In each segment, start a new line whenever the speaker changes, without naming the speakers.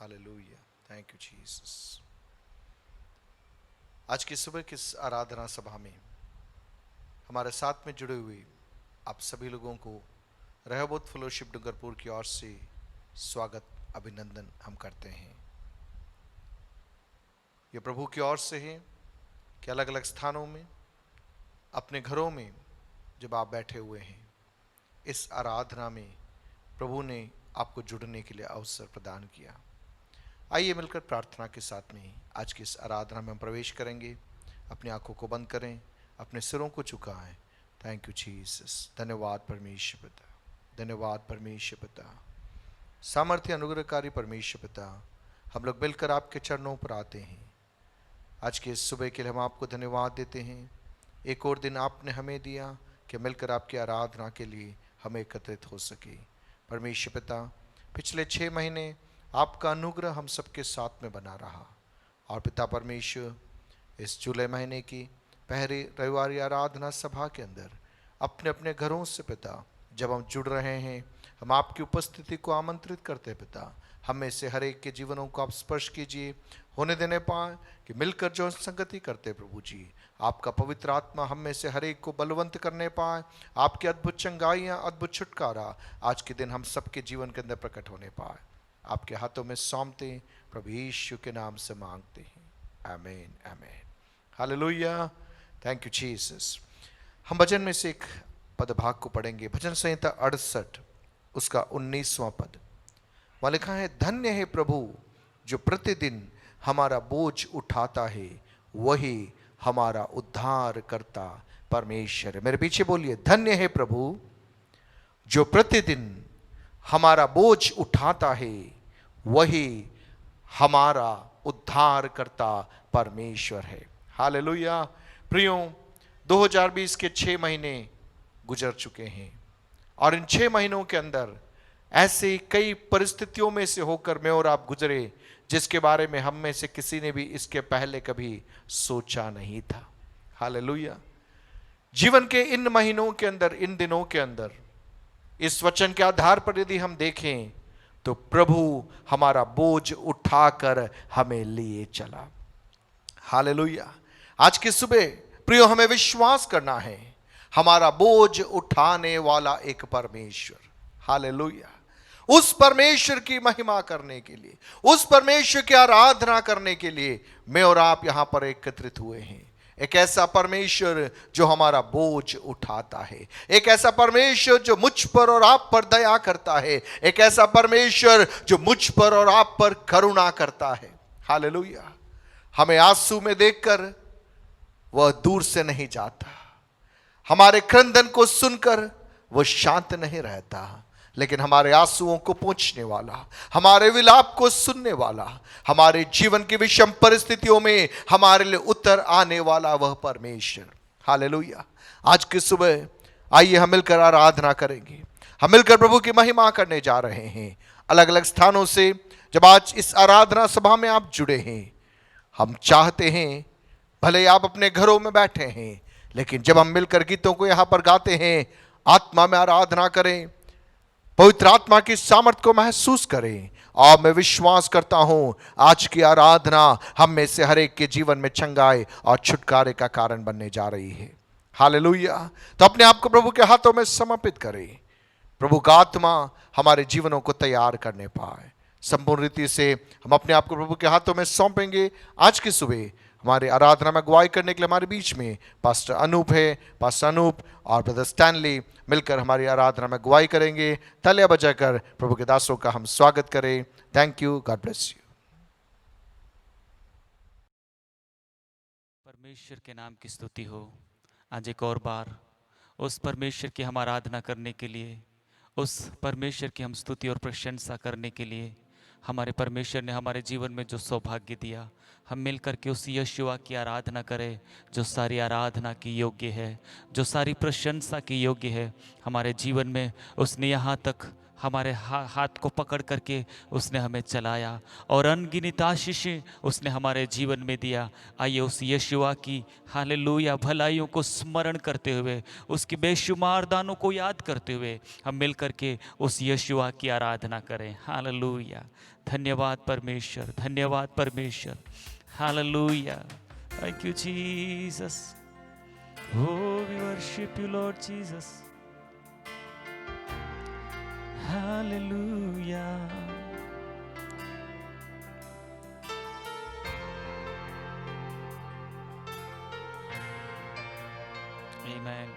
Hallelujah, thank you Jesus. आज की सुबह की इस आराधना सभा में हमारे साथ में जुड़े हुए आप सभी लोगों को रहबोत फेलोशिप डूंगरपुर की ओर से स्वागत अभिनंदन हम करते हैं। ये प्रभु की ओर से है कि अलग अलग स्थानों में अपने घरों में जब आप बैठे हुए हैं, इस आराधना में प्रभु ने आपको जुड़ने के लिए अवसर प्रदान किया। आइए मिलकर प्रार्थना के साथ में आज की इस आराधना में हम प्रवेश करेंगे। अपनी आंखों को बंद करें, अपने सिरों को झुकाएं। Thank you Jesus. धन्यवाद परमेश्वर पिता, धन्यवाद परमेश्वर पिता, सामर्थ्य अनुग्रहकारी परमेश्वर पिता। हम लोग मिलकर आपके चरणों पर आते हैं। आज के इस सुबह के लिए हम आपको धन्यवाद देते हैं। एक और दिन आपने हमें दिया कि मिलकर आपकी आराधना के लिए हम एकत्रित हो सके। परमेश्वर पिता, पिछले 6 महीने आपका अनुग्रह हम सबके साथ में बना रहा। और पिता परमेश्वर, इस जुलाई महीने की पहली रविवारी आराधना सभा के अंदर अपने अपने घरों से पिता जब हम जुड़ रहे हैं, हम आपकी उपस्थिति को आमंत्रित करते हैं। पिता, हम में से हर एक के जीवनों को आप स्पर्श कीजिए, होने देने पाए कि मिलकर जो संगति करते प्रभु जी, आपका पवित्र आत्मा हम में से हर एक को बलवंत करने पाए। आपकी अद्भुत चंगाइयाँ, अद्भुत छुटकारा आज के दिन हम सबके जीवन के अंदर प्रकट होने पाए। आपके हाथों में सौंपते प्रभु यीशु के नाम से मांगते हैं, आमीन आमीन। Hallelujah, thank you Jesus. हम भजन में से एक पद भाग को पढ़ेंगे, भजन संहिता 68 उसका 19वां पद। वहाँ लिखा है, धन्य है प्रभु जो प्रतिदिन हमारा बोझ उठाता है, वही हमारा उद्धार करता परमेश्वर है। मेरे पीछे बोलिए, धन्य है प्रभु जो प्रतिदिन हमारा बोझ उठाता है, वही हमारा उद्धार करता परमेश्वर है। हालेलुया। प्रियो, 2020 के 6 महीने गुजर चुके हैं और इन 6 महीनों के अंदर ऐसे कई परिस्थितियों में से होकर मैं और आप गुजरे जिसके बारे में हम में से किसी ने भी इसके पहले कभी सोचा नहीं था। हालेलुया। जीवन के इन महीनों के अंदर, इन दिनों के अंदर, इस वचन के आधार पर यदि हम देखें तो प्रभु हमारा बोझ उठाकर हमें लिए चला। हालेलुया। आज की सुबह प्रियो हमें विश्वास करना है, हमारा बोझ उठाने वाला एक परमेश्वर। हालेलुया। उस परमेश्वर की महिमा करने के लिए, उस परमेश्वर की आराधना करने के लिए मैं और आप यहां पर एकत्रित हुए हैं। एक ऐसा परमेश्वर जो हमारा बोझ उठाता है, एक ऐसा परमेश्वर जो मुझ पर और आप पर दया करता है, एक ऐसा परमेश्वर जो मुझ पर और आप पर करुणा करता है। हालेलुया। हमें आंसू में देखकर वह दूर से नहीं जाता, हमारे क्रंदन को सुनकर वह शांत नहीं रहता, लेकिन हमारे आंसुओं को पोंछने वाला, हमारे विलाप को सुनने वाला, हमारे जीवन की विषम परिस्थितियों में हमारे लिए उतर आने वाला वह परमेश्वर। हालेलुया। आज की सुबह आइए हम मिलकर आराधना करेंगे, हम मिलकर प्रभु की महिमा करने जा रहे हैं। अलग अलग स्थानों से जब आज इस आराधना सभा में आप जुड़े हैं, हम चाहते हैं भले आप अपने घरों में बैठे हैं, लेकिन जब हम मिलकर गीतों को यहां पर गाते हैं, आत्मा में आराधना करें, पवित्र आत्मा की सामर्थ को महसूस करें। और मैं विश्वास करता हूं आज की आराधना हम में से हर एक के जीवन में चंगाई और छुटकारे का कारण बनने जा रही है। हालेलुया। तो अपने आप को प्रभु के हाथों में समर्पित करें, प्रभु का आत्मा हमारे जीवनों को तैयार करने पाए। संपूर्ण रीति से हम अपने आप को प्रभु के हाथों में सौंपेंगे। आज की सुबह हमारे आराधना में अगुवाई करने के लिए हमारे बीच में पास्टर अनूप है। पास्टर अनूप और ब्रदर स्टैनली मिलकर हमारी आराधना में अगुवाई करेंगे। तालियां बजाकर प्रभु के दासों का हम स्वागत करें। Thank you, God bless you.
परमेश्वर के नाम की स्तुति हो। आज एक और बार उस परमेश्वर की हम आराधना करने के लिए, उस परमेश्वर की हम स्तुति और प्रशंसा करने के लिए हमारे परमेश्वर ने हमारे जीवन में जो सौभाग्य दिया, हम मिलकर के उस यहोशुआ की आराधना करें जो सारी आराधना की योग्य है, जो सारी प्रशंसा की योग्य है। हमारे जीवन में उसने यहाँ तक हमारे हाथ को पकड़ करके उसने हमें चलाया और अनगिनत आशीषें उसने हमारे जीवन में दिया। आइए उस यीशुआ की हालेलुया भलाइयों को स्मरण करते हुए, उसकी बेशुमार दानों को याद करते हुए हम मिल करके उस यीशुआ की आराधना करें। हालेलुया। धन्यवाद परमेश्वर, धन्यवाद परमेश्वर। Hallelujah. Thank you Jesus. Oh, we worship you, Lord Jesus. Hallelujah. Amen.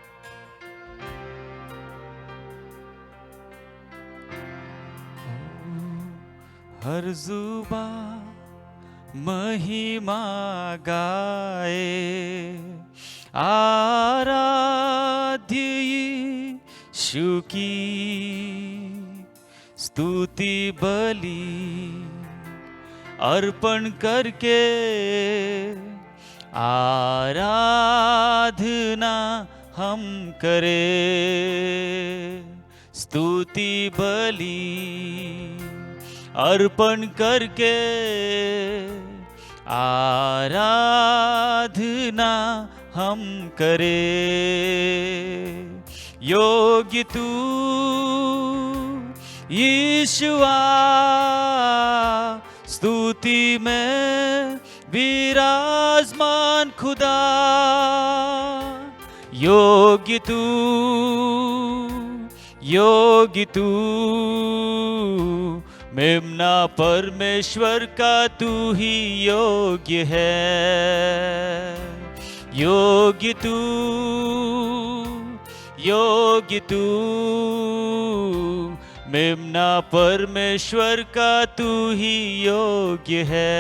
हर जुबान महिमा गाए, आराध्य यीशु की स्तुति बलि अर्पण करके आराधना हम करें। स्तुति बलि अर्पण करके आराधना हम करें। योग्य तू यीशुआ स्तुति में विराजमान खुदा। योग्य तू, योग्य तू मेमना परमेश्वर का तू ही योग्य है। योग्य तू, योग्य तू मेमना परमेश्वर का तू ही योग्य है।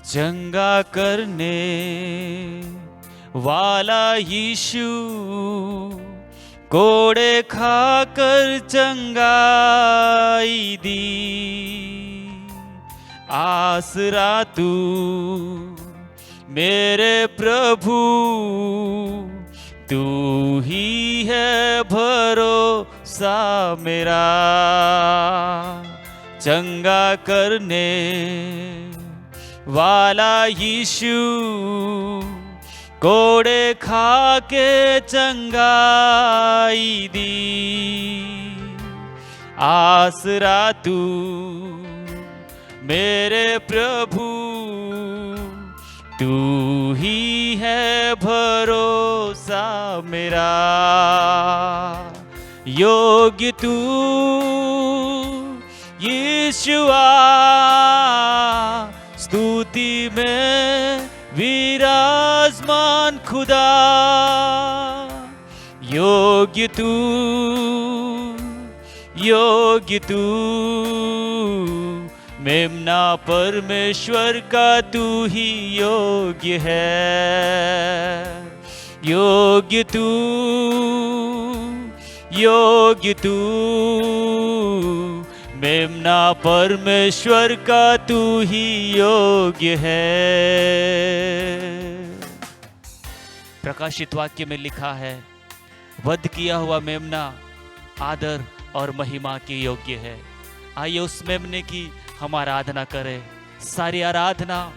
चंगा करने वाला यीशु कोड़े खाकर चंगाई दी। आसरा तू मेरे प्रभु, तू ही है भरोसा मेरा। चंगा करने वाला यीशु कोड़े खा के चंगाई दी। आसरा तू मेरे प्रभु, तू ही है भरोसा मेरा। योग्य तू यीशुआ स्तुति में विराजमान खुदा। योग्य तू, योग्य तू मेमना परमेश्वर का तू ही योग्य है। योग्य तू, योग्य तू मेमना परमेश्वर का तू ही योग्य है। प्रकाशित वाक्य में लिखा है, वध किया हुआ मेमना आदर और महिमा के योग्य है। आइए उस मेमने की हम आराधना करें। सारी आराधना,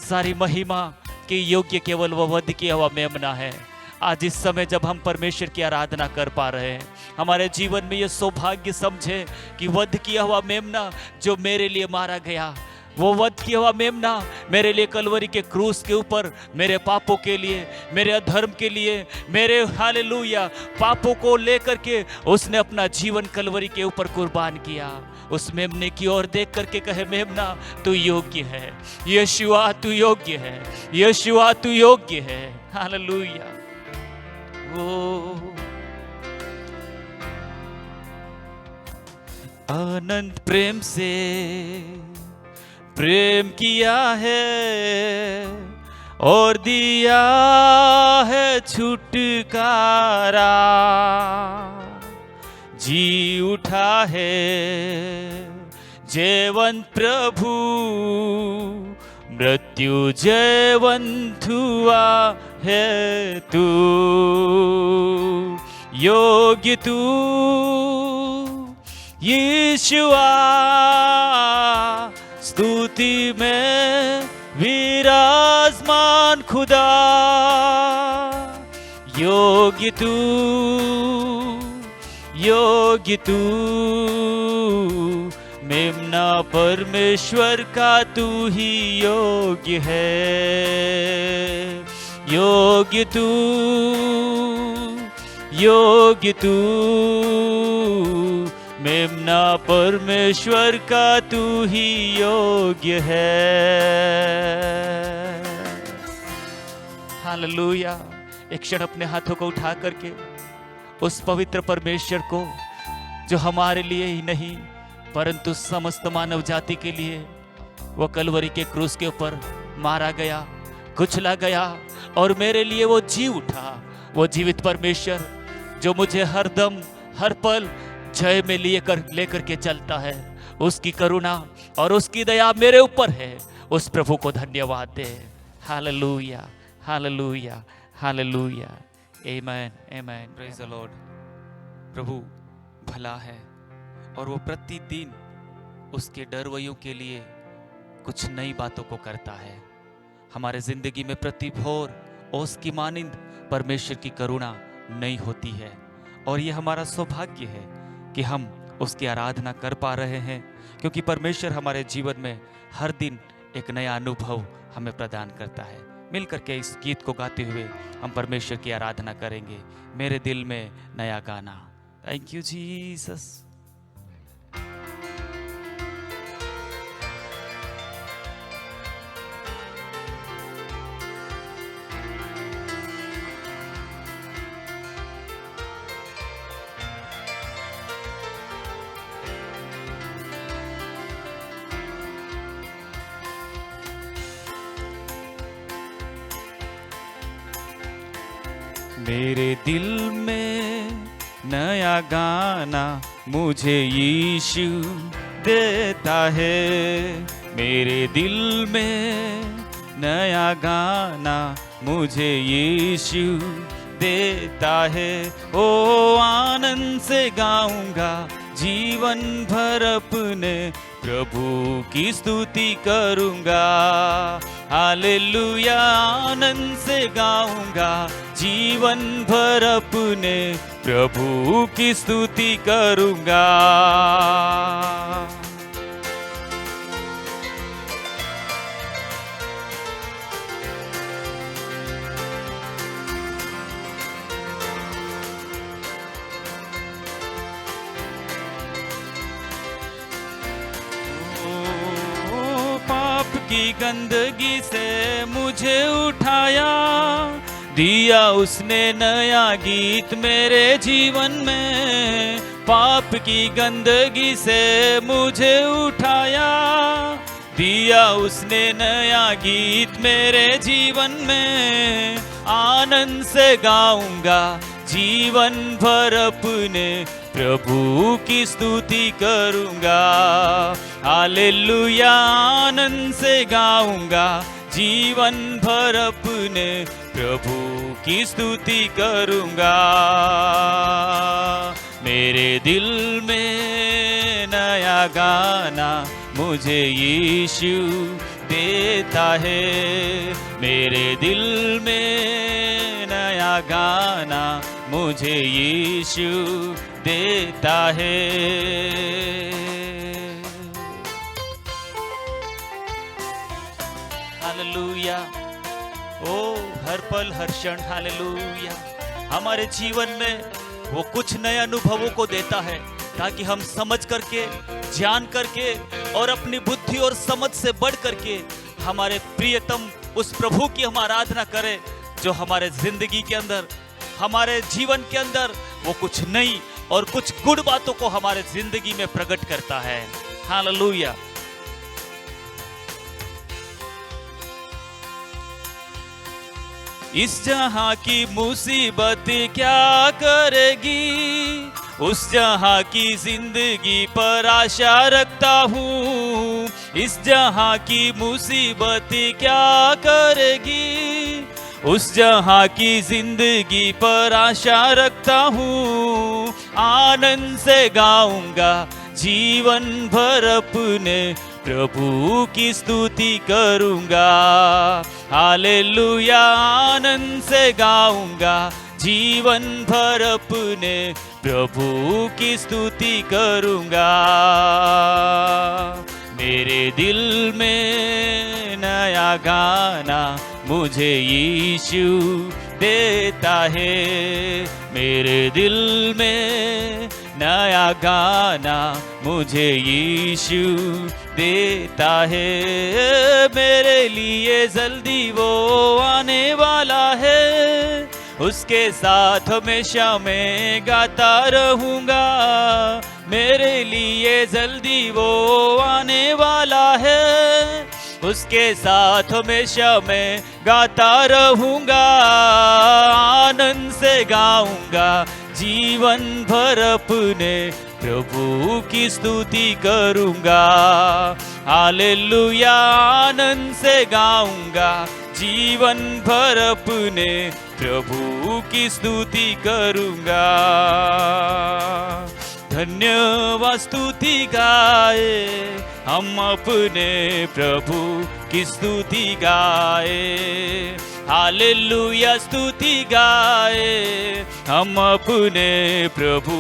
सारी महिमा के योग्य केवल वह वध किया हुआ मेमना है। आज इस समय जब हम परमेश्वर की आराधना कर पा रहे हैं, हमारे जीवन में यह सौभाग्य समझे कि वध किया हुआ मेमना जो मेरे लिए मारा गया, वो वध किया हुआ मेमना मेरे लिए कलवरी के क्रूस के ऊपर मेरे पापों के लिए, मेरे अधर्म के लिए, मेरे हालेलुया पापों को लेकर के उसने अपना जीवन कलवरी के ऊपर कुर्बान किया। उस मेमने की ओर देख करके कहे, मेमना तू योग्य है, यीशुआ तू योग्य है, यीशुआ तू योग्य है। हालेलुया। अनंत प्रेम से प्रेम किया है और दिया है छुटकारा, जी उठा है जयवंत प्रभु, मृत्यु जयवंत हुआ है तू, योग्य तू यीशुआ, स्तुति में विराजमान खुदा, योग्य तू, योग्य तू, मेमना परमेश्वर का तू ही योग्य है, योग्य तू, योग्य तू, मेमना परमेश्वर का तू ही योग्य है। हालेलुया। एक क्षण अपने हाथों को उठा करके उस पवित्र परमेश्वर को, जो हमारे लिए ही नहीं परंतु समस्त मानव जाति के लिए वो कलवरी के क्रूस के ऊपर मारा गया, कुचला गया और मेरे लिए वो जी उठा, वो जीवित परमेश्वर जो मुझे हर दम हर पल जय में लेकर के चलता है, उसकी करुणा और उसकी दया मेरे ऊपर है। उस प्रभु को धन्यवाद दे। हालेलुया, हालेलुया, हालेलुया। आमेन, आमेन। Praise the lord. प्रभु भला है और वो प्रतिदिन उसके डरवैयों के लिए कुछ नई बातों को करता है। हमारे जिंदगी में प्रति भोर उसकी मानिंद परमेश्वर की करुणा नई होती है और ये हमारा सौभाग्य है कि हम उसकी आराधना कर पा रहे हैं, क्योंकि परमेश्वर हमारे जीवन में हर दिन एक नया अनुभव हमें प्रदान करता है। मिलकर के इस गीत को गाते हुए हम परमेश्वर की आराधना करेंगे। मेरे दिल में नया गाना। Thank you Jesus. मेरे दिल में नया गाना मुझे यीशु देता है, मेरे दिल में नया गाना मुझे यीशु देता है। ओ आनंद से गाऊंगा जीवन भर अपने प्रभु की स्तुति करूंगा। हालेलुया। आनंद से गाऊंगा जीवन भर अपने प्रभु की स्तुति करूंगा। की गंदगी से मुझे उठाया, दिया उसने नया गीत मेरे जीवन में। पाप की गंदगी से मुझे उठाया, दिया उसने नया गीत मेरे जीवन में। आनंद से गाऊंगा जीवन भर अपने प्रभु की स्तुति करूंगा। हालेलुया। आनंद से गाऊंगा जीवन भर अपने प्रभु की स्तुति करूंगा। मेरे दिल में नया गाना मुझे यीशु देता है, मेरे दिल में नया गाना मुझे यीशु देता है। हालेलुया। ओ हर पल हर क्षण हालेलुया हमारे जीवन में वो कुछ नए अनुभवों को देता है, ताकि हम समझ करके, जान करके और अपनी बुद्धि और समझ से बढ़ करके हमारे प्रियतम उस प्रभु की हम आराधना करें, जो हमारे जिंदगी के अंदर, हमारे जीवन के अंदर वो कुछ नई और कुछ गुड बातों को हमारे जिंदगी में प्रकट करता है। हालेलुया। इस जहां की मुसीबत क्या करेगी, उस जहां की जिंदगी पर आशा रखता हूँ। इस जहां की मुसीबत क्या करेगी, उस जहां की जिंदगी पर आशा रखता हूँ। आनंद से गाऊंगा जीवन भर अपने प्रभु की स्तुति करूंगा। हालेलुया, आनंद से गाऊंगा जीवन भर अपने प्रभु की स्तुति करूंगा। मेरे दिल में नया गाना मुझे यीशु देता है। मेरे दिल में नया गाना मुझे यीशु देता है। मेरे लिए जल्दी वो आने वाला है, उसके साथ हमेशा मैं गाता रहूंगा। मेरे लिए जल्दी वो आने वाला है, उसके साथ हमेशा मैं गाता रहूंगा। आनंद से गाऊंगा जीवन भर अपने प्रभु की स्तुति करूंगा। हालेलुया, आनंद से गाऊंगा जीवन भर अपने प्रभु की स्तुति करूंगा। धन्यवाद स्तुति गाए हम अपने प्रभु की स्तुति गाए। हालेलुया, स्तुति गाए हम अपने प्रभु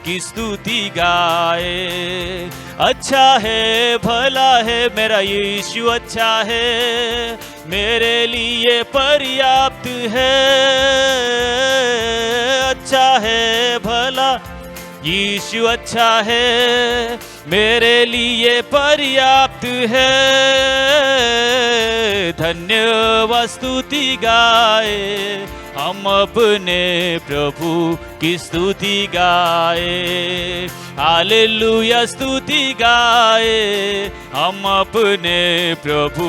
की स्तुति गाए। अच्छा है, भला है मेरा यीशु, अच्छा है, मेरे लिए पर्याप्त है। अच्छा है, भला यीशु अच्छा है, मेरे लिए पर्याप्त है। धन्यवाद स्तुति गाए हम अपने प्रभु की स्तुति गाए। हालेलुया, स्तुति गाए हम अपने प्रभु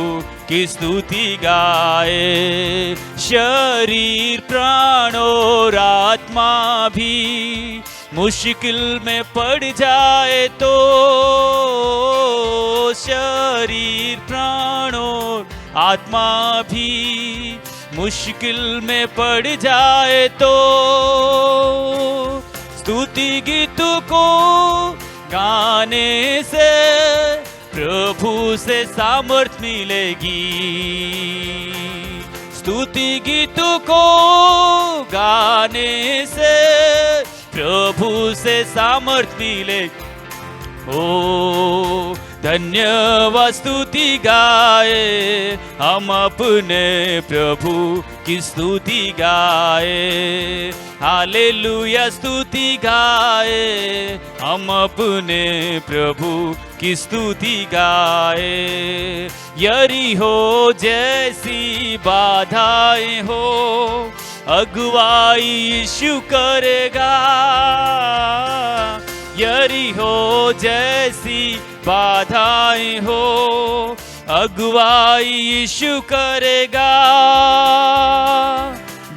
की स्तुति गाए। शरीर प्राण और आत्मा भी मुश्किल में पड़ जाए तो, शरीर प्राण और आत्मा भी मुश्किल में पड़ जाए तो, स्तुति गीत को गाने से प्रभु से सामर्थ मिलेगी। स्तुति गीत को गाने से प्रभु से सामर्थ मिलेगी। ओ धन्यवाद स्तुति गाए हम अपने प्रभु की स्तुति गाए। हालेलुया, स्तुति गाए हम अपने प्रभु की स्तुति गाए। यरीहो जैसी बाधाएं हो, अगुवाई यीशु करेगा। यरीहो जैसी बाधाएं हो, अगुवाई यीशु करेगा।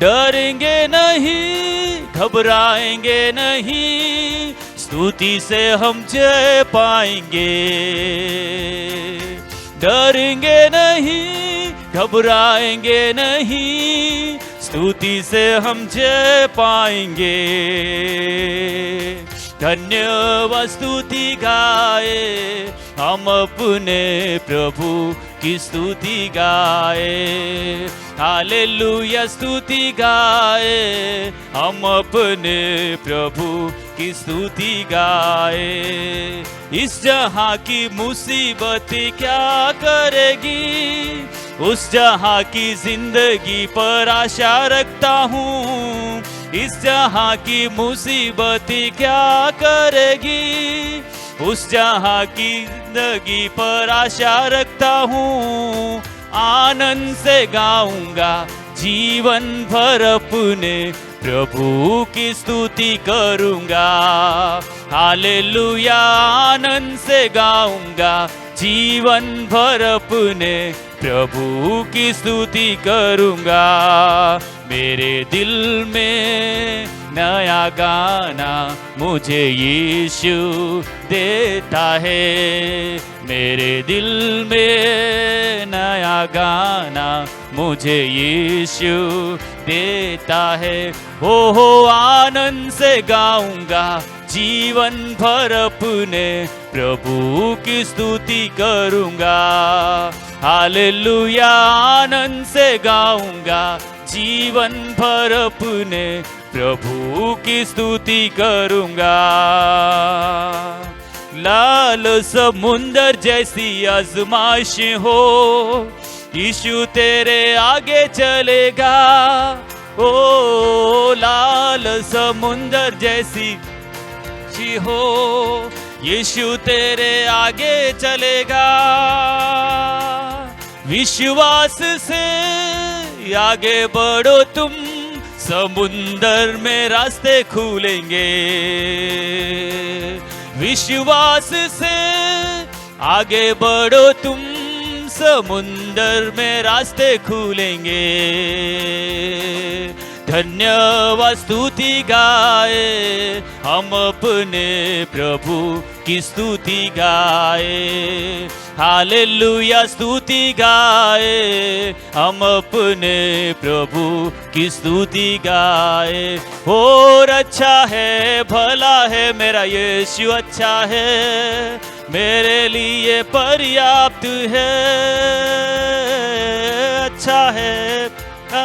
डरेंगे नहीं, घबराएंगे नहीं, स्तुति से हम जय पाएंगे। डरेंगे नहीं, घबराएंगे नहीं, स्तुति से हम जय पाएंगे। धन्यवाद स्तुति गाए हम अपने प्रभु की स्तुति गाए। हालेलुया, स्तुति गाए हम अपने प्रभु की स्तुति गाए। इस जहां की मुसीबत क्या करेगी, उस जहां की जिंदगी पर आशा रखता हूँ। इस जहां की मुसीबत क्या करेगी, उस जहां की जिंदगी पर आशा रखता हूँ। आनंद से गाऊंगा जीवन भर अपने प्रभु की स्तुति करूंगा। हालेलुया, आनंद से गाऊंगा जीवन भर अपने प्रभु की स्तुति करूँगा। मेरे दिल में नया गाना मुझे यीशु देता है। मेरे दिल में नया गाना मुझे यीशु देता है। हो आनंद से गाऊंगा जीवन भर अपने प्रभु की स्तुति करूंगा। हालेलुया, आनंद से गाऊंगा जीवन भर अपने प्रभु की स्तुति करूंगा। लाल समुंदर जैसी आजमाइश हो, यीशु तेरे आगे चलेगा। ओ लाल समुंदर जैसी हो, यीशु तेरे आगे चलेगा। विश्वास से आगे बढ़ो तुम, समुंदर में रास्ते खुलेंगे। विश्वास से आगे बढ़ो तुम, समुंदर में रास्ते खुलेंगे। धन्यवाद स्तुति गाए हम अपने प्रभु की स्तुति गाए। हालेलुया, स्तुति गाए हम अपने प्रभु की स्तुति गाए। और अच्छा है, भला है, मेरा यीशु अच्छा है, मेरे लिए पर्याप्त है। अच्छा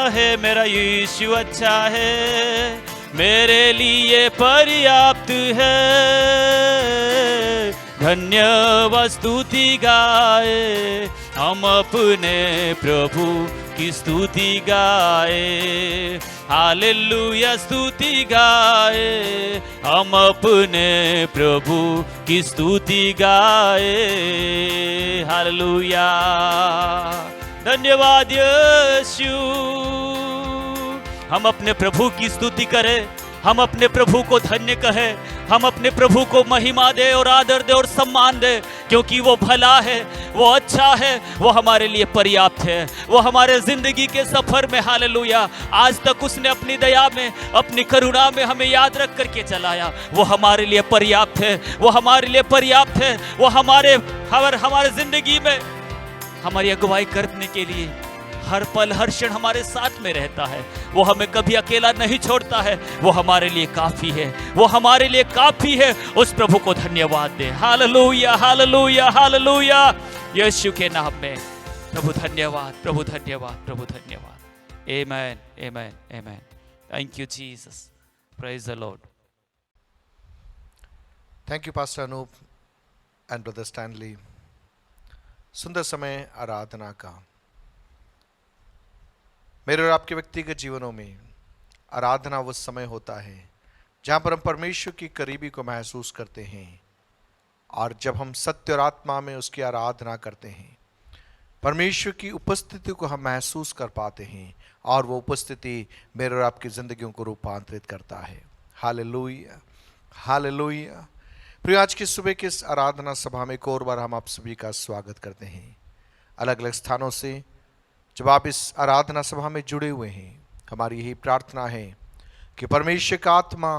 है मेरा यीशु अच्छा है, मेरे लिए पर्याप्त है। धन्यवाद स्तुति गाए हम अपने प्रभु की स्तुति गाए। हालेलुया, स्तुति गाए हम अपने प्रभु की स्तुति गाए। हालेलुया, धन्यवाद यीशु। हम अपने प्रभु की स्तुति करें, हम अपने प्रभु को धन्य कहें, हम अपने प्रभु को महिमा दे और आदर दे और सम्मान दे, क्योंकि वो भला है, वो अच्छा है, वो हमारे लिए पर्याप्त है। वो हमारे जिंदगी के सफर में, हालेलुया, आज तक उसने अपनी दया में, अपनी करुणा में हमें याद रख करके चलाया। वो हमारे लिए पर्याप्त है, वो हमारे लिए पर्याप्त है। वो हमारे जिंदगी में हमारी अगुवाई करने के लिए हर पल हर क्षण हमारे साथ में रहता है। वो हमें कभी अकेला नहीं छोड़ता है। वो हमारे लिए काफी है, वो हमारे लिए काफी है। उस प्रभु को धन्यवाद दे। हालेलुया, हालेलुया, हालेलुया, यीशु के नाम में प्रभु धन्यवाद, प्रभु धन्यवाद, प्रभु धन्यवाद। आमेन, आमेन, आमेन। Thank you Jesus, praise the lord.
Thank you pastor Anup and brother Stanley. सुंदर समय आराधना का। मेरे और आपके व्यक्तिगत जीवनों में आराधना वो समय होता है जहाँ पर हम परमेश्वर की करीबी को महसूस करते हैं, और जब हम सत्य और आत्मा में उसकी आराधना करते हैं, परमेश्वर की उपस्थिति को हम महसूस कर पाते हैं, और वो उपस्थिति मेरे और आपकी ज़िंदगियों को रूपांतरित करता है। Hallelujah, hallelujah. प्रिय, आज की सुबह की इस आराधना सभा में एक और बार हम आप सभी का स्वागत करते हैं। अलग अलग स्थानों से जब आप इस आराधना सभा में जुड़े हुए हैं, हमारी यही प्रार्थना है कि परमेश्वर का आत्मा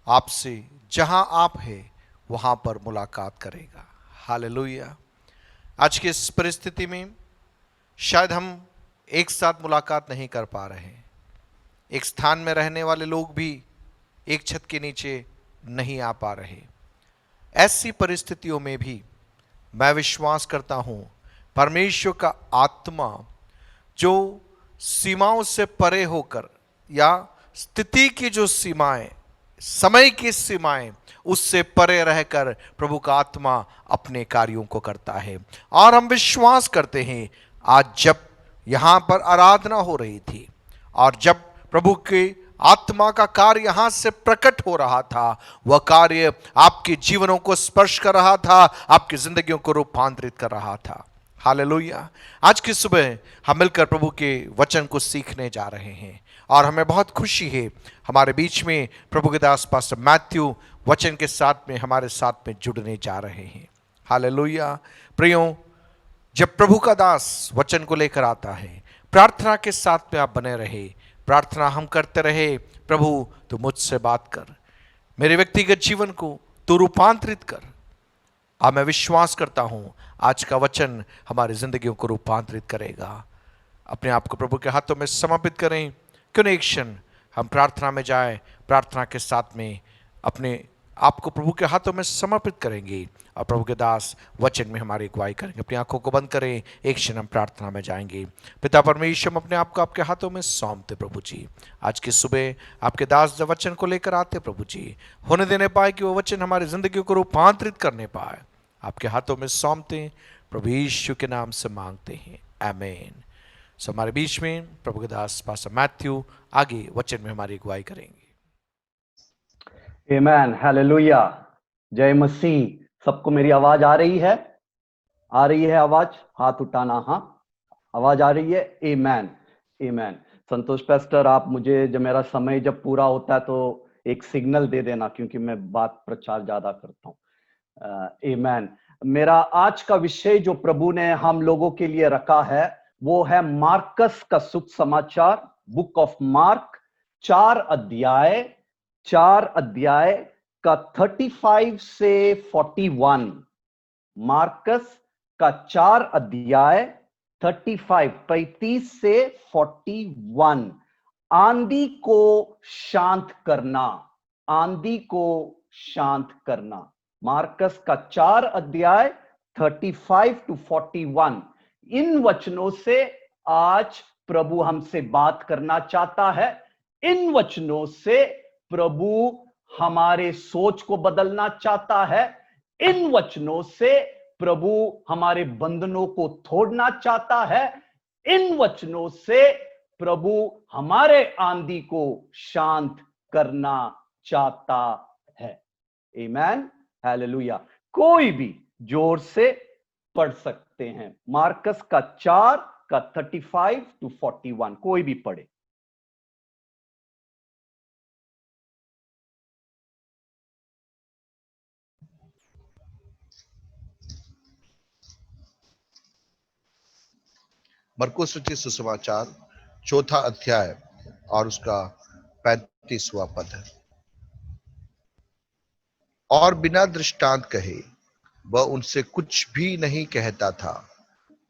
आपसे जहां आप हैं वहां पर मुलाकात करेगा। हालेलुया। आज की इस परिस्थिति में शायद हम एक साथ मुलाकात नहीं कर पा रहे हैं। एक स्थान में रहने वाले लोग भी एक छत के नीचे नहीं आ पा रहे। ऐसी परिस्थितियों में भी मैं विश्वास करता हूं परमेश्वर का आत्मा जो सीमाओं से परे होकर, या स्थिति की जो सीमाएं, समय की सीमाएं, उससे परे रहकर प्रभु का आत्मा अपने कार्यों को करता है। और हम विश्वास करते हैं आज जब यहाँ पर आराधना हो रही थी और जब प्रभु के आत्मा का कार्य यहाँ से प्रकट हो रहा था, वह कार्य आपके जीवनों को स्पर्श कर रहा था, आपकी जिंदगियों को रूपांतरित कर रहा था। हालेलुया। आज की सुबह हम मिलकर प्रभु के वचन को सीखने जा रहे हैं, और हमें बहुत खुशी है हमारे बीच में प्रभु के दास पास्टर मैथ्यू वचन के साथ में हमारे साथ में जुड़ने जा रहे हैं। हालेलुया। प्रियो, जब प्रभु का दास वचन को लेकर आता है, प्रार्थना के साथ में आप बने रहे, प्रार्थना हम करते रहे, प्रभु तू मुझसे बात कर, मेरे व्यक्तिगत जीवन को तू रूपांतरित कर। मैं विश्वास करता हूं आज का वचन हमारी जिंदगियों को रूपांतरित करेगा। अपने आप को प्रभु के हाथों में समर्पित करें। क्यों नहीं एक क्षण हम प्रार्थना में जाएं, प्रार्थना के साथ में अपने आप को प्रभु के हाथों में समर्पित करेंगे और प्रभु के दास वचन में हमारी अगुवाई करेंगे। अपनी आंखों को बंद करें, एक क्षण हम प्रार्थना में जाएंगे। पिता परमेश्वर, हम अपने आप को आपके हाथों में सौंपते प्रभु जी। आज की सुबह आपके दास जब वचन को लेकर आते प्रभु जी, होने देने पाए कि वो वचन हमारी जिंदगी को रूपांतरित करने पाए, आपके हाथों में सौंपते प्रभु यीशु के नाम से मांगते हैं, आमीन। सो हमारे बीच में प्रभु के दास पास्टर मैथ्यू आगे वचन में हमारी अगुवाई करेंगे।
आमेन, हालेलुया, जय मसीह। सबको मेरी आवाज आ रही है? आ रही है आवाज? हाथ उठाना। हाँ, आवाज आ रही है? आमेन, आमेन। संतोष पास्टर, आप मुझे जब मेरा समय जब पूरा होता है तो एक सिग्नल दे देना, क्योंकि मैं बात प्रचार ज्यादा करता हूँ। आमेन। मेरा आज का विषय जो प्रभु ने हम लोगों के लिए रखा है वो है मार्कस का शुभ समाचार, बुक ऑफ मार्क, 4 अध्याय का 35 से 41। मार्कस का 4 अध्याय 35 से 41। आंधी को शांत करना, आंधी को शांत करना। मार्कस का 4 अध्याय 35 to 41। इन वचनों से आज प्रभु हमसे बात करना चाहता है। इन वचनों से प्रभु हमारे सोच को बदलना चाहता है। इन वचनों से प्रभु हमारे बंधनों को तोड़ना चाहता है। इन वचनों से प्रभु हमारे आंधी को शांत करना चाहता है। आमेन, हालेलुया। कोई भी जोर से पढ़ सकते हैं। मार्कस का 4 का 35 to 41, कोई भी पढ़े।
मरकुस रचित सुसमाचार 4 अध्याय और उसका 35वां पद है। और बिना दृष्टांत कहे वह उनसे कुछ भी नहीं कहता था,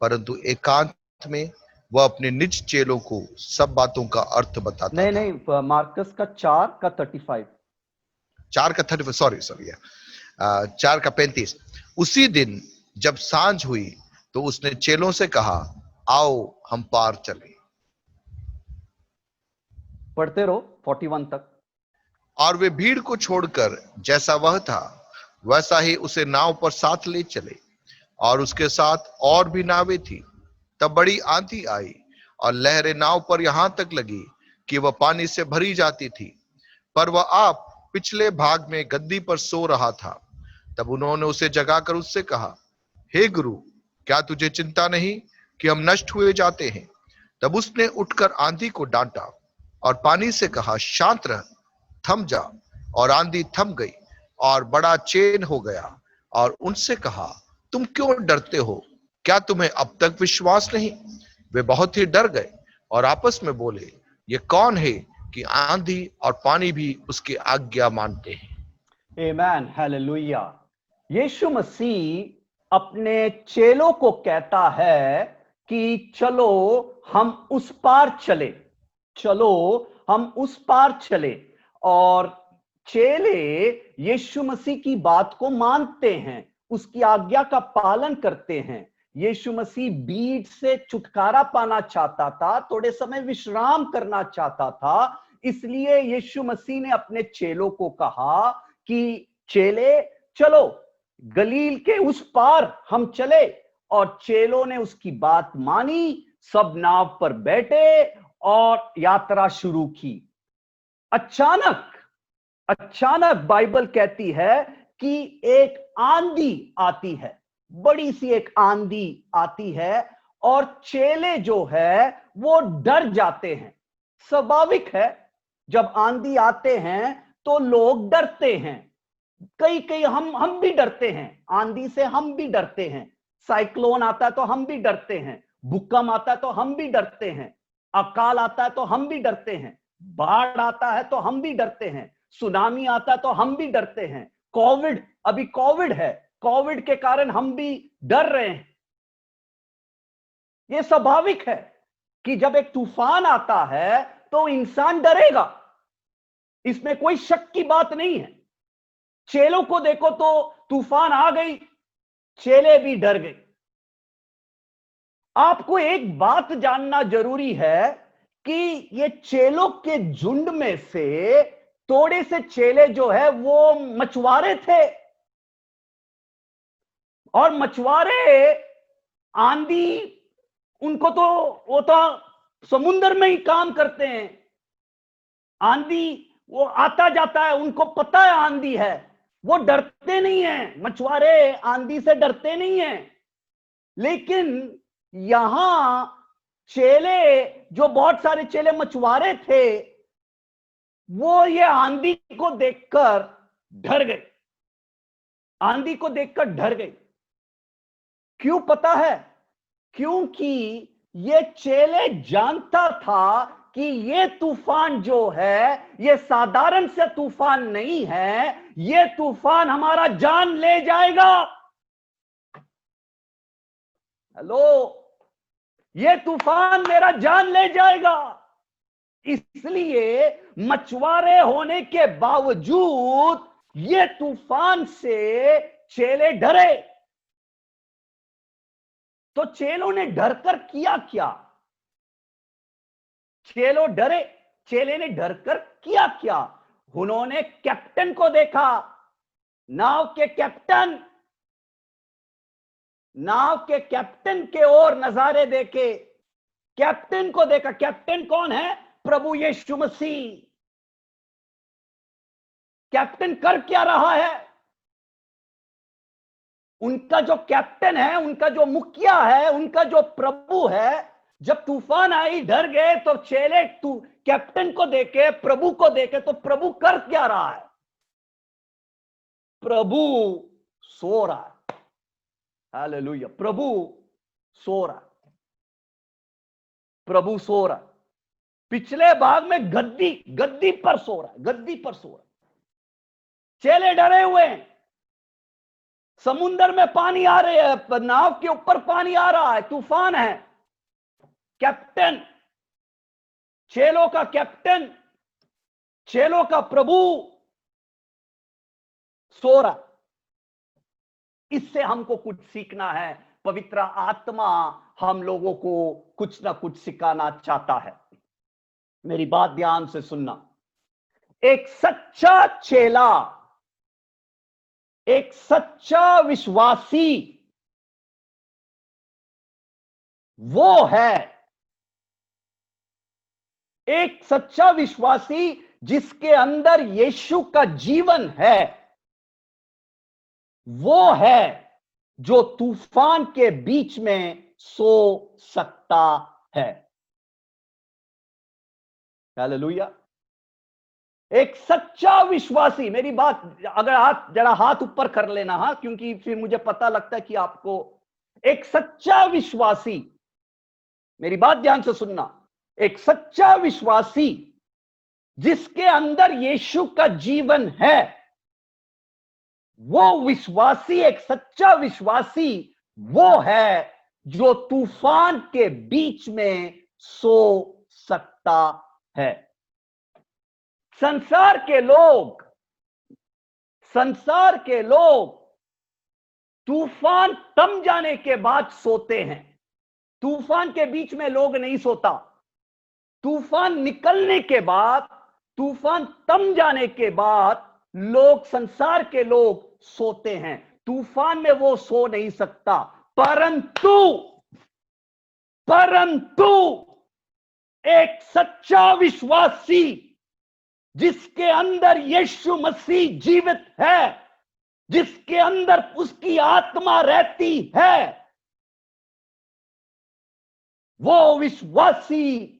परंतु एकांत में वह अपने निज चेलों को सब बातों का अर्थ बताता था।
नहीं, मार्कस का 4 का 35।
4 का 35, सॉरी 4 का 35। उसी दिन जब सांझ हुई तो उसने चेलों से कहा, आओ हम पार चलें।
पढ़ते रहो 41 तक।
और वे भीड़ को छोड़कर जैसा वह था वैसा ही उसे नाव पर साथ ले चले, और उसके साथ और भी नावें थी। तब बड़ी आंधी आई और लहरें नाव पर यहां तक लगी कि वह पानी से भरी जाती थी, पर वह आप पिछले भाग में गद्दी पर सो रहा था। तब उन्होंने उसे जगाकर उससे कहा, हे गुरु, क्या तुझे चिंता नहीं कि हम नष्ट हुए जाते हैं? तब उसने उठकर आंधी को डांटा और पानी से कहा, शांत रह, थम जा। और आंधी थम गई और बड़ा चैन हो गया। और उनसे कहा, तुम क्यों डरते हो? क्या तुम्हें अब तक विश्वास नहीं? वे बहुत ही डर गए और आपस में बोले, ये कौन है कि आंधी और पानी भी उसकी आज्ञा मानते हैं।
आमेन, हालेलुया। यीशु मसीह अपने चेलों को कहता है कि चलो हम उस पार चले, चलो हम उस पार चले। और चेले यीशु मसीह की बात को मानते हैं, उसकी आज्ञा का पालन करते हैं। यीशु मसीह भीड़ से छुटकारा पाना चाहता था, थोड़े समय विश्राम करना चाहता था। इसलिए यीशु मसीह ने अपने चेलों को कहा कि चेले चलो गलील के उस पार हम चले। और चेलों ने उसकी बात मानी, सब नाव पर बैठे और यात्रा शुरू की। अचानक बाइबल कहती है कि एक आंधी आती है, बड़ी सी एक आंधी आती है, और चेले जो है वो डर जाते हैं। स्वाभाविक है, जब आंधी आते हैं तो लोग डरते हैं। कई हम भी डरते हैं, आंधी से हम भी डरते हैं। साइक्लोन आता है तो हम भी डरते हैं, भूकंप आता है तो हम भी डरते हैं, अकाल आता है तो हम भी डरते हैं, बाढ़ आता है तो हम भी डरते हैं, सुनामी आता है तो हम भी डरते हैं, कोविड, अभी कोविड है, कोविड के कारण हम भी डर रहे हैं। यह स्वाभाविक है कि जब एक तूफान आता है तो इंसान डरेगा, इसमें कोई शक की बात नहीं है। चेलों को देखो तो तूफान आ गई, चेले भी डर गए। आपको एक बात जानना जरूरी है कि ये चेलों के झुंड में से थोड़े से चेले जो है वो मछुआरे थे, और मछुआरे आंधी, उनको तो वो तो समुद्र में ही काम करते हैं, आंधी वो आता जाता है, उनको पता है आंधी है, वो डरते नहीं है, मछुआरे आंधी से डरते नहीं है। लेकिन यहां चेले, जो बहुत सारे चेले मछुआरे थे, वो ये आंधी को देखकर डर गए, आंधी को देखकर डर गए। क्यों पता है? क्योंकि ये चेले जानता था कि ये तूफान जो है ये साधारण से तूफान नहीं है, ये तूफान हमारा जान ले जाएगा। हेलो, ये तूफान मेरा जान ले जाएगा। इसलिए मछुआरे होने के बावजूद ये तूफान से चेले डरे। तो चेलों ने डरकर किया क्या? चेले ने डरकर किया क्या? उन्होंने कैप्टन को देखा, नाव के कैप्टन के ओर नजारे देखे, कैप्टन को देखा। कैप्टन कौन है? प्रभु यीशु मसीह। कैप्टन कर क्या रहा है? उनका जो कैप्टन है, उनका जो मुखिया है, उनका जो प्रभु है, जब तूफान आई डर गए, तो चेले कैप्टन को देखे, प्रभु को देखे, तो प्रभु कर क्या रहा है? प्रभु सो रहा है। हालेलुया, प्रभु सो रहा है, प्रभु सो रहा है। पिछले भाग में गद्दी पर सो रहा है, गद्दी पर सो रहा है। चेले डरे हुए हैं, समुद्र में पानी आ रहे हैं, नाव के ऊपर पानी आ रहा है, तूफान है। कैप्टन, चेलों का कैप्टन, चेलों का प्रभु सो रहा। इससे हमको कुछ सीखना है। पवित्र आत्मा हम लोगों को कुछ ना कुछ सिखाना चाहता है। मेरी बात ध्यान से सुनना। एक सच्चा चेला, एक सच्चा विश्वासी वो है, एक सच्चा विश्वासी जिसके अंदर यीशु का जीवन है, वो है जो तूफान के बीच में सो सकता है। हालेलुया। एक सच्चा विश्वासी, मेरी बात, अगर जरा हाथ ऊपर कर लेना, हाँ, क्योंकि फिर मुझे पता लगता है कि आपको, एक सच्चा विश्वासी, मेरी बात ध्यान से सुनना, एक सच्चा विश्वासी जिसके अंदर यीशु का जीवन है, वो विश्वासी, एक सच्चा विश्वासी वो है जो तूफान के बीच में सो सकता है। संसार के लोग तूफान थम जाने के बाद सोते हैं। तूफान के बीच में लोग नहीं सोता। तूफान निकलने के बाद, तूफान थम जाने के बाद लोग, संसार के लोग सोते हैं। तूफान में वो सो नहीं सकता। परंतु एक सच्चा विश्वासी जिसके अंदर यीशु मसीह जीवित है, जिसके अंदर उसकी आत्मा रहती है, वो विश्वासी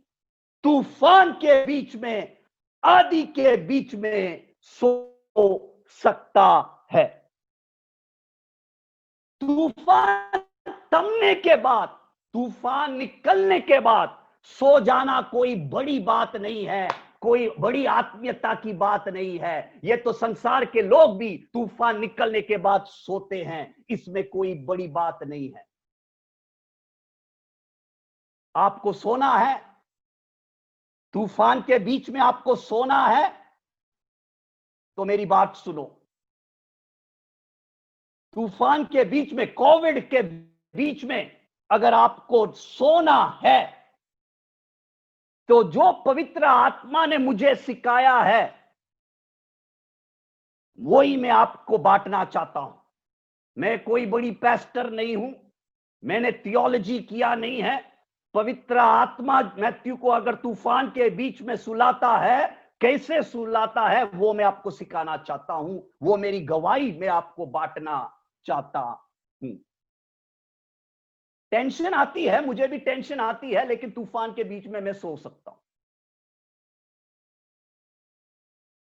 तूफान के बीच में, आंधी के बीच में सो सकता है। तूफान थमने के बाद, तूफान निकलने के बाद सो जाना कोई बड़ी बात नहीं है, कोई बड़ी आत्मीयता की बात नहीं है। ये तो संसार के लोग भी तूफान निकलने के बाद सोते हैं, इसमें कोई बड़ी बात नहीं है। आपको सोना है, तूफान के बीच में आपको सोना है, तो मेरी बात सुनो। तूफान के बीच में, कोविड के बीच में अगर आपको सोना है, तो जो पवित्र आत्मा ने मुझे सिखाया है वही मैं आपको बांटना चाहता हूं। मैं कोई बड़ी पैस्टर नहीं हूं, मैंने थियोलॉजी किया नहीं है। पवित्र आत्मा मैथ्यू को अगर तूफान के बीच में सुलाता है, कैसे सुलाता है वो मैं आपको सिखाना चाहता हूं, वो मेरी गवाही मैं आपको बांटना चाहता हूं। टेंशन आती है, मुझे भी टेंशन आती है, लेकिन तूफान के बीच में मैं सो सकता हूं।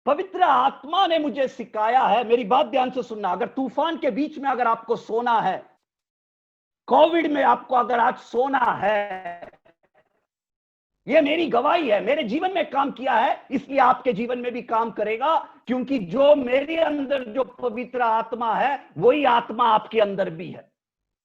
पवित्र आत्मा ने मुझे सिखाया है, मेरी बात ध्यान से सुनना, अगर तूफान के बीच में अगर आपको सोना है, कोविड में आपको अगर आज सोना है, ये मेरी गवाही है, मेरे जीवन में काम किया है, इसलिए आपके जीवन में भी काम करेगा, क्योंकि जो मेरे अंदर जो पवित्र आत्मा है वही आत्मा आपके अंदर भी है।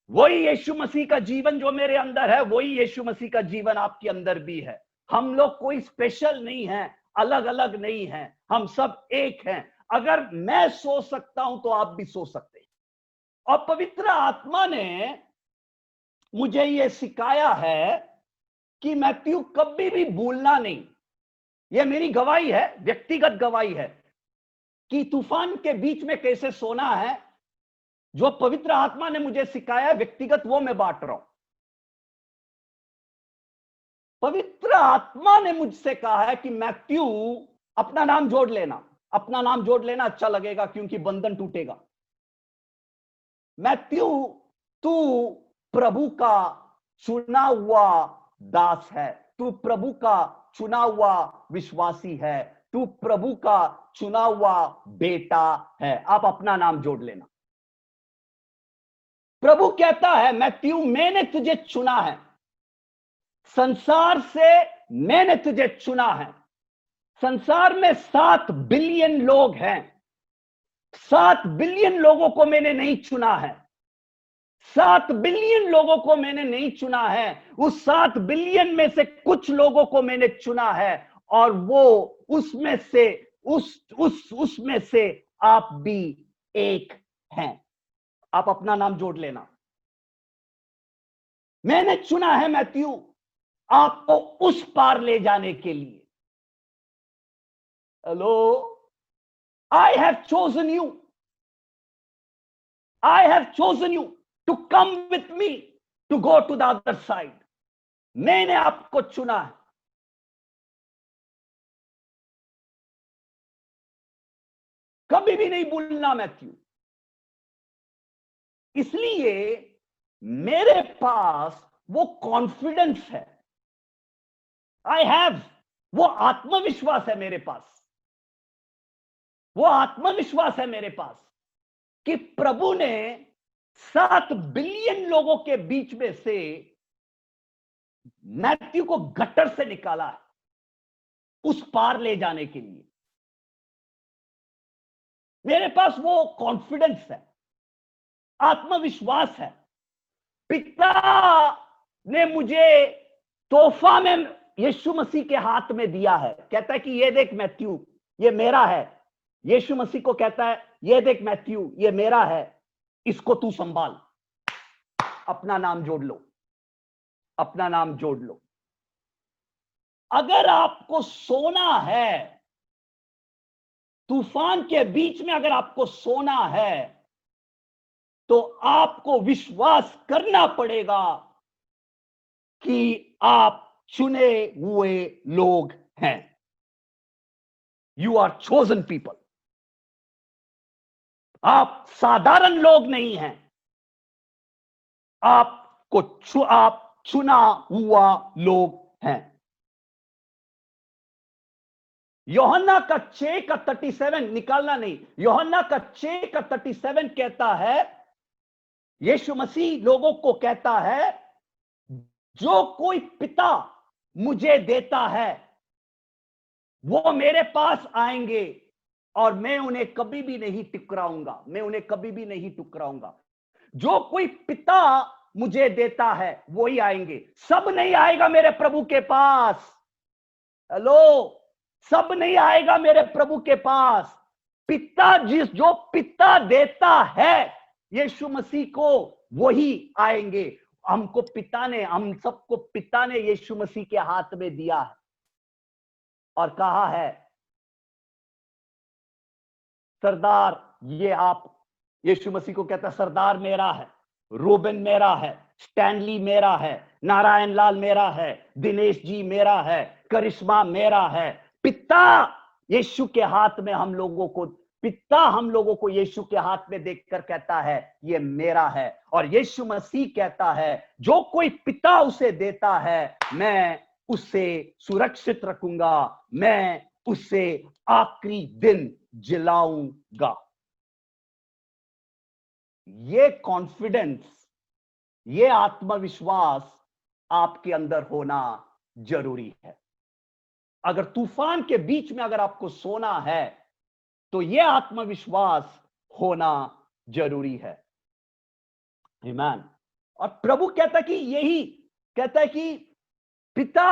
वही यीशु मसीह का जीवन जो मेरे अंदर है, वही यीशु मसीह का जीवन आपके अंदर भी है। हम लोग कोई स्पेशल नहीं है, अलग अलग नहीं है, हम सब एक हैं। अगर मैं सो सकता हूं तो आप भी सो सकते हैं। और पवित्र आत्मा ने मुझे यह सिखाया है कि मैथ्यू कभी भी भूलना नहीं, यह मेरी गवाही है, व्यक्तिगत गवाही है, कि तूफान के बीच में कैसे सोना है। जो पवित्र आत्मा ने मुझे सिखाया व्यक्तिगत, वो मैं बांट रहा हूं। पवित्र आत्मा ने मुझसे कहा है कि मैथ्यू अपना नाम जोड़ लेना, अपना नाम जोड़ लेना अच्छा लगेगा, क्योंकि बंधन टूटेगा। मैथ्यू, तू प्रभु का चुना हुआ दास है, तू प्रभु का चुना हुआ विश्वासी है, तू प्रभु का चुना हुआ बेटा है। आप अपना नाम जोड़ लेना। प्रभु कहता है, मैथ्यू मैंने तुझे चुना है, संसार से मैंने तुझे चुना है। संसार में 7 बिलियन लोग हैं, 7 बिलियन लोगों को मैंने नहीं चुना है, 7 बिलियन लोगों को मैंने नहीं चुना है। उस 7 बिलियन में से कुछ लोगों को मैंने चुना है, और वो उसमें से उसमें से आप भी एक हैं। आप अपना नाम जोड़ लेना। मैंने चुना है मैथ्यू आपको उस पार ले जाने के लिए। Hello, I have chosen you, I have chosen you to come with me to go to the other side. मैंने आपको चुना है। कभी भी नहीं भूलना मैथ्यू। इसलिए मेरे पास वो कॉन्फिडेंस है, आई हैव, वो आत्मविश्वास है मेरे पास, वो आत्मविश्वास है मेरे पास कि प्रभु ने 7 बिलियन लोगों के बीच में से मैथ्यू को गटर से निकाला है उस पार ले जाने के लिए। मेरे पास वो कॉन्फिडेंस है, आत्मविश्वास है। पिता ने मुझे तोहफा में यीशु मसीह के हाथ में दिया है। कहता है कि ये देख मैथ्यू, ये मेरा है। यीशु मसीह को कहता है, ये देख मैथ्यू, ये मेरा है, इसको तू संभाल। अपना नाम जोड़ लो, अपना नाम जोड़ लो। अगर आपको सोना है, तूफान के बीच में अगर आपको सोना है, तो आपको विश्वास करना पड़ेगा कि आप चुने हुए लोग हैं। You are chosen people. आप साधारण लोग नहीं हैं, आप चुना हुआ लोग हैं। यूहन्ना का 6 का 37 निकालना नहीं, यूहन्ना का 6 का 37 कहता है यीशु मसीह लोगों को कहता है, जो कोई पिता मुझे देता है वो मेरे पास आएंगे और मैं उन्हें कभी भी नहीं टुकराऊंगा, मैं उन्हें कभी भी नहीं टुकराऊंगा। जो कोई पिता मुझे देता है वो ही आएंगे। सब नहीं आएगा मेरे प्रभु के पास। हेलो, सब नहीं आएगा मेरे प्रभु के पास। पिता जो पिता देता है यीशु मसीह को, वही आएंगे। हमको पिता ने, हम सबको पिता ने यीशु मसीह के हाथ में दिया है और कहा है, सरदार ये आप, यीशु मसीह को कहता है सरदार मेरा है, रूबन मेरा है, स्टैनली मेरा है, नारायण लाल मेरा है, दिनेश जी मेरा है, करिश्मा मेरा है। पिता यीशु के हाथ में हम लोगों को, पिता हम लोगों को यीशु के हाथ में देखकर कहता है ये मेरा है। और यीशु मसीह कहता है जो कोई पिता उसे देता है मैं उसे सुरक्षित रखूंगा, मैं उसे आखिरी दिन जिलाऊंगा। ये कॉन्फिडेंस, ये आत्मविश्वास आपके अंदर होना जरूरी है। अगर तूफान के बीच में अगर आपको सोना है तो यह आत्मविश्वास होना जरूरी है। आमीन। और प्रभु कहता कि यही कहता है कि पिता,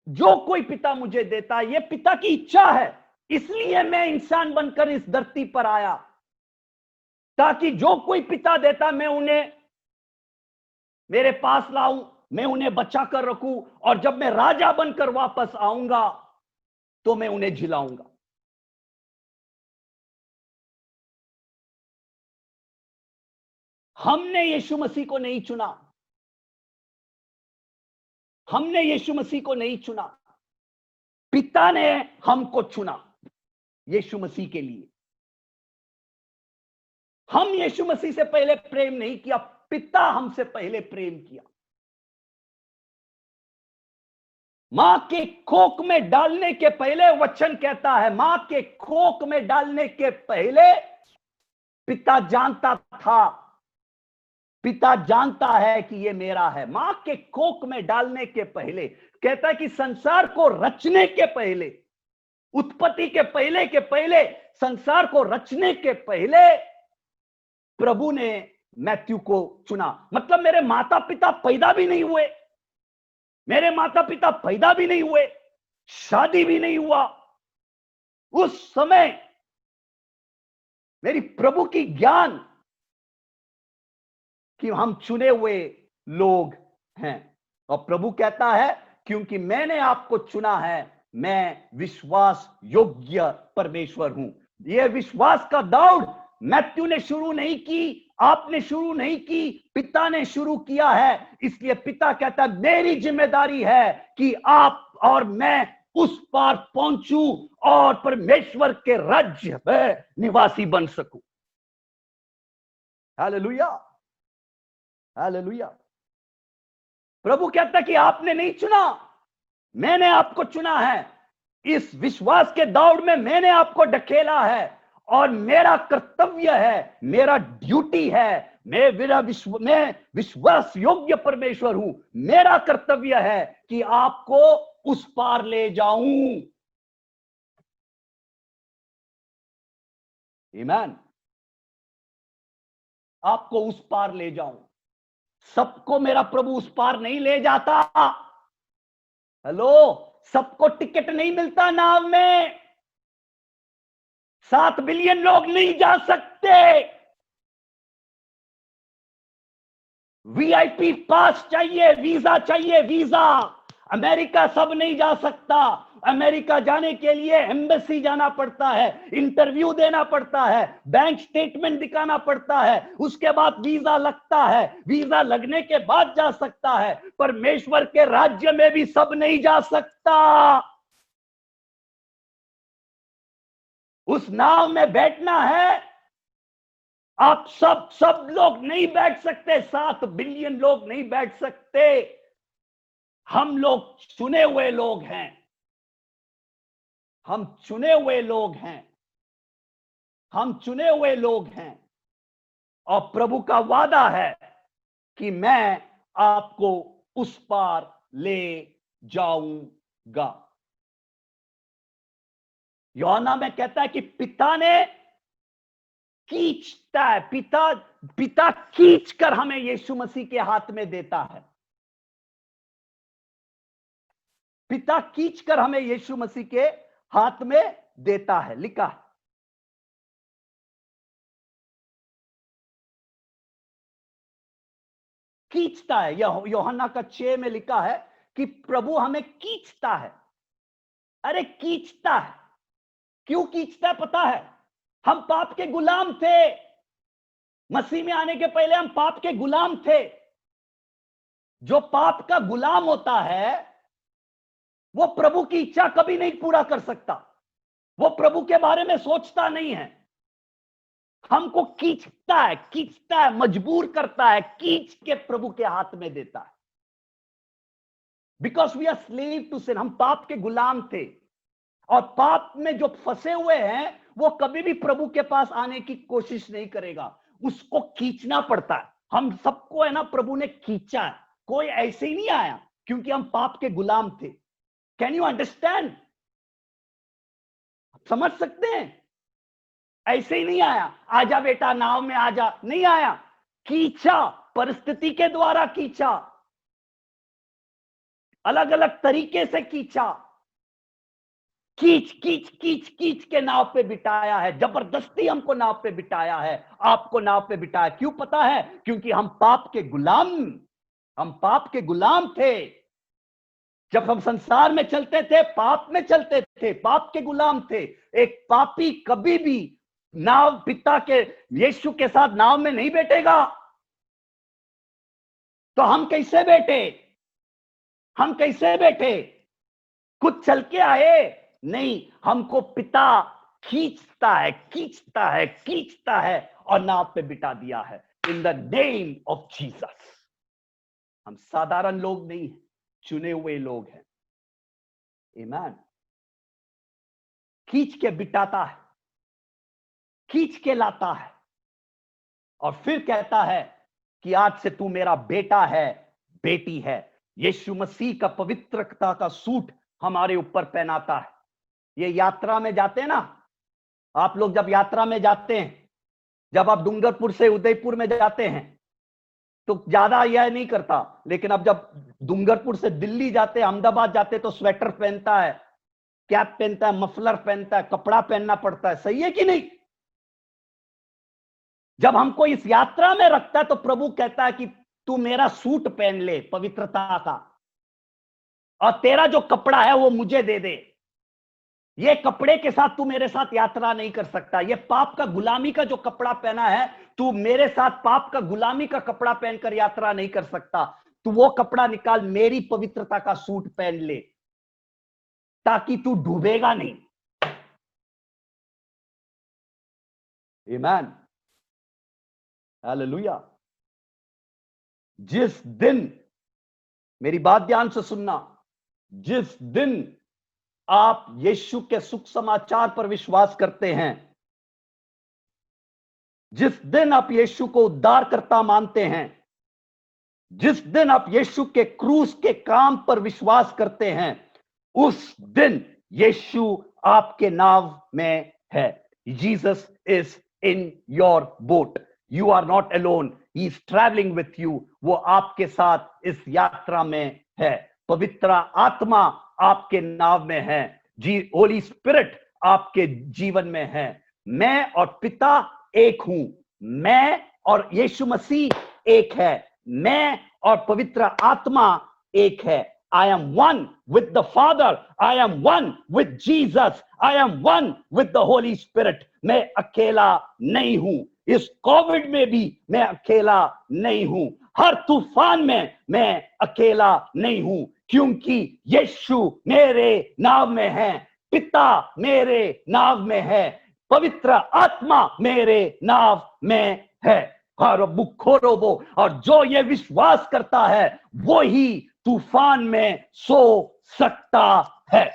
जो कोई पिता मुझे देता है, यह पिता की इच्छा है, इसलिए मैं इंसान बनकर इस धरती पर आया, ताकि जो कोई पिता देता मैं उन्हें मेरे पास लाऊं, मैं उन्हें बचा कर रखूं, और जब मैं राजा बनकर वापस आऊंगा तो मैं उन्हें झिलाऊंगा। हमने यीशु मसीह को नहीं चुना, हमने यीशु मसीह को नहीं चुना, पिता ने हमको चुना यीशु मसीह के लिए। हम यीशु मसीह से पहले प्रेम नहीं किया, पिता हमसे पहले प्रेम किया। मां के कोख में डालने के पहले, वचन कहता है मां के कोख में डालने के पहले पिता जानता था, पिता जानता है कि ये मेरा है। मां के कोख में डालने के पहले, कहता है कि संसार को रचने के पहले, उत्पत्ति के पहले संसार को रचने के पहले प्रभु ने मैथ्यू को चुना। मतलब मेरे माता पिता पैदा भी नहीं हुए, मेरे माता पिता पैदा भी नहीं हुए, शादी भी नहीं हुआ, उस समय मेरी प्रभु की ज्ञान कि हम चुने हुए लोग हैं। और प्रभु कहता है क्योंकि मैंने आपको चुना है, मैं विश्वास योग्य परमेश्वर हूं। यह विश्वास का दौड़ मैथ्यू ने शुरू नहीं की, आपने शुरू नहीं की, पिता ने शुरू किया है। इसलिए पिता कहता है मेरी जिम्मेदारी है कि आप और मैं उस पार पहुंचूं और परमेश्वर के राज्य में निवासी बन सकूं। Hallelujah, hallelujah. प्रभु कहता कि आपने नहीं चुना, मैंने आपको चुना है। इस विश्वास के दौड़ में मैंने आपको ढकेला है और मेरा कर्तव्य है, मेरा ड्यूटी है, मैं विश्वास योग्य परमेश्वर हूं। मेरा कर्तव्य है कि आपको उस पार ले जाऊं। आमीन। आपको उस पार ले जाऊं। सबको मेरा प्रभु उस पार नहीं ले जाता। हेलो, सबको टिकट नहीं मिलता नाव में। 7 बिलियन लोग नहीं जा सकते। वीआईपी पास चाहिए, वीजा चाहिए, वीजा। अमेरिका सब नहीं जा सकता। अमेरिका जाने के लिए एम्बेसी जाना पड़ता है, इंटरव्यू देना पड़ता है, बैंक स्टेटमेंट दिखाना पड़ता है, उसके बाद वीजा लगता है। वीजा लगने के बाद जा सकता है। परमेश्वर के राज्य में भी सब नहीं जा सकता। उस नाव में बैठना है, आप सब लोग नहीं बैठ सकते। 7 बिलियन लोग नहीं बैठ सकते। हम लोग चुने हुए लोग हैं, हम चुने हुए लोग हैं, हम चुने हुए लोग हैं। और प्रभु का वादा है कि मैं आपको उस पार ले जाऊंगा। यूहन्ना में कहता है कि पिता ने खींचता है, पिता खींच कर हमें यीशु मसीह के हाथ में देता है। पिता खींच कर हमें यीशु मसीह के हाथ में देता है, लिखा है। खींचता है, यह यूहन्ना का 6 में लिखा है कि प्रभु हमें खींचता है। अरे खींचता है, क्यों खींचता है पता है? हम पाप के गुलाम थे। मसीह में आने के पहले हम पाप के गुलाम थे। जो पाप का गुलाम होता है वो प्रभु की इच्छा कभी नहीं पूरा कर सकता। वो प्रभु के बारे में सोचता नहीं है। हमको खींचता है, मजबूर करता है, खींच के प्रभु के हाथ में देता है। Because we are slave to sin, हम पाप के गुलाम थे। और पाप में जो फंसे हुए हैं वो कभी भी प्रभु के पास आने की कोशिश नहीं करेगा, उसको खींचना पड़ता है। हम सबको है ना प्रभु ने खींचा है, कोई ऐसे ही नहीं आया क्योंकि हम पाप के गुलाम थे। Can you understand? समझ सकते हैं? ऐसे ही नहीं आया, आजा बेटा नाव में आजा, नहीं आया, खींचा, परिस्थिति के द्वारा खींचा, अलग अलग तरीके से खींचा, खींच के नाव पे बिठाया है। जबरदस्ती हमको नाव पे बिठाया है, आपको नाव पे बिठाया। क्यों पता है? क्योंकि हम पाप के गुलाम थे। जब हम संसार में चलते थे, पाप में चलते थे, पाप के गुलाम थे। एक पापी कभी भी नाव पिता के यीशु के साथ नाव में नहीं बैठेगा। तो हम कैसे बैठे? खुद चल के आए? नहीं, हमको पिता खींचता है और नाव पे बिठा दिया है। इन द नेम ऑफ जीसस। हम साधारण लोग नहीं हैं, चुने हुए लोग हैं। आमीन। खींच के बिठाता है, खींच के लाता है और फिर कहता है कि आज से तू मेरा बेटा है, बेटी है। यीशु मसीह का पवित्रता का सूट हमारे ऊपर पहनाता है। ये यात्रा में जाते हैं ना, आप लोग जब यात्रा में जाते हैं, जब आप डूंगरपुर से उदयपुर में जाते हैं तो ज्यादा यह नहीं करता, लेकिन अब जब डूंगरपुर से दिल्ली जाते, अहमदाबाद जाते तो स्वेटर पहनता है, कैप पहनता है, मफलर पहनता है, कपड़ा पहनना पड़ता है। सही है कि नहीं? जब हमको इस यात्रा में रखता है तो प्रभु कहता है कि तू मेरा सूट पहन ले पवित्रता का, और तेरा जो कपड़ा है वो मुझे दे दे। ये कपड़े के साथ तू मेरे साथ यात्रा नहीं कर सकता। ये पाप का गुलामी का जो कपड़ा पहना है, तू मेरे साथ पाप का गुलामी का कपड़ा पहनकर यात्रा नहीं कर सकता। तू वो कपड़ा निकाल, मेरी पवित्रता का सूट पहन ले, ताकि तू डूबेगा नहीं। आमीन, हालेलुया। जिस दिन, मेरी बात ध्यान से सुनना, जिस दिन आप यीशु के सुख समाचार पर विश्वास करते हैं, जिस दिन आप यीशु को उद्धारकर्ता मानते हैं, जिस दिन आप यीशु के क्रूस के काम पर विश्वास करते हैं, उस दिन यीशु आपके नाव में है। Jesus is in your boat, you are not alone, he is travelling with you. वो आपके साथ इस यात्रा में है। पवित्र आत्मा आपके नाव में है, होली स्पिरिट आपके जीवन में है। मैं और पिता एक हूं, मैं और यीशु मसीह एक है, मैं और पवित्र आत्मा एक है। I am one with the Father, I am one with Jesus, I am one with the Holy Spirit. मैं अकेला नहीं हूं, इस कोविड में भी मैं अकेला नहीं हूं, हर तूफान में मैं अकेला नहीं हूं, क्योंकि यीशु मेरे नाव में है, पिता मेरे नाव में है, पवित्र आत्मा मेरे नाव में है। और जो ये विश्वास करता है वो ही तूफान में सो सकता है।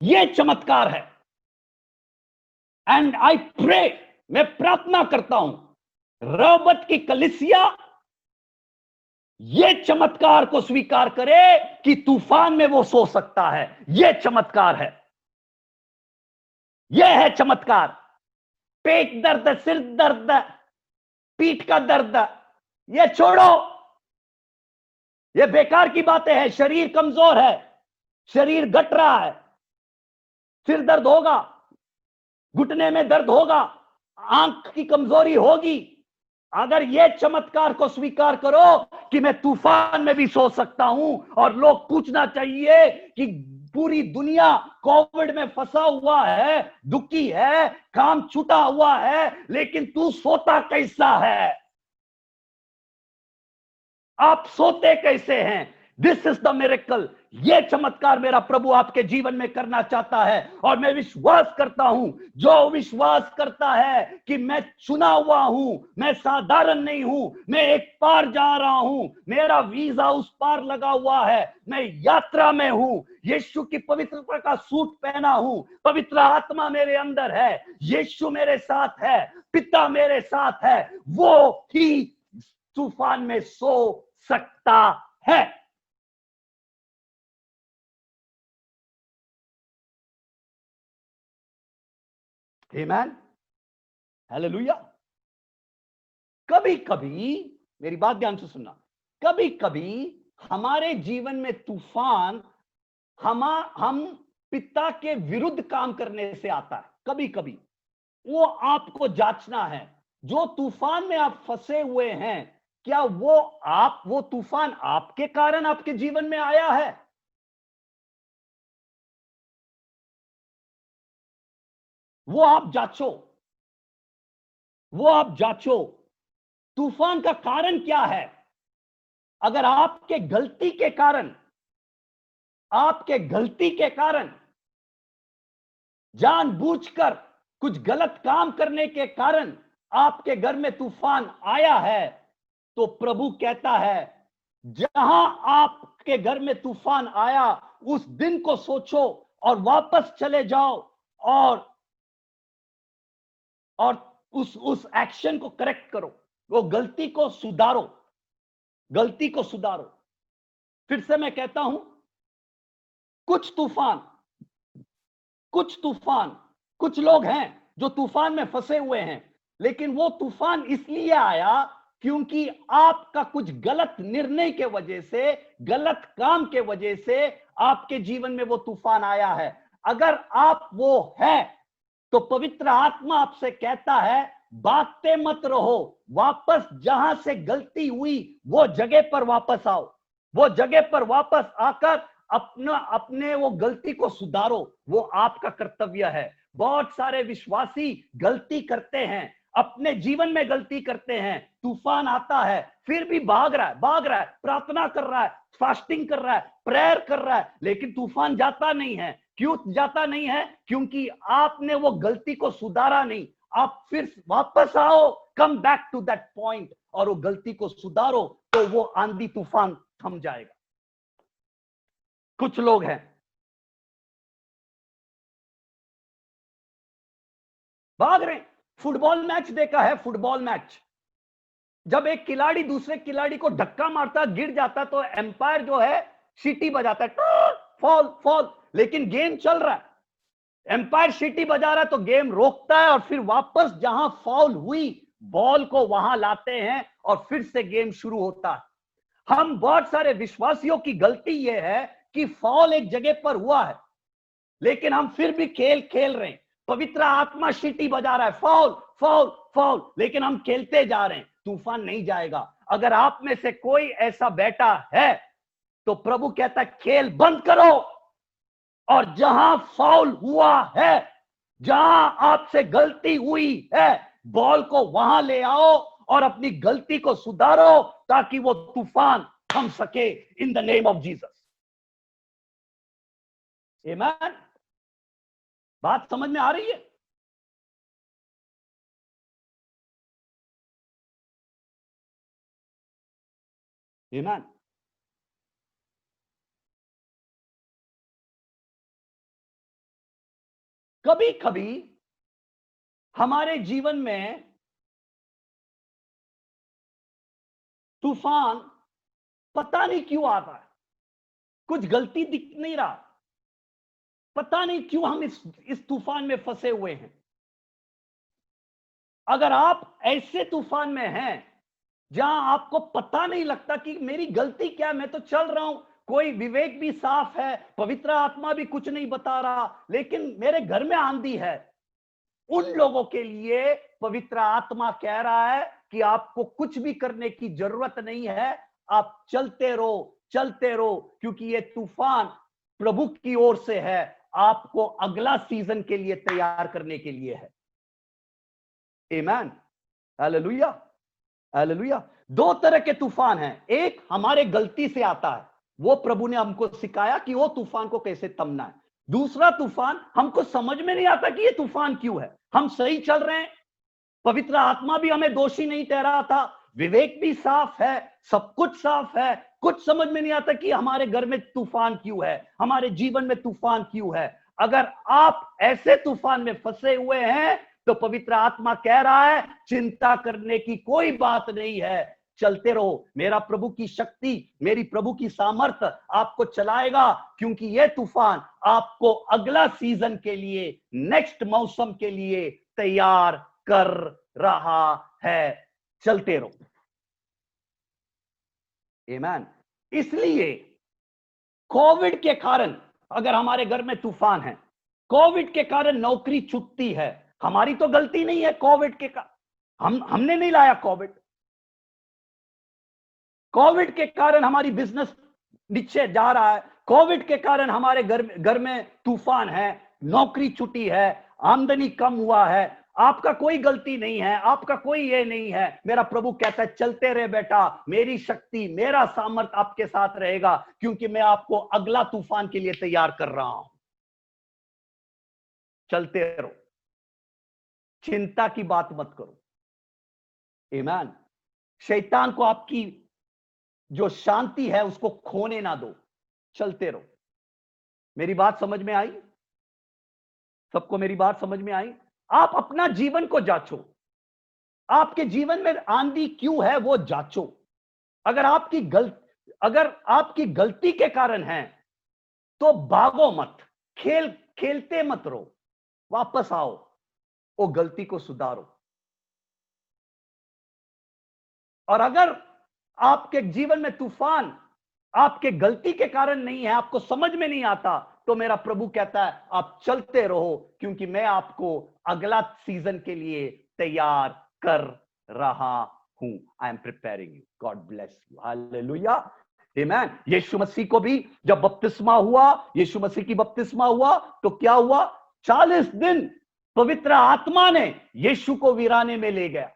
ये चमत्कार है। एंड आई प्रे, मैं प्रार्थना करता हूं, रहोबत की कलीसिया ये चमत्कार को स्वीकार करे कि तूफान में वो सो सकता है। ये चमत्कार है, ये है चमत्कार। पेट दर्द, सिर दर्द, पीठ का दर्द, ये छोड़ो, ये बेकार की बातें हैं। शरीर कमजोर है, शरीर घट रहा है, सिर दर्द होगा, घुटने में दर्द होगा, आंख की कमजोरी होगी। अगर ये चमत्कार को स्वीकार करो कि मैं तूफान में भी सो सकता हूं, और लोग पूछना चाहिए कि पूरी दुनिया कोविड में फंसा हुआ है, दुखी है, काम छूटा हुआ है, लेकिन तू सोता कैसा है? आप सोते कैसे हैं? This is the miracle. ये चमत्कार मेरा प्रभु आपके जीवन में करना चाहता है। और मैं विश्वास करता हूं, जो विश्वास करता है कि मैं चुना हुआ हूं, मैं साधारण नहीं हूं, मैं एक पार जा रहा हूं, मेरा वीजा उस पार लगा हुआ है, मैं यात्रा में हूं, यीशु की पवित्रता का सूट पहना हूं, पवित्र आत्मा मेरे अंदर है, यीशु मेरे साथ है, पिता मेरे साथ है, वो ही तूफान में सो सकता है। आमेन, हालेलुया। कभी कभी, मेरी बात ध्यान से सुनना, कभी कभी हमारे जीवन में तूफान हम पिता के विरुद्ध काम करने से आता है। कभी कभी वो आपको जांचना है। जो तूफान में आप फंसे हुए हैं, क्या वो तूफान आपके कारण आपके जीवन में आया है? वो आप जांचो, वो आप जांचो, तूफान का कारण क्या है? अगर आपके गलती के कारण जानबूझकर कुछ गलत काम करने के कारण आपके घर में तूफान आया है, तो प्रभु कहता है, जहां आपके घर में तूफान आया उस दिन को सोचो और वापस चले जाओ, और उस एक्शन को करेक्ट करो, वो गलती को सुधारो, गलती को सुधारो। फिर से मैं कहता हूं, कुछ तूफान, कुछ लोग हैं जो तूफान में फंसे हुए हैं, लेकिन वो तूफान इसलिए आया क्योंकि आपका कुछ गलत निर्णय के वजह से, गलत काम के वजह से आपके जीवन में वो तूफान आया है। अगर आप वो है, तो पवित्र आत्मा आपसे कहता है, भागते मत रहो, वापस जहां से गलती हुई वो जगह पर वापस आओ, वो जगह पर वापस आकर अपने वो गलती को सुधारो। वो आपका कर्तव्य है। बहुत सारे विश्वासी गलती करते हैं, अपने जीवन में गलती करते हैं, तूफान आता है, फिर भी भाग रहा है, प्रार्थना कर रहा है, फास्टिंग कर रहा है, प्रेयर कर रहा है, लेकिन तूफान जाता नहीं है। क्यों जाता नहीं है? क्योंकि आपने वो गलती को सुधारा नहीं। आप फिर वापस आओ, come back to that point, और वो गलती को सुधारो, तो वो आंधी तूफान थम जाएगा। कुछ लोग हैं भाग रहे। फुटबॉल मैच देखा है? फुटबॉल मैच, जब एक खिलाड़ी दूसरे खिलाड़ी को धक्का मारता, गिर जाता, तो एम्पायर जो है सीटी बजाता है, फॉल फॉल, लेकिन गेम चल रहा है, एम्पायर सीटी बजा रहा है, तो गेम रोकता है, और फिर वापस जहां फॉल हुई बॉल को वहां लाते हैं, और फिर से गेम शुरू होता है। हम बहुत सारे विश्वासियों की गलती यह है कि फॉल एक जगह पर हुआ है, लेकिन हम फिर भी खेल खेल रहे हैं। पवित्र आत्मा सीटी बजा रहा है, फॉल फॉल फॉल, लेकिन हम खेलते जा रहे हैं। तूफान नहीं जाएगा। अगर आप में से कोई ऐसा बैठा है, तो प्रभु कहता है, खेल बंद करो, और जहां फाउल हुआ है, जहां आपसे गलती हुई है, बॉल को वहां ले आओ और अपनी गलती को सुधारो, ताकि वो तूफान थम सके, इन द नेम ऑफ जीसस। आमीन। बात समझ में आ रही है? आमीन। कभी कभी हमारे जीवन में तूफान पता नहीं क्यों आता है, कुछ गलती दिख नहीं रहा, पता नहीं क्यों हम इस तूफान में फंसे हुए हैं। अगर आप ऐसे तूफान में हैं जहां आपको पता नहीं लगता कि मेरी गलती क्या है, मैं तो चल रहा हूं, कोई विवेक भी साफ है, पवित्र आत्मा भी कुछ नहीं बता रहा, लेकिन मेरे घर में आंधी है, उन लोगों के लिए पवित्र आत्मा कह रहा है कि आपको कुछ भी करने की जरूरत नहीं है, आप चलते रहो, क्योंकि ये तूफान प्रभु की ओर से है, आपको अगला सीजन के लिए तैयार करने के लिए है। आमीन, हालेलुया, हालेलुया। दो तरह के तूफान हैं, एक हमारे गलती से आता है, वो प्रभु ने हमको सिखाया कि वो तूफान को कैसे थमना है। दूसरा तूफान हमको समझ में नहीं आता कि ये तूफान क्यों है, हम सही चल रहे हैं, पवित्र आत्मा भी हमें दोषी नहीं ठहरा था, विवेक भी साफ है, सब कुछ साफ है, कुछ समझ में नहीं आता कि हमारे घर में तूफान क्यों है, हमारे जीवन में तूफान क्यों है। अगर आप ऐसे तूफान में फंसे हुए हैं तो पवित्र आत्मा कह रहा है चिंता करने की कोई बात नहीं है, चलते रहो, मेरा प्रभु की शक्ति, मेरी प्रभु की सामर्थ आपको चलाएगा, क्योंकि यह तूफान आपको अगला सीजन के लिए, नेक्स्ट मौसम के लिए तैयार कर रहा है। चलते रहो, आमीन। इसलिए कोविड के कारण अगर हमारे घर में तूफान है, कोविड के कारण नौकरी छूटती है, हमारी तो गलती नहीं है, कोविड के हमने नहीं लाया कोविड के कारण हमारी बिजनेस नीचे जा रहा है, कोविड के कारण हमारे घर में तूफान है, नौकरी छूटी है, आमदनी कम हुआ है, आपका कोई गलती नहीं है, आपका कोई ये नहीं है। मेरा प्रभु कहता है चलते रहे बेटा, मेरी शक्ति, मेरा सामर्थ आपके साथ रहेगा, क्योंकि मैं आपको अगला तूफान के लिए तैयार कर रहा हूं। चलते रहो, चिंता की बात मत करो, आमीन। शैतान को आपकी जो शांति है उसको खोने ना दो, चलते रहो। मेरी बात समझ में आई? सबको मेरी बात समझ में आई? आप अपना जीवन को जांचो, आपके जीवन में आंधी क्यों है वो जांचो। अगर आपकी गलती के कारण है तो भागो मत, खेलते मत रहो, वापस आओ, वो गलती को सुधारो। और अगर आपके जीवन में तूफान आपके गलती के कारण नहीं है, आपको समझ में नहीं आता, तो मेरा प्रभु कहता है आप चलते रहो, क्योंकि मैं आपको अगला सीजन के लिए तैयार कर रहा हूं। I am preparing you. God bless you, hallelujah, आमीन। यीशु मसीह को भी जब बपतिस्मा हुआ, यीशु मसीह की बपतिस्मा हुआ तो क्या हुआ? 40 दिन पवित्र आत्मा ने यीशु को वीराने में ले गया,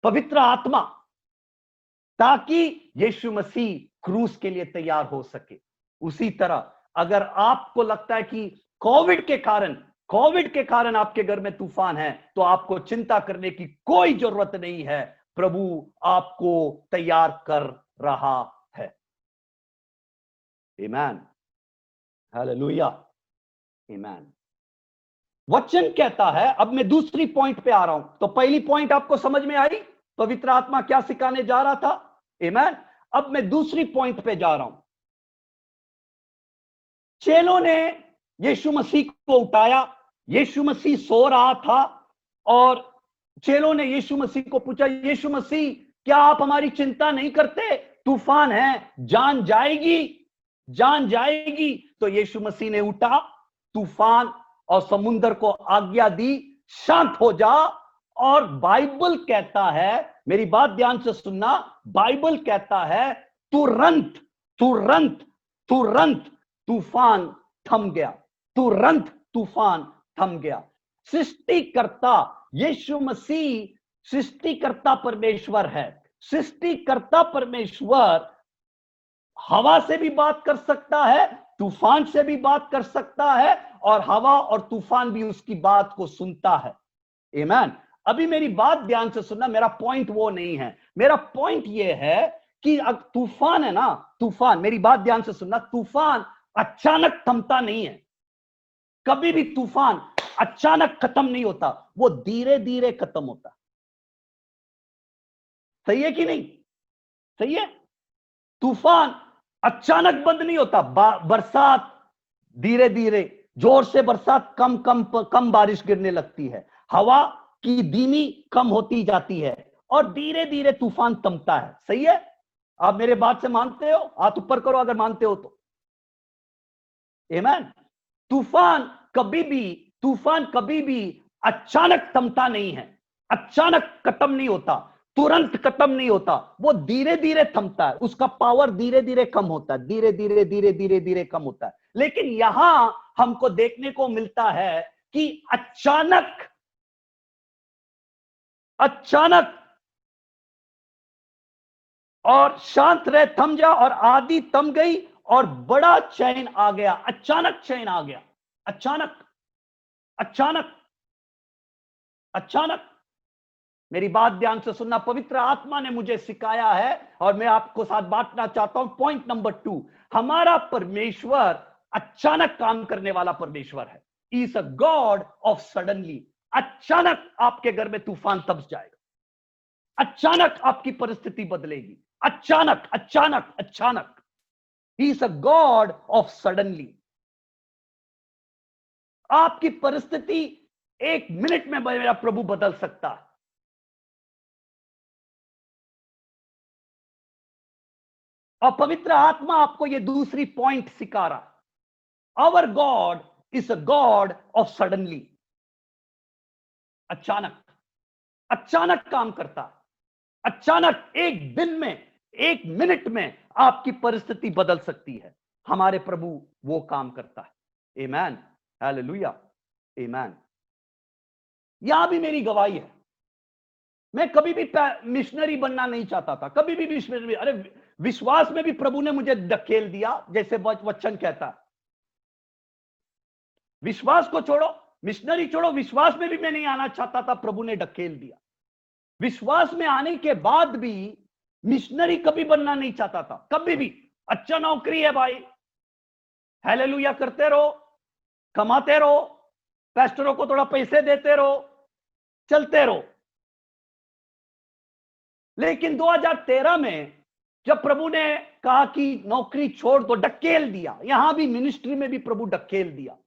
पवित्र आत्मा, ताकि यीशु मसीह क्रूस के लिए तैयार हो सके। उसी तरह अगर आपको लगता है कि कोविड के कारण आपके घर में तूफान है, तो आपको चिंता करने की कोई जरूरत नहीं है, प्रभु आपको तैयार कर रहा है। आमीन, हालेलुया, आमीन। वचन कहता है, अब मैं दूसरी पॉइंट पे आ रहा हूं। तो पहली पॉइंट आपको समझ में आई, पवित्र आत्मा क्या सिखाने जा रहा था, आमीन। अब मैं दूसरी पॉइंट पे जा रहा हूं। चेलों ने यीशु मसीह को उठाया, यीशु मसीह सो रहा था, और चेलों ने यीशु मसीह को पूछा, यीशु मसीह क्या आप हमारी चिंता नहीं करते, तूफान है, जान जाएगी। तो यीशु मसीह ने उठा, तूफान और समुद्र को आज्ञा दी, शांत हो जा। और बाइबल कहता है, मेरी बात ध्यान से सुनना, बाइबल कहता है तुरंत तूफान थम गया, तुरंत तूफान थम गया। सृष्टिकर्ता यीशु मसीह सृष्टिकर्ता परमेश्वर है। सृष्टिकर्ता परमेश्वर हवा से भी बात कर सकता है, तूफान से भी बात कर सकता है, और हवा और तूफान भी उसकी बात को सुनता है। आमीन। अभी मेरी बात ध्यान से सुनना, मेरा पॉइंट वो नहीं है, मेरा पॉइंट ये है कि अब तूफान है ना, तूफान, मेरी बात ध्यान से सुनना, तूफान अचानक थमता नहीं है। कभी भी तूफान अचानक खत्म नहीं होता, वो धीरे धीरे खत्म होता। सही है कि नहीं? सही है। तूफान अचानक बंद नहीं होता, बरसात धीरे धीरे, जोर से बरसात कम कम कम बारिश गिरने लगती है, हवा की धीमी कम होती जाती है और धीरे धीरे तूफान थमता है। सही है? आप मेरे बात से मानते हो? हाथ ऊपर करो अगर मानते हो तो। आमीन। तूफान कभी भी अचानक थमता नहीं है, अचानक खत्म नहीं होता, तुरंत खत्म नहीं होता, वो धीरे धीरे थमता है, उसका पावर धीरे धीरे कम होता है, धीरे धीरे धीरे धीरे धीरे कम होता है। लेकिन यहां हमको देखने को मिलता है कि अचानक और शांत रहे, थम जा, और आधी थम गई और बड़ा चैन आ गया। अचानक चैन आ गया, अचानक अचानक अचानक। मेरी बात ध्यान से सुनना, पवित्र आत्मा ने मुझे सिखाया है और मैं आपको साथ बांटना चाहता हूं। पॉइंट नंबर 2, हमारा परमेश्वर अचानक काम करने वाला परमेश्वर है। Is a God of suddenly. अचानक आपके घर में तूफान तब जाएगा, अचानक आपकी परिस्थिति बदलेगी, अचानक अचानक अचानक। He is a God of suddenly. आपकी परिस्थिति 1 मिनट में मेरा प्रभु बदल सकता है। और पवित्र आत्मा आपको यह दूसरी पॉइंट सिखा रहा। Our God is a God of suddenly. अचानक अचानक काम करता है, अचानक 1 दिन में, 1 मिनट में आपकी परिस्थिति बदल सकती है। हमारे प्रभु वो काम करता है। आमीन, हालेलुया, आमीन। यहां भी मेरी गवाही है। मैं कभी भी मिशनरी बनना नहीं चाहता था, कभी भी मिशनरी। अरे विश्वास में भी प्रभु ने मुझे धकेल दिया, जैसे वचन कहता है। विश्वास को छोड़ो, मिशनरी छोड़ो, विश्वास में भी मैं नहीं आना चाहता था, प्रभु ने धकेल दिया। विश्वास में आने के बाद भी मिशनरी कभी बनना नहीं चाहता था, कभी भी। अच्छा नौकरी है भाई, हालेलुया करते रहो, कमाते रहो, पास्टरों को थोड़ा पैसे देते रहो, चलते रहो। लेकिन 2013 में जब प्रभु ने कहा कि नौकरी छोड़ दो, धकेल दिया। यहां भी मिनिस्ट्री में भी प्रभु धकेल दिया।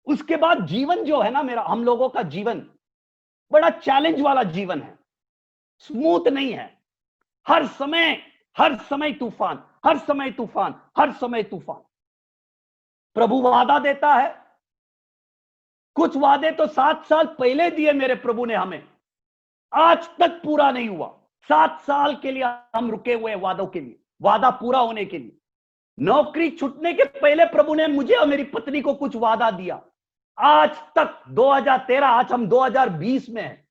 उसके बाद जीवन जो है ना मेरा, हम लोगों का जीवन बड़ा चैलेंज वाला जीवन है, स्मूथ नहीं है। हर समय तूफान, हर समय तूफान, हर समय तूफान। प्रभु वादा देता है, कुछ वादे तो 7 साल पहले दिए मेरे प्रभु ने हमें, आज तक पूरा नहीं हुआ। 7 साल के लिए हम रुके हुए हैं वादों के लिए, वादा पूरा होने के लिए। नौकरी छूटने के पहले प्रभु ने मुझे और मेरी पत्नी को कुछ वादा दिया, आज तक 2013, आज हम 2020 में हैं,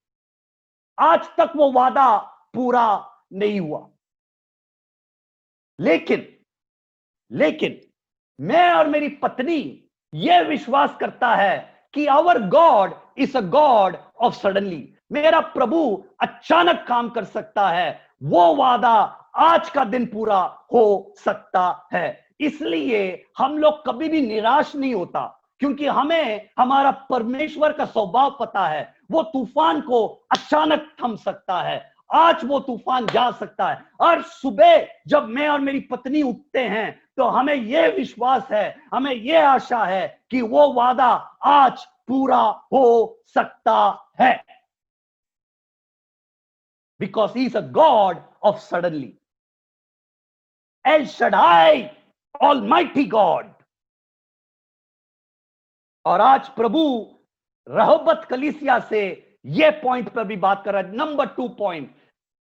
आज तक वो वादा पूरा नहीं हुआ। लेकिन मैं और मेरी पत्नी यह विश्वास करता है कि our God is a God of suddenly. मेरा प्रभु अचानक काम कर सकता है, वो वादा आज का दिन पूरा हो सकता है। इसलिए हम लोग कभी भी निराश नहीं होता, क्योंकि हमें हमारा परमेश्वर का स्वभाव पता है। वो तूफान को अचानक थम सकता है, आज वो तूफान जा सकता है। और सुबह जब मैं और मेरी पत्नी उठते हैं तो हमें यह विश्वास है, हमें यह आशा है कि वो वादा आज पूरा हो सकता है, because he is a God of suddenly. L Shaddai, almighty God. और आज प्रभु रहोबत कलीसिया से यह पॉइंट पर भी बात कर रहा है। नंबर 2 पॉइंट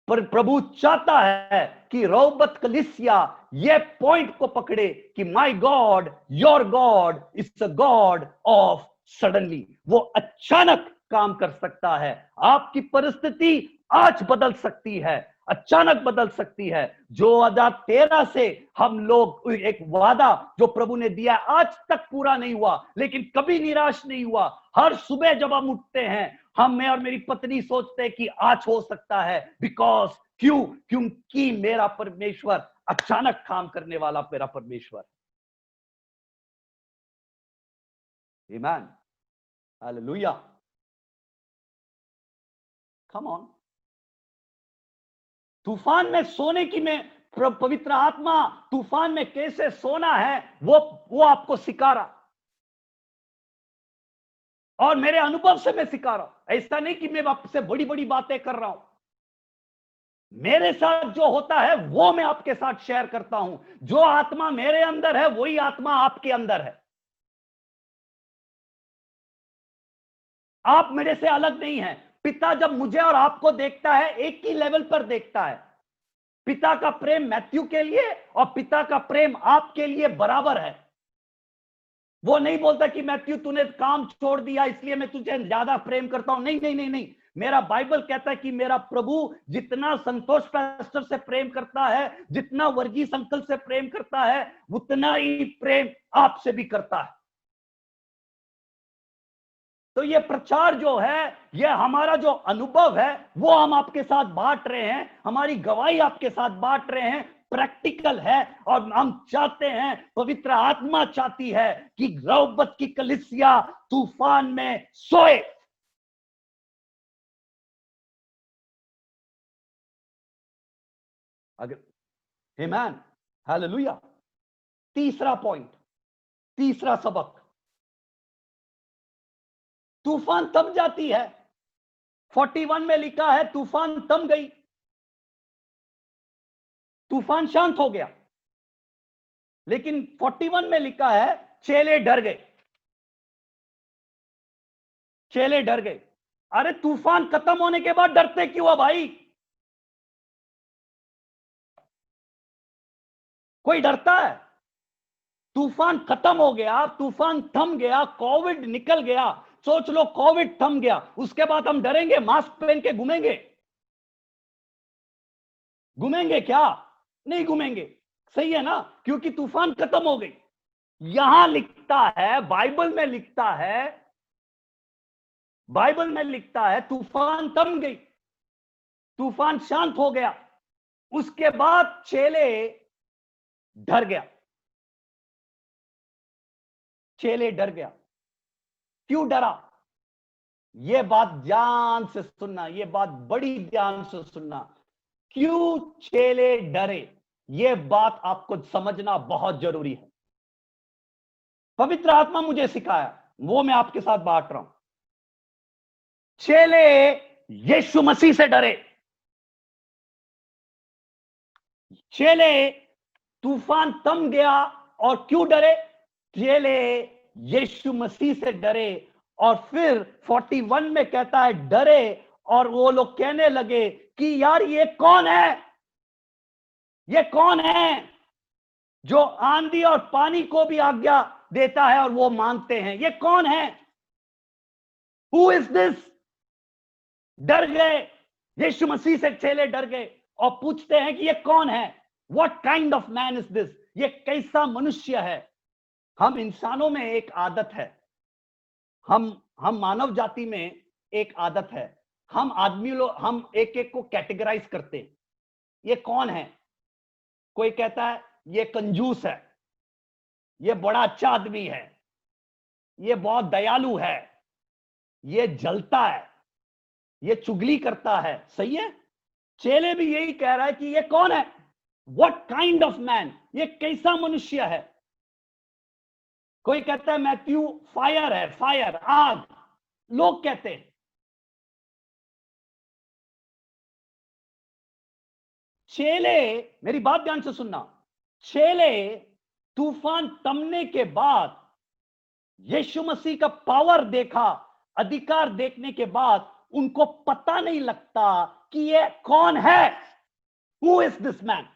पर प्रभु चाहता है कि रहोबत कलीसिया यह पॉइंट को पकड़े कि my God, your God is a God of suddenly. वो अचानक काम कर सकता है। आपकी परिस्थिति आज बदल सकती है, अचानक बदल सकती है। 2013 से हम लोग एक वादा जो प्रभु ने दिया आज तक पूरा नहीं हुआ, लेकिन कभी निराश नहीं हुआ। हर सुबह जब हम उठते हैं, मैं और मेरी पत्नी सोचते हैं कि आज हो सकता है। क्योंकि मेरा परमेश्वर अचानक काम करने वाला मेरा परमेश्वर। आमीन। Hallelujah, come on. तूफान में सोने की मैं पवित्र आत्मा तूफान में कैसे सोना है वो आपको सिखा रहा, और मेरे अनुभव से मैं सिखा रहा हूं। ऐसा नहीं कि मैं आपसे बड़ी बड़ी बातें कर रहा हूं, मेरे साथ जो होता है वो मैं आपके साथ शेयर करता हूं। जो आत्मा मेरे अंदर है वही आत्मा आपके अंदर है। आप मेरे से अलग नहीं है। पिता जब मुझे और आपको देखता है एक ही लेवल पर देखता है। पिता का प्रेम मैथ्यू के लिए और पिता का प्रेम आपके लिए बराबर है। वो नहीं बोलता कि मैथ्यू तूने काम छोड़ दिया इसलिए मैं तुझे ज्यादा प्रेम करता हूं। नहीं नहीं नहीं नहीं, मेरा बाइबल कहता है कि मेरा प्रभु जितना संतोष पास्टर से प्रेम करता है, जितना वर्गीस अंकल से प्रेम करता है, उतना ही प्रेम आपसे भी करता है। तो ये प्रचार जो है, ये हमारा जो अनुभव है वो हम आपके साथ बांट रहे हैं, हमारी गवाही आपके साथ बांट रहे हैं। प्रैक्टिकल है और हम चाहते हैं, पवित्र आत्मा चाहती है कि रौबत की कलीसिया तूफान में सोए। अगर आमेन, हालेलुया। तीसरा पॉइंट, तीसरा सबक, तूफान थम जाती है। 41 में लिखा है तूफान थम गई, तूफान शांत हो गया। लेकिन 41 में लिखा है चेले डर गए, चेले डर गए। अरे तूफान खत्म होने के बाद डरते क्यों हो भाई? कोई डरता है? तूफान खत्म हो गया, तूफान थम गया, कोविड निकल गया। सोच लो कोविड थम गया, उसके बाद हम डरेंगे? मास्क पहन के घूमेंगे? घूमेंगे क्या? नहीं घूमेंगे। सही है ना, क्योंकि तूफान खत्म हो गई। यहां लिखता है, बाइबल में लिखता है, बाइबल में लिखता है तूफान थम गई, तूफान शांत हो गया। उसके बाद चेले डर गया, चेले डर गया। क्यों डरा? यह बात ध्यान से सुनना, यह बात बड़ी ध्यान से सुनना। क्यों चेले डरे, यह बात आपको समझना बहुत जरूरी है। पवित्र आत्मा मुझे सिखाया, वो मैं आपके साथ बांट रहा हूं। चेले यीशु मसीह से डरे। चेले तूफान थम गया और क्यों डरे? चेले यीशु मसीह से डरे। और फिर 41 में कहता है डरे, और वो लोग कहने लगे कि यार ये कौन है, ये कौन है जो आंधी और पानी को भी आज्ञा देता है और वो मानते हैं? ये कौन है? Who is this? डर गए, यीशु मसीह से चेले डर गए और पूछते हैं कि ये कौन है? What kind of man is this? ये कैसा मनुष्य है? हम इंसानों में एक आदत है, हम मानव जाति में एक आदत है, हम आदमी लोग हम एक एक को कैटेगराइज करते हैं। ये कौन है? कोई कहता है ये कंजूस है, ये बड़ा अच्छा आदमी है, ये बहुत दयालु है, ये जलता है, ये चुगली करता है। सही है, चेले भी यही कह रहा है कि ये कौन है? What kind of man? ये कैसा मनुष्य है? कोई कहता है मैथ्यू फायर है, फायर, आग, लोग कहते हैं। चेले, मेरी बात ध्यान से सुनना, चेले तूफान थमने के बाद यीशु मसीह का पावर देखा, अधिकार देखने के बाद उनको पता नहीं लगता कि ये कौन है। Who is this man?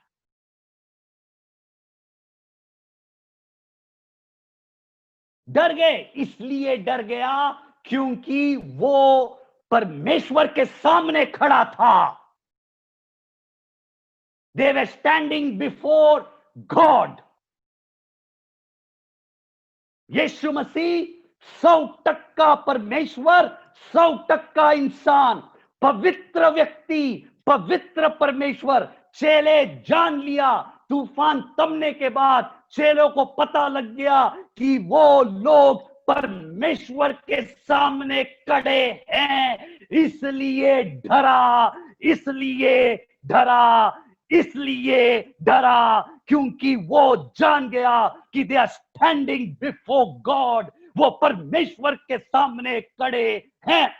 डर गए, इसलिए डर गया क्योंकि वो परमेश्वर के सामने खड़ा था। They were standing before God. यीशु मसीह 100% परमेश्वर, 100% इंसान, पवित्र व्यक्ति, पवित्र परमेश्वर। चेले जान लिया, तूफान थमने के बाद चेलों को पता लग गया कि वो लोग परमेश्वर के सामने खड़े हैं, इसलिए डरा, इसलिए डरा, इसलिए डरा, क्योंकि वो जान गया कि they are standing before God, वो परमेश्वर के सामने खड़े हैं।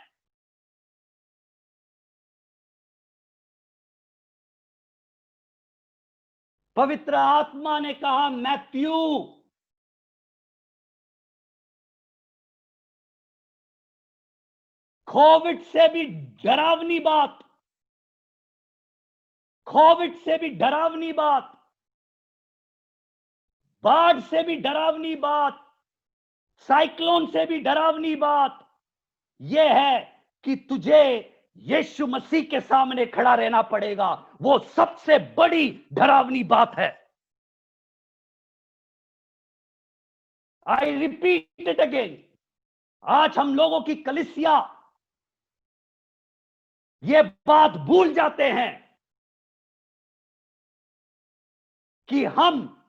पवित्र आत्मा ने कहा, मैथ्यू, कोविड से भी डरावनी बात, कोविड से भी डरावनी बात, बाढ़ से भी डरावनी बात, साइक्लोन से भी डरावनी बात यह है कि तुझे यीशु मसीह के सामने खड़ा रहना पड़ेगा। वो सबसे बड़ी डरावनी बात है। I repeat it again. आज हम लोगों की कलीसिया ये बात भूल जाते हैं कि हम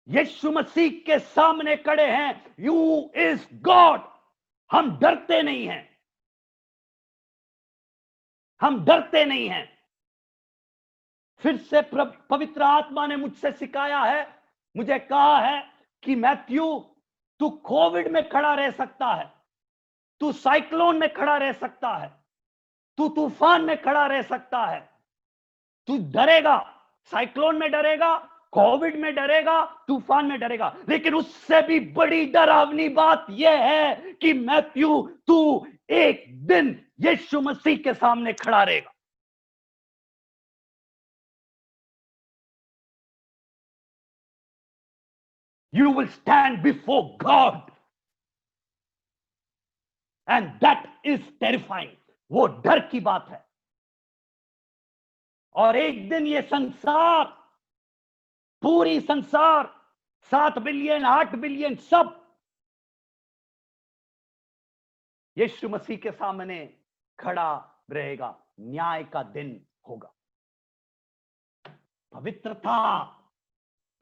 यीशु मसीह के सामने खड़े हैं। You is God. हम डरते नहीं हैं, हम डरते नहीं हैं। फिर से पवित्र आत्मा ने मुझसे सिखाया है, मुझे कहा है कि मैथ्यू, तू कोविड में खड़ा रह सकता है, तू साइक्लोन में खड़ा रह सकता है, तू तूफान में खड़ा रह सकता है, तू डरेगा, साइक्लोन में डरेगा, कोविड में डरेगा, तूफान में डरेगा, लेकिन उससे भी बड़ी डरावनी बात यह है कि मैथ्यू, तू एक दिन यीशु मसीह के सामने खड़ा रहेगा। You will stand before God, and that is terrifying. वो डर की बात है। और एक दिन ये संसार, पूरी संसार, 7 बिलियन 8 बिलियन सब यीशु मसीह के सामने खड़ा रहेगा। न्याय का दिन होगा। पवित्र था,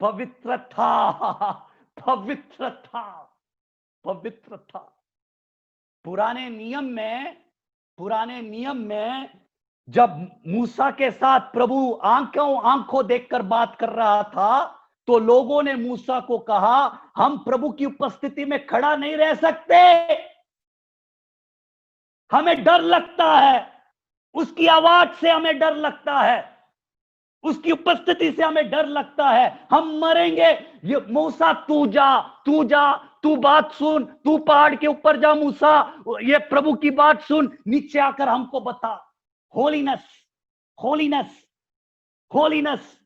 पवित्र था, पवित्र था, पवित्र था। पुराने नियम में जब मूसा के साथ प्रभु आंखों देखकर बात कर रहा था, तो लोगों ने मूसा को कहा, हम प्रभु की उपस्थिति में खड़ा नहीं रह सकते, हमें डर लगता है, उसकी आवाज से हमें डर लगता है, उसकी उपस्थिति से हमें डर लगता है, हम मरेंगे। ये मूसा, तू जा, तू बात सुन, तू पहाड़ के ऊपर जा मूसा, ये प्रभु की बात सुन, नीचे आकर हमको बता। होलीनेस, होलीनेस, होलीनेस,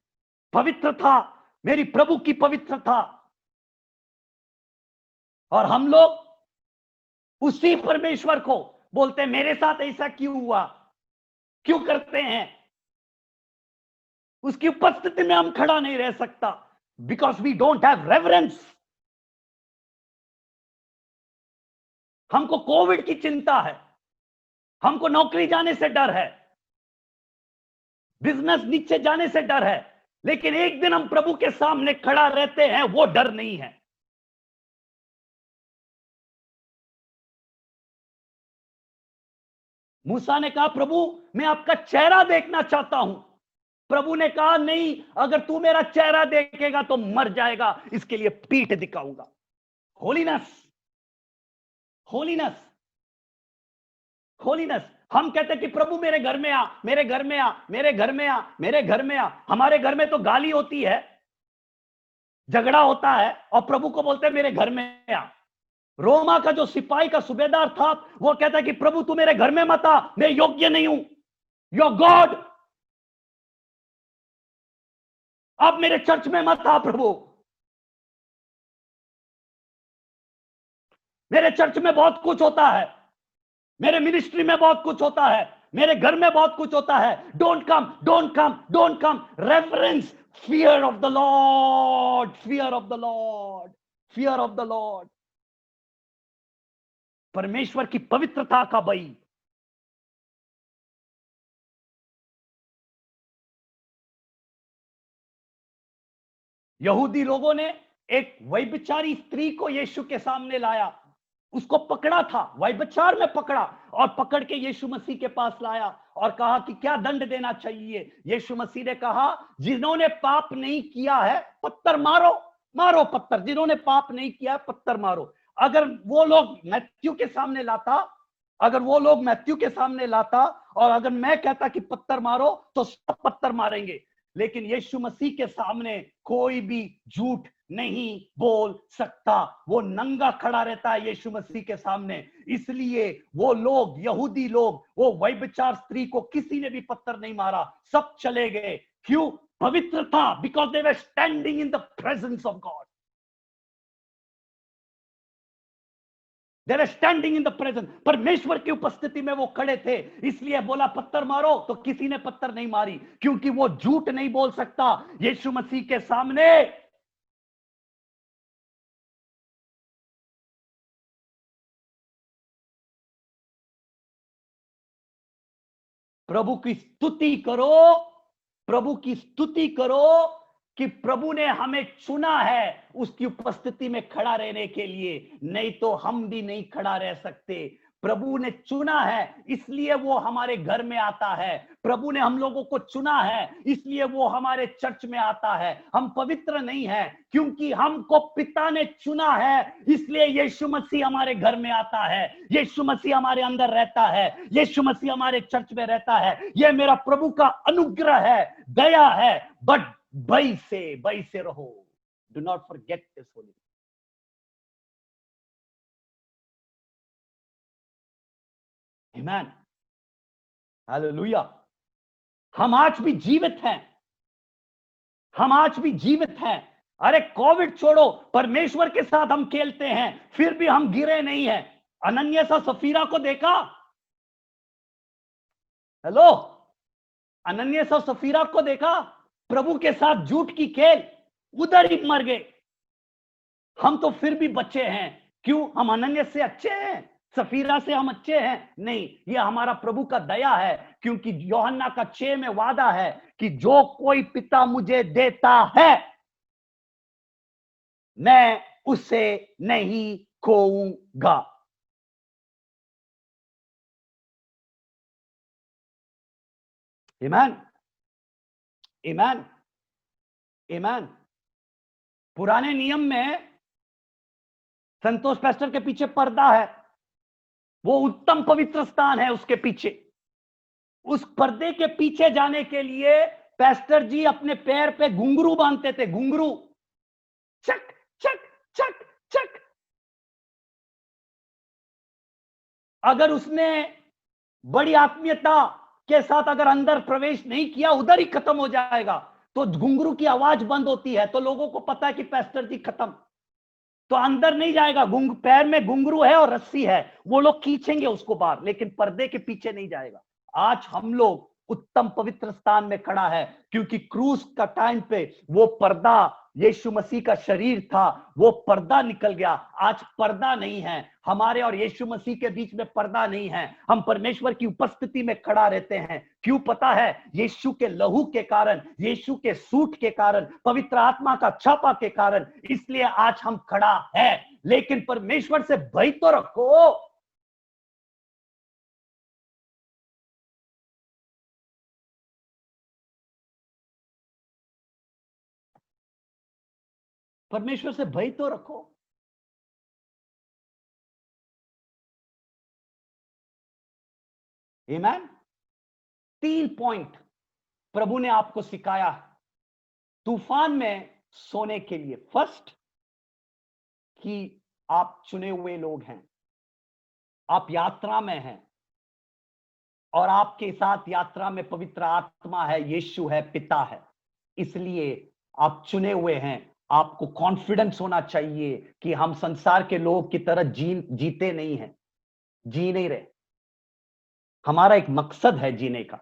पवित्र था, मेरी प्रभु की पवित्र था। और हम लोग उसी परमेश्वर को बोलते हैं, मेरे साथ ऐसा क्यों हुआ, क्यों करते हैं? उसकी उपस्थिति में हम खड़ा नहीं रह सकता, because we don't have reverence. हमको कोविड की चिंता है, हमको नौकरी जाने से डर है, बिजनेस नीचे जाने से डर है, लेकिन एक दिन हम प्रभु के सामने खड़ा रहते हैं, वो डर नहीं है। मूसा ने कहा, प्रभु मैं आपका चेहरा देखना चाहता हूं। प्रभु ने कहा, नहीं, अगर तू मेरा चेहरा देखेगा तो मर जाएगा, इसके लिए पीठ दिखाऊंगा। Holiness, holiness, holiness. हम कहते कि प्रभु मेरे घर में आ, मेरे घर में आ, मेरे घर में आ, मेरे घर में आ। हमारे घर में तो गाली होती है, झगड़ा होता है, और प्रभु को बोलते हैं मेरे घर में आ। रोमा का जो सिपाही का सूबेदार था, वो कहता है कि प्रभु तू मेरे घर में मत आ, मैं योग्य नहीं हूं, योर गॉड, आप मेरे चर्च में मत आ प्रभु, मेरे चर्च में बहुत कुछ होता है, मेरे मिनिस्ट्री में बहुत कुछ होता है, मेरे घर में बहुत कुछ होता है। Don't come, don't come, don't come. Reverence, fear of the Lord, fear of the Lord, fear of the Lord. परमेश्वर की पवित्रता का बई। यहूदी लोगों ने एक व्यभिचारी स्त्री को यीशु के सामने लाया, उसको पकड़ा था, व्यभिचार में पकड़ा, और पकड़ के यीशु मसीह के पास लाया और कहा कि क्या दंड देना चाहिए। यीशु मसीह ने कहा, जिन्होंने पाप नहीं किया है पत्थर मारो, मारो पत्थर, जिन्होंने पाप नहीं किया है पत्थर मारो। अगर वो लोग मैथ्यू के सामने लाता, अगर वो लोग मैथ्यू के सामने लाता और अगर मैं कहता कि पत्थर मारो, तो सब पत्थर मारेंगे। लेकिन यीशु मसीह के सामने कोई भी झूठ नहीं बोल सकता, वो नंगा खड़ा रहता है यीशु मसीह के सामने। इसलिए वो लोग, यहूदी लोग, वो व्यभिचार स्त्री को किसी ने भी पत्थर नहीं मारा, सब चले गए। क्यों? पवित्र था, because they were standing in the presence of God. They were standing in the presence, परमेश्वर की उपस्थिति में वो खड़े थे, इसलिए बोला पत्थर मारो, तो किसी ने पत्थर नहीं मारी, क्योंकि वो झूठ नहीं बोल सकता यीशु मसीह के सामने। प्रभु की स्तुति करो, प्रभु की स्तुति करो कि प्रभु ने हमें चुना है उसकी उपस्थिति में खड़ा रहने के लिए, नहीं तो हम भी नहीं खड़ा रह सकते। प्रभु ने चुना है इसलिए वो हमारे घर में आता है, प्रभु ने हम लोगों को चुना है इसलिए वो हमारे चर्च में आता है। हम पवित्र नहीं है क्योंकि हमको पिता ने चुना है, इसलिए यीशु मसीह हमारे घर में आता है, यीशु मसीह हमारे अंदर रहता है, यीशु मसीह हमारे चर्च में रहता है। यह मेरा प्रभु का अनुग्रह है, दया है। बट भय से रहो, do not forget this Holi. Amen, hallelujah. हम आज भी जीवित हैं, हम आज भी जीवित हैं। अरे कोविड छोड़ो, परमेश्वर के साथ हम खेलते हैं, फिर भी हम गिरे नहीं हैं। अनन्यास और सफीरा को देखा? हेलो, अनन्यास और सफीरा को देखा? प्रभु के साथ झूठ की खेल, उधर ही मर गए। हम तो फिर भी बच्चे हैं। क्यों? हम अनन्यास से अच्छे हैं, सफीरा से हम अच्छे हैं? नहीं, ये हमारा प्रभु का दया है, क्योंकि यूहन्ना का 6 में वादा है कि जो कोई पिता मुझे देता है मैं उसे नहीं खोऊंगा। आमीन, आमीन, आमीन। पुराने नियम में संतोष पास्टर के पीछे पर्दा है, वो उत्तम पवित्र स्थान है, उसके पीछे, उस पर्दे के पीछे जाने के लिए पास्टर जी अपने पैर पे घुंघरू बांधते थे, घुंघरू, चक चक चक चक। अगर उसने बड़ी आत्मीयता के साथ अगर अंदर प्रवेश नहीं किया, उधर ही खत्म हो जाएगा। तो घुंघरू की आवाज बंद होती है तो लोगों को पता है कि पास्टर जी खत्म, तो अंदर नहीं जाएगा। पैर में घुंघरू है और रस्सी है, वो लोग खींचेंगे उसको बाहर, लेकिन पर्दे के पीछे नहीं जाएगा। आज हम लोग उत्तम पवित्र स्थान में खड़ा है, क्योंकि क्रूस का टाइम पे वो पर्दा, यीशु मसीह का शरीर था, वो पर्दा निकल गया। आज पर्दा नहीं है, हमारे और यीशु मसीह के बीच में पर्दा नहीं है। हम परमेश्वर की उपस्थिति में खड़ा रहते हैं। क्यों पता है? यीशु के लहू के कारण, यीशु के सूट के कारण, पवित्र आत्मा का छापा के कारण, इसलिए आज हम खड़ा है। लेकिन परमेश्वर से भय तो रखो। परमेश्वर से भय तो रखो। आमीन। 3 पॉइंट प्रभु ने आपको सिखाया तूफान में सोने के लिए। फर्स्ट, कि आप चुने हुए लोग हैं, आप यात्रा में हैं और आपके साथ यात्रा में पवित्र आत्मा है, यीशु है, पिता है, इसलिए आप चुने हुए हैं। आपको कॉन्फिडेंस होना चाहिए कि हम संसार के लोग की तरह जीते नहीं हैं, जी नहीं रहे। हमारा एक मकसद है जीने का,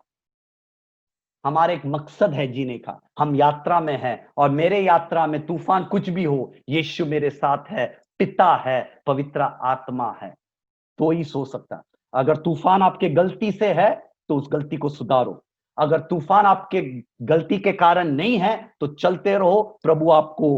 हमारा एक मकसद है जीने का। हम यात्रा में हैं और मेरे यात्रा में तूफान कुछ भी हो, यीशु मेरे साथ है, पिता है, पवित्र आत्मा है, तो ही सो सकता। अगर तूफान आपके गलती से है तो उस गलती को सुधारो। अगर तूफान आपके गलती के कारण नहीं है तो चलते रहो, प्रभु आपको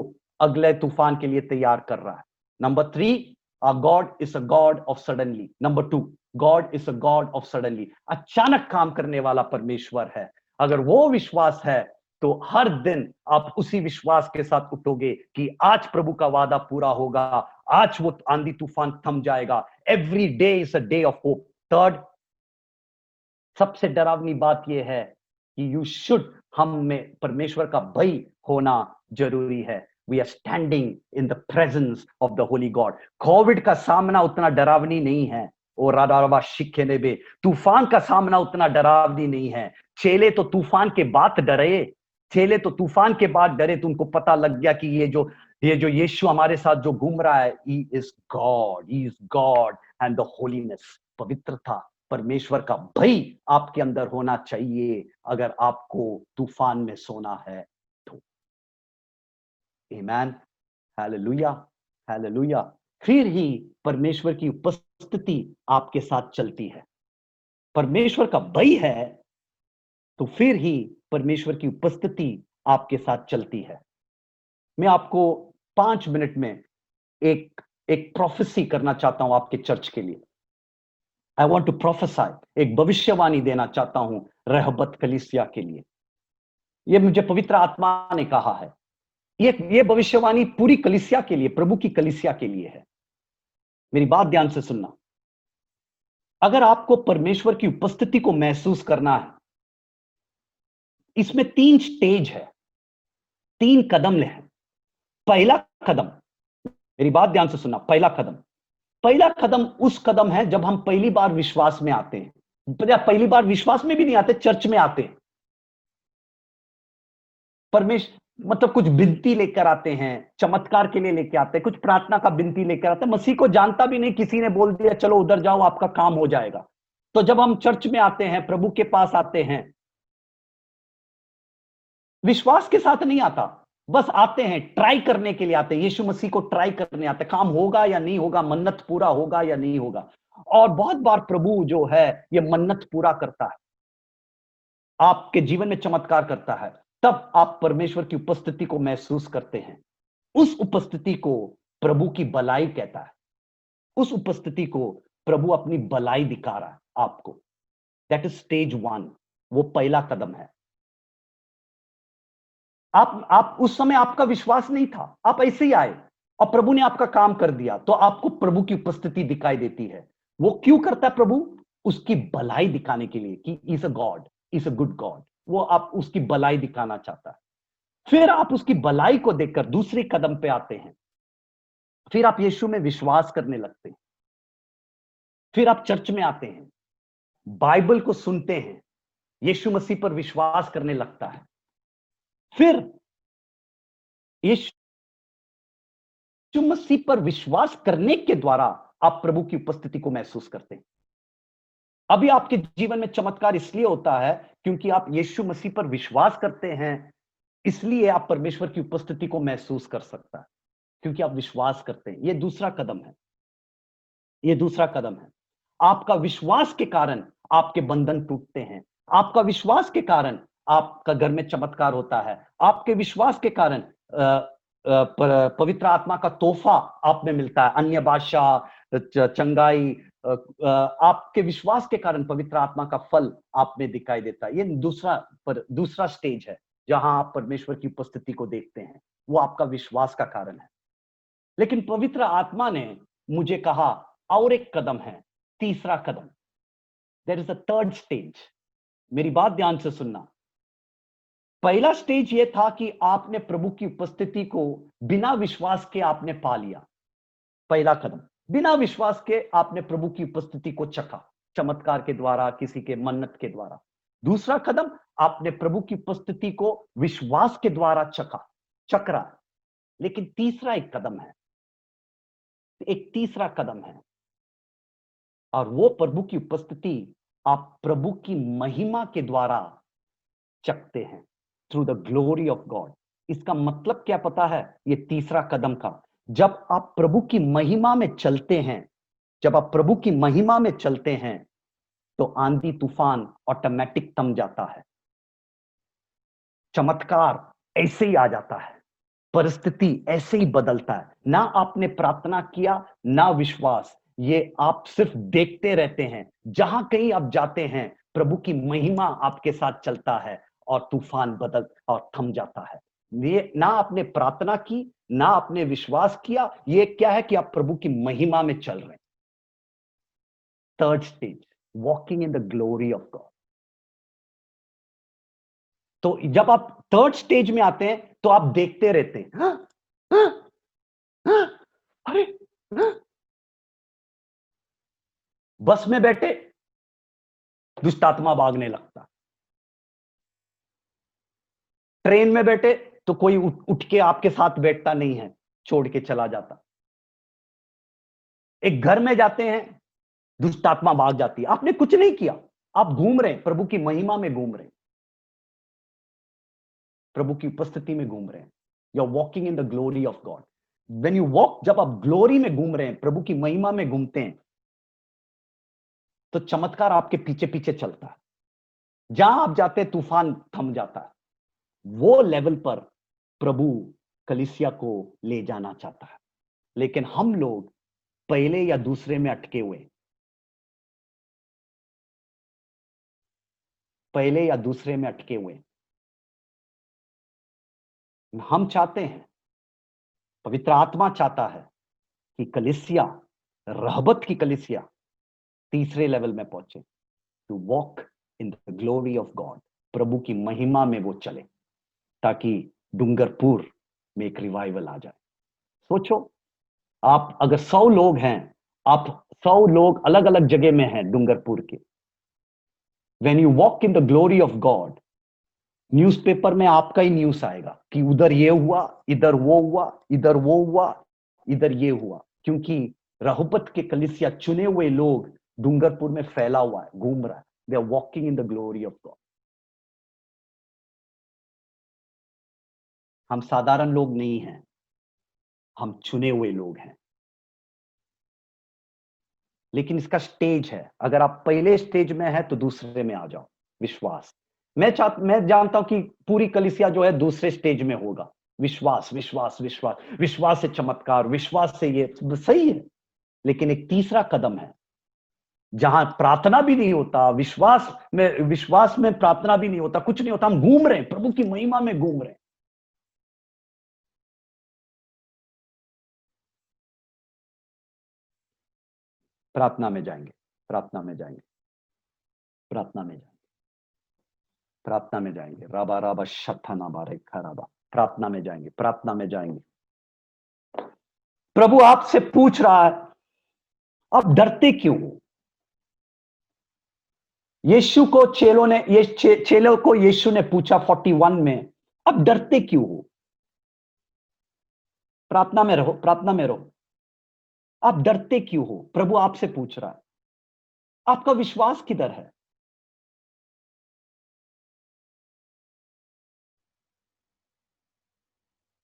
अगले तूफान के लिए तैयार कर रहा है। Number 3, our God is a God of suddenly. Number 2, God is a God of suddenly. अचानक काम करने वाला परमेश्वर है। अगर वो विश्वास है तो हर दिन आप उसी विश्वास के साथ उठोगे कि आज प्रभु का वादा पूरा होगा, आज वो आंधी तूफान थम जाएगा। Every day is a day of hope. Third, सबसे डरावनी बात यह है कि यू शुड, हम में परमेश्वर का भय होना जरूरी है। We are standing in the presence of the holy God. Covid का सामना उतना डरावनी नहीं है, और राडारबा शिखे ने बे, तूफान का सामना उतना डरावनी नहीं है। चेले तो तूफान के बाद डरे, चेले तो तूफान के बाद डरे, तो उनको पता लग गया कि ये जो यीशु हमारे साथ जो घूम रहा है, he is God and the holiness, पवित्रता, परमेश्वर का भय आपके अंदर होना चाहिए अगर आपको तूफान में सोना है तो। आमीन, हालेलुया, हालेलुया। फिर ही परमेश्वर की उपस्थिति आपके साथ चलती है। परमेश्वर का भय है तो फिर ही परमेश्वर की उपस्थिति आपके साथ चलती है। मैं आपको 5 मिनट में एक प्रोफेसी करना चाहता हूं आपके चर्च के लिए। आई वॉन्ट टू प्रोफेसाई, एक भविष्यवाणी देना चाहता हूं रहबत कलीसिया के लिए। यह मुझे पवित्र आत्मा ने कहा है। ये भविष्यवाणी पूरी कलीसिया के लिए, प्रभु की कलीसिया के लिए है। मेरी बात ध्यान से सुनना। अगर आपको परमेश्वर की उपस्थिति को महसूस करना है, इसमें 3 स्टेज है, 3 कदम ले हैं। पहला कदम, मेरी बात ध्यान से सुनना, पहला कदम उस कदम है जब हम पहली बार विश्वास में आते हैं। पहली बार विश्वास में भी नहीं आते, चर्च में आते हैं। परमेश्वर मतलब कुछ विनती लेकर आते हैं, चमत्कार के लिए लेके आते हैं, कुछ प्रार्थना का विनती लेकर आते हैं। मसीह को जानता भी नहीं, किसी ने बोल दिया चलो उधर जाओ आपका काम हो जाएगा। तो जब हम चर्च में आते हैं, प्रभु के पास आते हैं, विश्वास के साथ नहीं आता, बस आते हैं, ट्राई करने के लिए आते हैं। यीशु मसीह को ट्राई करने आते हैं, काम होगा या नहीं होगा, मन्नत पूरा होगा या नहीं होगा। और बहुत बार प्रभु जो है ये मन्नत पूरा करता है, आपके जीवन में चमत्कार करता है। तब आप परमेश्वर की उपस्थिति को महसूस करते हैं। उस उपस्थिति को प्रभु की भलाई कहता है। उस उपस्थिति को प्रभु अपनी भलाई दिखा रहा है आपको। दैट इज स्टेज 1, वो पहला कदम है। आप उस समय आपका विश्वास नहीं था, आप ऐसे ही आए और प्रभु ने आपका काम कर दिया, तो आपको प्रभु की उपस्थिति दिखाई देती है। वो क्यों करता है प्रभु? उसकी भलाई दिखाने के लिए कि is a God, is a good God. वो आप उसकी भलाई दिखाना चाहता है। फिर आप उसकी भलाई को देखकर दूसरे कदम पे आते हैं। फिर आप यीशु में विश्वास करने लगते हैं। फिर आप चर्च में आते हैं, बाइबल को सुनते हैं, यीशु मसीह पर विश्वास करने लगता है। फिर यीशु मसीह पर विश्वास करने के द्वारा आप प्रभु की उपस्थिति को महसूस करते हैं। अभी आपके जीवन में चमत्कार इसलिए होता है क्योंकि आप यीशु मसीह पर विश्वास करते हैं, इसलिए आप परमेश्वर की उपस्थिति को महसूस कर सकता है, क्योंकि आप विश्वास करते हैं। यह दूसरा कदम है, यह दूसरा कदम है। आपका विश्वास के कारण आपके बंधन टूटते हैं। आपका विश्वास के कारण आपका घर में चमत्कार होता है। आपके विश्वास के कारण पवित्र आत्मा का तोहफा आप में मिलता है, अन्य भाषा, चंगाई। आपके विश्वास के कारण पवित्र आत्मा का फल आप में दिखाई देता है। ये दूसरा स्टेज है जहां आप परमेश्वर की उपस्थिति को देखते हैं। वो आपका विश्वास का कारण है। लेकिन पवित्र आत्मा ने मुझे कहा और एक कदम है, तीसरा कदम। There is a third stage. मेरी बात ध्यान से सुनना। पहला स्टेज यह था कि आपने प्रभु की उपस्थिति को बिना विश्वास के आपने पा लिया। पहला कदम, बिना विश्वास के आपने प्रभु की उपस्थिति को चखा, चमत्कार के द्वारा, किसी के मन्नत के द्वारा। दूसरा कदम, आपने प्रभु की उपस्थिति को विश्वास के द्वारा चख रहा है। लेकिन तीसरा एक कदम है, एक तीसरा कदम है, और वो प्रभु की उपस्थिति आप प्रभु की महिमा के द्वारा चखते हैं, through the glory of God. इसका मतलब क्या पता है? ये तीसरा कदम का, जब आप प्रभु की महिमा में चलते हैं, जब आप प्रभु की महिमा में चलते हैं तो आंधी तूफान ऑटोमेटिक थम जाता है, चमत्कार ऐसे ही आ जाता है। परिस्थिति ऐसे ही बदलता है। ना आपने प्रार्थना किया ना विश्वास, ये आप सिर्फ देखते रहते हैं। जहां कहीं आप जाते हैं प्रभु की महिमा आपके साथ चलता है और तूफान बदल और थम जाता है। ये ना आपने प्रार्थना की ना आपने विश्वास किया, ये क्या है कि आप प्रभु की महिमा में चल रहे हैं। Third stage, walking in the glory of God. तो जब आप थर्ड स्टेज में आते हैं तो आप देखते रहते हैं, हाँ, हाँ, हाँ, अरे हाँ। बस में बैठे दुष्ट आत्मा भागने लगता, ट्रेन में बैठे तो कोई उठ के आपके साथ बैठता नहीं है, छोड़ के चला जाता। एक घर में जाते हैं दुष्ट आत्मा भाग जाती है, आपने कुछ नहीं किया, आप घूम रहे हैं, प्रभु की महिमा में घूम रहे हैं, प्रभु की उपस्थिति में घूम रहे हैं। You are walking in the glory of God. When you walk, जब आप ग्लोरी में घूम रहे हैं, प्रभु की महिमा में घूमते हैं, तो चमत्कार आपके पीछे पीछे चलता है। जहां आप जाते हैं तूफान थम जाता है। वो लेवल पर प्रभु कलीसिया को ले जाना चाहता है, लेकिन हम लोग पहले या दूसरे में अटके हुए, पहले या दूसरे में अटके हुए। हम चाहते हैं, पवित्र आत्मा चाहता है कि कलीसिया, रहबत की कलीसिया तीसरे लेवल में पहुंचे, to walk in the glory of God. प्रभु की महिमा में वो चले, ताकि डूंगरपुर में एक रिवाइवल आ जाए। सोचो, आप अगर 100 लोग हैं, आप 100 लोग अलग अलग जगह में हैं डूंगरपुर के, when you walk in the glory of God, newspaper में आपका ही न्यूज़ आएगा कि उधर ये हुआ, इधर वो हुआ, इधर वो हुआ, इधर ये हुआ, क्योंकि रहबत के कलीसिया चुने हुए लोग डूंगरपुर में फैला हुआ है, घूम रहा है। They are walking in the glory of God. हम साधारण लोग नहीं हैं, हम चुने हुए लोग हैं। लेकिन इसका स्टेज है, अगर आप पहले स्टेज में है तो दूसरे में आ जाओ, विश्वास। मैं जानता हूं कि पूरी कलीसिया जो है दूसरे स्टेज में होगा, विश्वास विश्वास विश्वास, विश्वास से चमत्कार, विश्वास से ये सही है। लेकिन एक तीसरा कदम है जहां प्रार्थना भी नहीं होता, विश्वास में प्रार्थना भी नहीं होता, कुछ नहीं होता, हम घूम रहे हैं, प्रभु की महिमा में घूम रहे हैं। प्रार्थना में जाएंगे, प्रार्थना में जाएंगे, प्रार्थना में जाएंगे, प्रार्थना में जाएंगे। राबा राबा शथा ना बारे खराबा, प्रार्थना में जाएंगे, प्रार्थना में जाएंगे। प्रभु आपसे पूछ रहा है, आप डरते क्यों हो? यीशु को चेलों को यीशु ने पूछा 41 में, आप डरते क्यों हो? प्रार्थना में रहो, प्रार्थना में रहो। आप डरते क्यों हो? प्रभु आपसे पूछ रहा है। आपका विश्वास किधर है?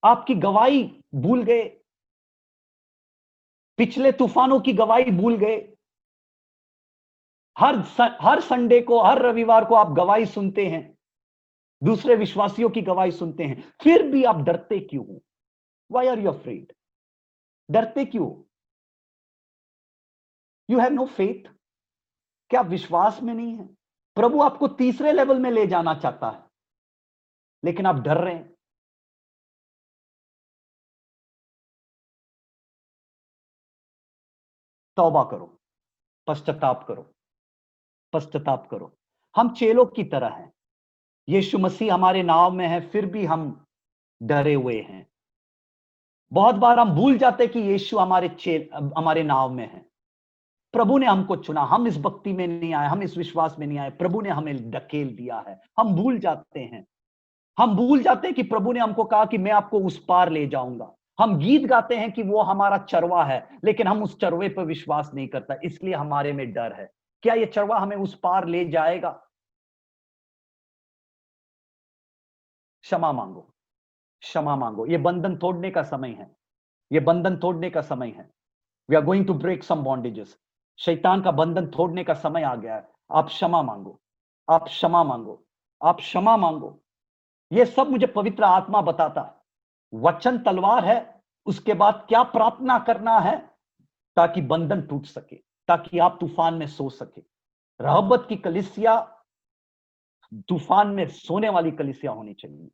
आपकी गवाही भूल गए, पिछले तूफानों की गवाही भूल गए। हर संडे को, हर रविवार को आप गवाही सुनते हैं, दूसरे विश्वासियों की गवाही सुनते हैं, फिर भी आप डरते क्यों हो? Why are you afraid? डरते क्यों? You have no faith? क्या विश्वास में नहीं है? प्रभु आपको तीसरे लेवल में ले जाना चाहता है, लेकिन आप डर रहे हैं। तौबा करो, पश्चाताप करो, पश्चाताप करो। हम चेलों की तरह हैं, यीशु मसीह हमारे नाव में है, फिर भी हम डरे हुए हैं। बहुत बार हम भूल जाते कि यीशु हमारे नाव में है। प्रभु ने हमको चुना, हम इस भक्ति में नहीं आए, हम इस विश्वास में नहीं आए, प्रभु ने हमें ढकेल दिया है। हम भूल जाते हैं, हम भूल जाते हैं कि प्रभु ने हमको कहा कि मैं आपको उस पार ले जाऊंगा। हम गीत गाते हैं कि वो हमारा चरवा है, लेकिन हम उस चरवे पर विश्वास नहीं करता, इसलिए हमारे में डर है। क्या ये चरवा हमें उस पार ले जाएगा? क्षमा मांगो, क्षमा मांगो। ये बंधन तोड़ने का समय है, ये बंधन तोड़ने का समय है। We are going to break some bondages. शैतान का बंधन तोड़ने का समय आ गया है। आप क्षमा मांगो, आप क्षमा मांगो, आप क्षमा मांगो। ये सब मुझे पवित्र आत्मा बताता है। वचन तलवार है। उसके बाद क्या प्रार्थना करना है? ताकि बंधन टूट सके, ताकि आप तूफान में सो सके। रहबत की कलीसिया तूफान में सोने वाली कलीसिया होनी चाहिए।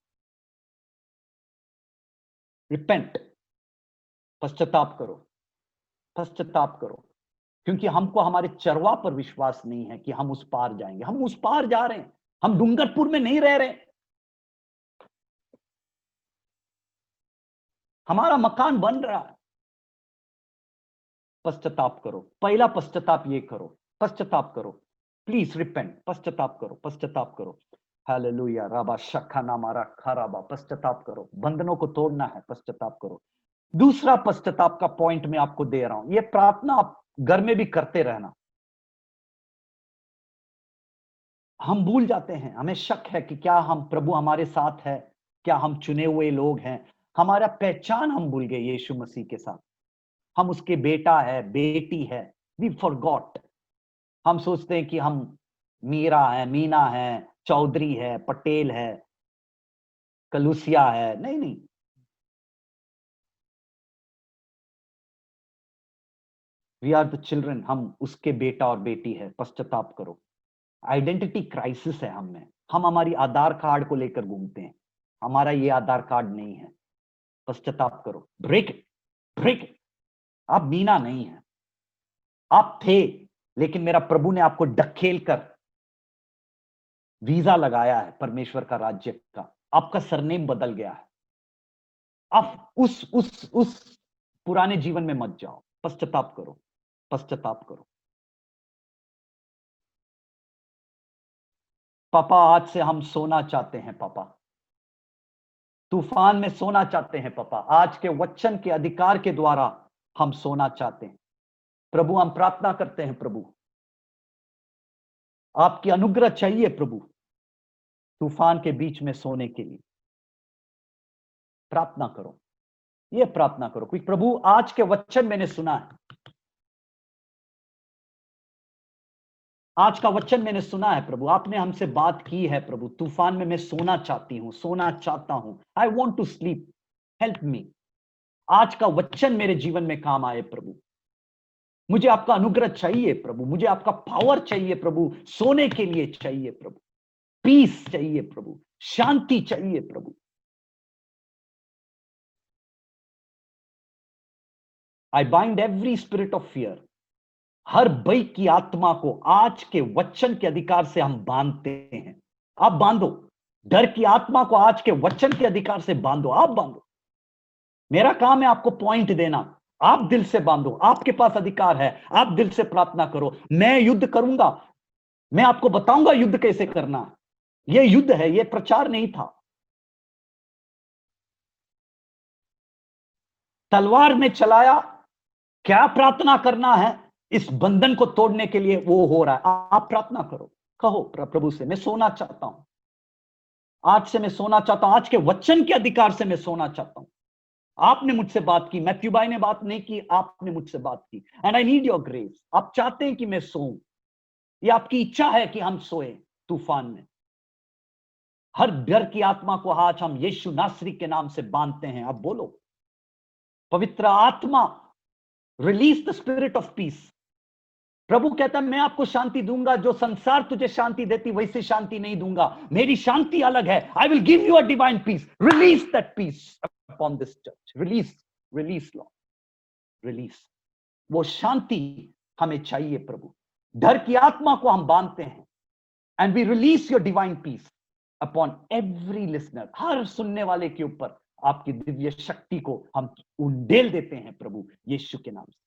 रिपेंट, पश्चाताप करो, पश्चाताप करो, क्योंकि हमको हमारे चरवा पर विश्वास नहीं है कि हम उस पार जाएंगे। हम उस पार जा रहे हैं, हम डूंगरपुर में नहीं रह रहे। हमारा मकान बन रहा है। पश्चाताप करो, पहला पश्चाताप ये करो, पश्चाताप करो, प्लीज रिपेंट, पश्चाताप करो, पश्चाताप करो। हालेलुया, राबा शखा नामारा खराबा, पश्चाताप करो, बंधनों को तोड़ना है, पश्चाताप करो। दूसरा पश्चाताप का पॉइंट मैं आपको दे रहा हूं, ये प्रार्थना आप घर में भी करते रहना। हम भूल जाते हैं, हमें शक है कि क्या हम प्रभु हमारे साथ है, क्या हम चुने हुए लोग हैं। हमारा पहचान हम भूल गए यीशु मसीह के साथ। हम उसके बेटा है, बेटी है। We forgot. हम सोचते हैं कि हम मीरा है, मीना है, चौधरी है, पटेल है, कलूसिया है। नहीं नहीं, वी आर द चिल्ड्रन। हम उसके बेटा और बेटी है। पश्चाताप करो। आइडेंटिटी क्राइसिस है हम में। हम हमारी आधार कार्ड को लेकर घूमते हैं। हमारा ये आधार कार्ड नहीं है। पश्चाताप करो, ब्रेक इट, ब्रेक इट। आप मीना नहीं है, आप थे, लेकिन मेरा प्रभु ने आपको ढकेल कर वीजा लगाया है परमेश्वर का राज्य का। आपका सरनेम बदल गया है। आप उस पुराने जीवन में मत जाओ। पश्चाताप करो, पश्चाताप करो। पापा, आज से हम सोना चाहते हैं पापा, तूफान में सोना चाहते हैं पापा। आज के वचन के अधिकार के द्वारा हम सोना चाहते हैं प्रभु। हम प्रार्थना करते हैं प्रभु, आपकी अनुग्रह चाहिए प्रभु, तूफान के बीच में सोने के लिए। प्रार्थना करो, ये प्रार्थना करो कि प्रभु आज के वचन मैंने सुना है, आज का वचन मैंने सुना है प्रभु, आपने हमसे बात की है प्रभु। तूफान में मैं सोना चाहती हूं, सोना चाहता हूं। I want to sleep, help me. आज का वचन मेरे जीवन में काम आए प्रभु। मुझे आपका अनुग्रह चाहिए प्रभु, मुझे आपका पावर चाहिए प्रभु, सोने के लिए चाहिए प्रभु, पीस चाहिए प्रभु, शांति चाहिए प्रभु। I bind every spirit of fear. हर भय की आत्मा को आज के वचन के अधिकार से हम बांधते हैं। आप बांधो, डर की आत्मा को आज के वचन के अधिकार से बांधो, आप बांधो। मेरा काम है आपको पॉइंट देना, आप दिल से बांधो। आपके पास अधिकार है, आप दिल से प्रार्थना करो। मैं युद्ध करूंगा, मैं आपको बताऊंगा युद्ध कैसे करना है। यह युद्ध है, यह प्रचार नहीं था। तलवार में चलाया, क्या प्रार्थना करना है इस बंधन को तोड़ने के लिए, वो हो रहा है। आप प्रार्थना करो, कहो प्रभु से, मैं सोना चाहता हूं, आज से मैं सोना चाहता हूं, आज के वचन के अधिकार से मैं सोना चाहता हूं। आपने मुझसे बात की, मैथ्यू भाई ने बात नहीं की, आपने मुझसे बात की। And I need your grace. आप चाहते हैं कि मैं सोऊं, ये आपकी इच्छा है कि हम सोए तूफान में। हर डर की आत्मा को आज हम यीशु नासरी के नाम से बांधते हैं। अब बोलो, पवित्र आत्मा, release the spirit of peace. प्रभु कहता है मैं आपको शांति दूंगा, जो संसार तुझे शांति देती वैसी शांति नहीं दूंगा। मेरी शांति अलग है। I will give you a divine peace. Release that peace upon this church. Release, release Lord, release. वो शांति हमें चाहिए प्रभु। डर की आत्मा को हम बांधते हैं। And we release your divine peace upon every listener. हर सुनने वाले के ऊपर आपकी दिव्य शक्ति को हम उंडेल देते हैं प्रभु, यीशु के नाम से।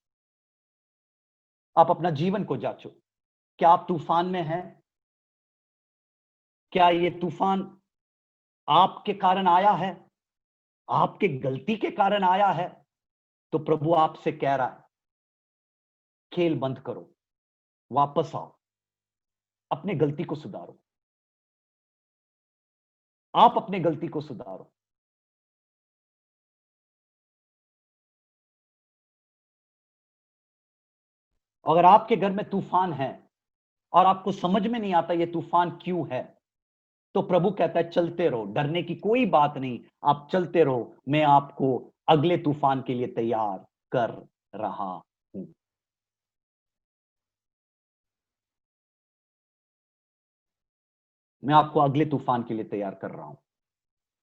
आप अपना जीवन को जांचो, क्या आप तूफान में हैं? क्या ये तूफान आपके कारण आया है, आपके गलती के कारण आया है? तो प्रभु आपसे कह रहा है, खेल बंद करो, वापस आओ, अपने गलती को सुधारो। आप अपने गलती को सुधारो। अगर आपके घर में तूफान है और आपको समझ में नहीं आता ये तूफान क्यों है, तो प्रभु कहता है चलते रहो, डरने की कोई बात नहीं, आप चलते रहो, मैं आपको अगले तूफान के लिए तैयार कर रहा हूं। मैं आपको अगले तूफान के लिए तैयार कर रहा हूं।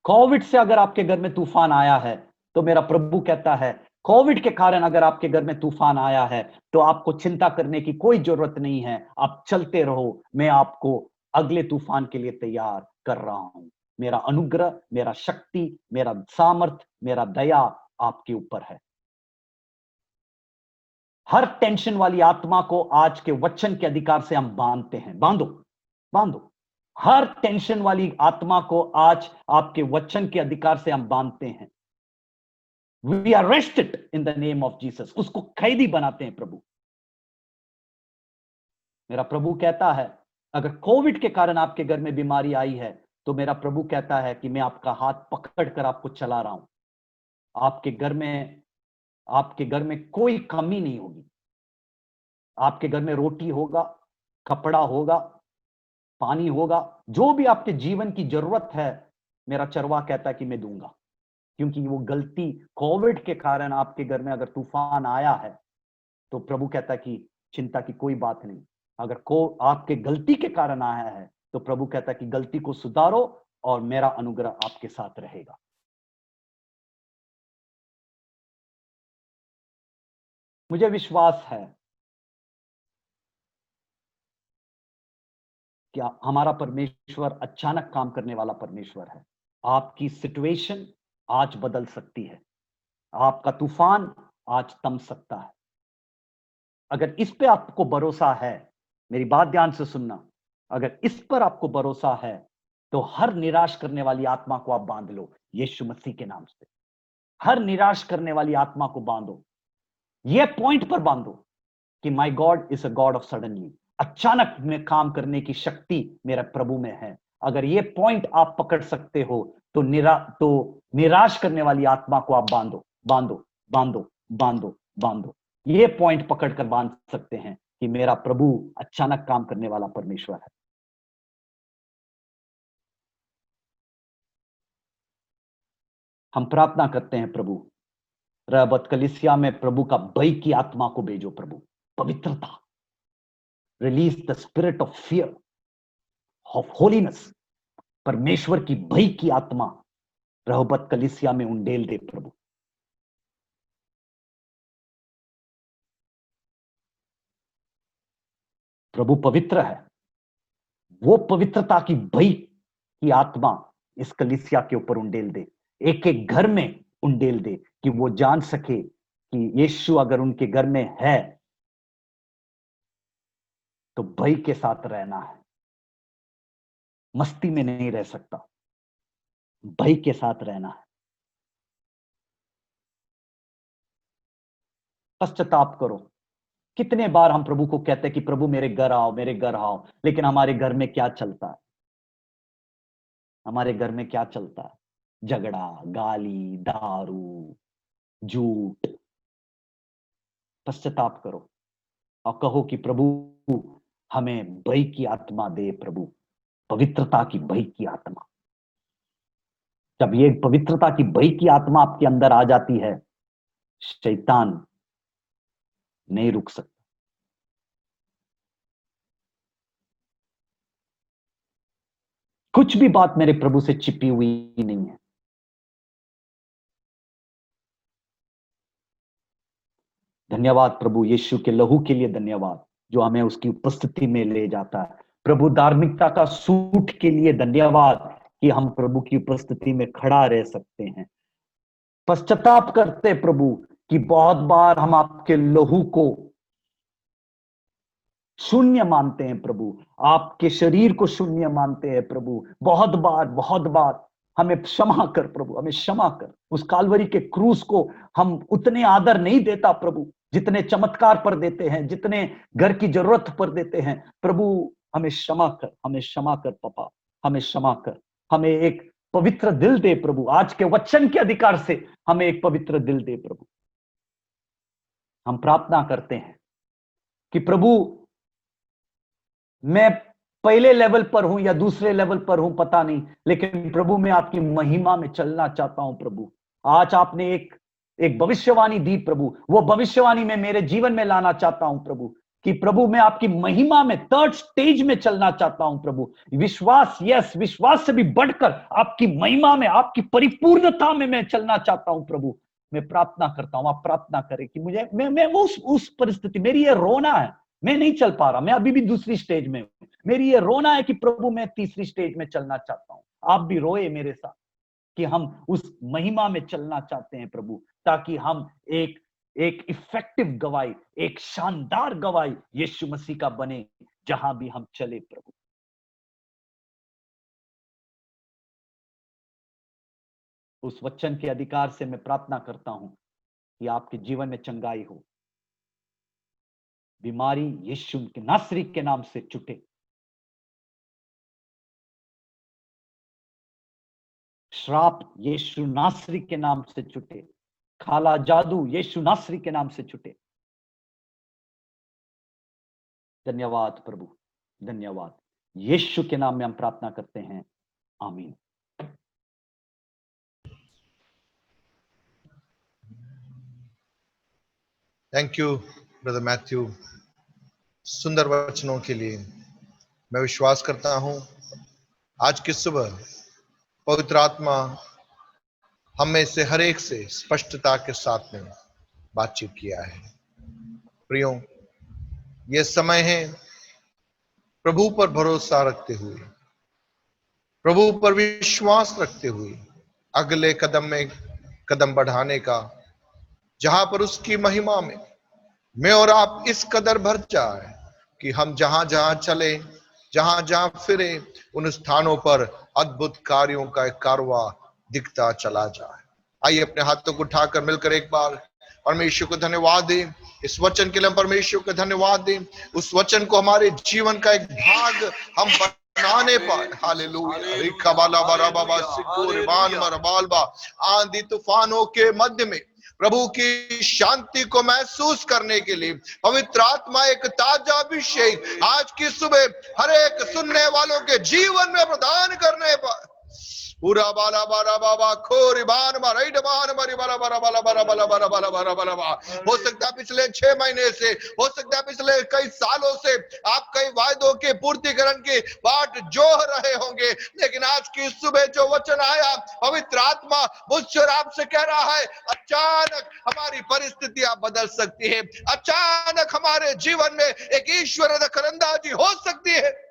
कोविड से अगर आपके घर में तूफान आया है तो मेरा प्रभु कहता है, कोविड के कारण अगर आपके घर में तूफान आया है तो आपको चिंता करने की कोई जरूरत नहीं है, आप चलते रहो, मैं आपको अगले तूफान के लिए तैयार कर रहा हूं। मेरा अनुग्रह, मेरा शक्ति, मेरा सामर्थ, मेरा दया आपके ऊपर है। हर टेंशन वाली आत्मा को आज के वचन के अधिकार से हम बांधते हैं। बांधो, बांधो। हर टेंशन वाली आत्मा को आज आपके वचन के अधिकार से हम बांधते हैं। We are arrested in the name of Jesus. उसको कैदी बनाते हैं प्रभु। मेरा प्रभु कहता है, अगर कोविड के कारण आपके घर में बीमारी आई है तो मेरा प्रभु कहता है कि मैं आपका हाथ पकड़कर आपको चला रहा हूं। आपके घर में कोई कमी नहीं होगी। आपके घर में रोटी होगा, कपड़ा होगा, पानी होगा, जो भी आपके जीवन की जरूरत है, मेरा चरवा कहता है कि मैं दूंगा। क्योंकि वो गलती, कोविड के कारण आपके घर में अगर तूफान आया है तो प्रभु कहता है कि चिंता की कोई बात नहीं। अगर आपके गलती के कारण आया है तो प्रभु कहता है कि गलती को सुधारो और मेरा अनुग्रह आपके साथ रहेगा। मुझे विश्वास है कि हमारा परमेश्वर अचानक काम करने वाला परमेश्वर है। आपकी सिचुएशन आज बदल सकती है, आपका तूफान आज थम सकता है। अगर इस पे आपको भरोसा है, मेरी बात ध्यान से सुनना, अगर इस पर आपको भरोसा है तो हर निराश करने वाली आत्मा को आप बांध लो यीशु मसीह के नाम से। हर निराश करने वाली आत्मा को बांधो, ये पॉइंट पर बांधो कि my God is a God of suddenly. अचानक में काम करने की शक्ति मेरे प्रभु में है। अगर ये पॉइंट आप पकड़ सकते हो तो निराश करने वाली आत्मा को आप बांधो, बांधो, बांधो, बांधो, बांधो। ये पॉइंट पकड़कर बांध सकते हैं कि मेरा प्रभु अचानक काम करने वाला परमेश्वर है। हम प्रार्थना करते हैं, प्रभु रहबत कलीसिया में प्रभु का भय की आत्मा को भेजो प्रभु। पवित्रता, release the spirit of fear, of holiness. परमेश्वर की भय की आत्मा रहबत कलीसिया में उंडेल दे प्रभु। प्रभु पवित्र है, वो पवित्रता की भय की आत्मा इस कलीसिया के ऊपर उंडेल दे, एक एक घर में उंडेल दे, कि वो जान सके कि यीशु अगर उनके घर में है तो भय के साथ रहना है, मस्ती में नहीं रह सकता, भय के साथ रहना है। पश्चाताप करो। कितने बार हम प्रभु को कहते हैं कि प्रभु मेरे घर आओ, मेरे घर आओ, लेकिन हमारे घर में क्या चलता है? हमारे घर में क्या चलता है? झगड़ा, गाली, दारू, झूठ। पश्चाताप करो और कहो कि प्रभु हमें भय की आत्मा दे प्रभु, पवित्रता की भय की आत्मा। जब ये पवित्रता की भय की आत्मा आपके अंदर आ जाती है, शैतान नहीं रुक सकता। कुछ भी बात मेरे प्रभु से छिपी हुई नहीं है। धन्यवाद प्रभु यीशु के लहू के लिए, धन्यवाद जो हमें उसकी उपस्थिति में ले जाता है। प्रभु धार्मिकता का सूट के लिए धन्यवाद कि हम प्रभु की उपस्थिति में खड़ा रह सकते हैं। पश्चाताप करते प्रभु कि बहुत बार हम आपके लहू को शून्य मानते हैं प्रभु, आपके शरीर को शून्य मानते हैं प्रभु। बहुत बार हमें क्षमा कर प्रभु, हमें क्षमा कर। उस कालवरी के क्रूस को हम उतने आदर नहीं देता प्रभु जितने चमत्कार पर देते हैं, जितने घर की जरूरत पर देते हैं। प्रभु हमें क्षमा कर, हमें क्षमा कर पापा, हमें क्षमा कर। हमें एक पवित्र दिल दे प्रभु, आज के वचन के अधिकार से हमें एक पवित्र दिल दे प्रभु। हम प्रार्थना करते हैं कि प्रभु मैं पहले लेवल पर हूं या दूसरे लेवल पर हूं पता नहीं, लेकिन प्रभु मैं आपकी महिमा में चलना चाहता हूं प्रभु। आज आपने एक भविष्यवाणी दी प्रभु, वो भविष्यवाणी मैं मेरे जीवन में लाना चाहता हूं प्रभु, कि प्रभु मैं आपकी महिमा में थर्ड स्टेज में चलना चाहता हूं प्रभु। विश्वास, यस, विश्वास से भी बढ़कर आपकी महिमा में, आपकी परिपूर्णता में मैं चलना चाहता हूं प्रभु। मैं प्रार्थना करता हूं, आप प्रार्थना करें कि मुझे मैं उस परिस्थिति, मेरी ये रोना है, मैं नहीं चल पा रहा, मैं अभी भी दूसरी स्टेज में हूं, मेरी ये रोना है कि प्रभु मैं तीसरी स्टेज में चलना चाहता हूं। आप भी रोए मेरे साथ कि हम उस महिमा में चलना चाहते हैं प्रभु, ताकि हम एक इफेक्टिव गवाही, एक शानदार गवाही यीशु मसीह का बने जहां भी हम चले प्रभु। उस वचन के अधिकार से मैं प्रार्थना करता हूं कि आपके जीवन में चंगाई हो, बीमारी यीशु के नासरी के नाम से छूटे, श्राप यीशु नासरी के नाम से छूटे, काला जादू यीशु नासरी के नाम से छूटे। धन्यवाद प्रभु, धन्यवाद। यीशु के नाम में हम प्रार्थना करते हैं, आमीन।
थैंक यू ब्रदर मैथ्यू, सुंदर वचनों के लिए। मैं विश्वास करता हूं आज की सुबह पवित्र आत्मा हम में से हर एक से स्पष्टता के साथ में बातचीत किया है। प्रियो, यह समय है प्रभु पर भरोसा रखते हुए, प्रभु पर विश्वास रखते हुए अगले कदम में कदम बढ़ाने का, जहां पर उसकी महिमा में मैं और आप इस कदर भर जाए कि हम जहां जहां चले, जहां जहां फिरे, उन स्थानों पर अद्भुत कार्यों का एक कारवा दिखता चला जाए। आइए अपने हाथों को उठाकर मिलकर एक बार परमेश्वर को धन्यवाद दें। इस वचन के लिए हम परमेश्वर को धन्यवाद दें। उस वचन को हमारे जीवन का एक भाग हम बनाने पाए। हालेलुया। रिखा बाला बारा बाबा सिकोर बान मरबालबा। आंधी तूफानों के मध्य में प्रभु की शांति को महसूस करने के लिए पवित्र आत्मा एक ताजा अभिषेक आज की सुबह हर एक सुनने वालों के जीवन में प्रदान करने पर पूरा बाला बारा बाबा खोरी बान माराइड बान मारी बाला बारा बाला बारा बाला बारा बाला बारा बाला बाला। हो सकता है पिछले 6 महीने से, हो सकता है पिछले कई सालों से आप कई वायदों के पूर्तिकरण की बाट जोह रहे होंगे, लेकिन आज की सुबह जो वचन आया पवित्र आत्मा मुझसे और आपसे कह रहा है, अचानक हमारी परिस्थितियां बदल सकती है, अचानक हमारे जीवन में एक ईश्वर दखलंदाजी हो सकती है।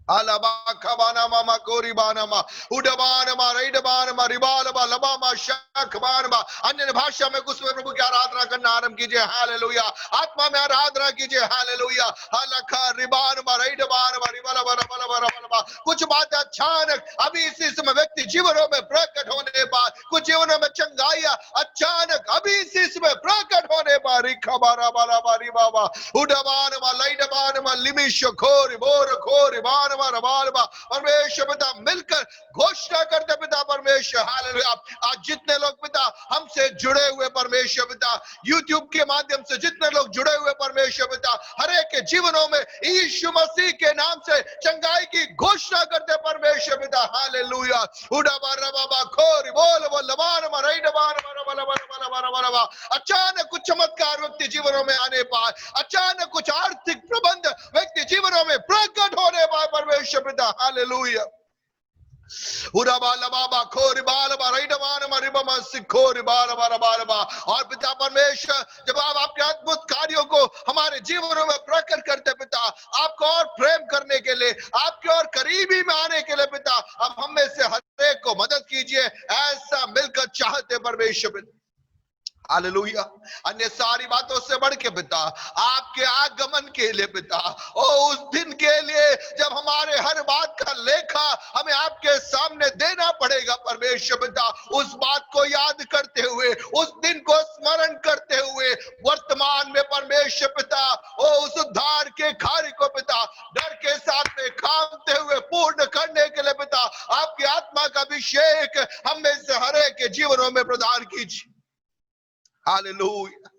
अलबा खबाना मामा कोरी बानामा उडबानमा रैडबानमा रिबालबा लबामा शखबानमा। अन्य भाषा में कुछ प्रभु की आराधना करना आरंभ कीजिए। हालेलुया। आत्मा में आराधना कीजिए। हालेलुया। हलखा रिबानमा रैडबानमा रिबालबा लबालबा लबालबा। कुछ बातें अचानक अभी इसी समय व्यक्ति जीवनों में प्रकट होने पर, कुछ जीवनों में चंगाइयां अचानक अभी इसी समय प्रकट होने पर रिखबारा बाला बारी बाबा उडबानमा लैडबानमा लिमिश खोरी बोर खोरी बान परमेश्वर पिता मिलकर घोषणा करते पिता परमेश्वर। हालेलुया। आज जितने लोग पिता हमसे जुड़े हुए परमेश्वर पिता, यूट्यूब के माध्यम से जितने लोग जुड़े हुए परमेश्वर पिता, हर एक के जीवनों में यीशु मसीह के नाम से चंगाई की घोषणा करते परमेश्वर पिता। हालेलुया। उड़ा बारा बाबा खोरी बोल बोल लबान मराई डबान बारा बारा बारा बारा बारा बारा। अचानक कुछ चमत्कार व्यक्ति जीवनों में आने पाए, अचानक कुछ आर्थिक प्रबंध व्यक्ति जीवनों में प्रकट होने पाए परमेश्वर पिता। हालेलुया। और पिता परमेश्वर, जब आप आपके अद्भुत कार्यों को हमारे जीवनों में प्रकट करते पिता, आपको और प्रेम करने के लिए, आपके और करीबी में आने के लिए पिता, अब हम में से हर एक को मदद कीजिए, ऐसा मिलकर चाहते परमेश्वर पिता। हालेलुया। अन्य सारी बातों से बढ़ के पिता, आपके आगमन के लिए पिता, ओ उस दिन के लिए जब हमारे हर बात का लेखा हमें आपके सामने देना पड़ेगा परमेश्वर पिता, उस बात को याद करते हुए, उस दिन को स्मरण करते हुए, वर्तमान में परमेश्वर पिता ओ उस उद्धार के कार्य को पिता डर के साथ में कामते हुए पूर्ण करने के लिए पिता, आपकी आत्मा का अभिषेक हम में से हर एक के जीवनों में प्रदान कीजिए। हालेलुया।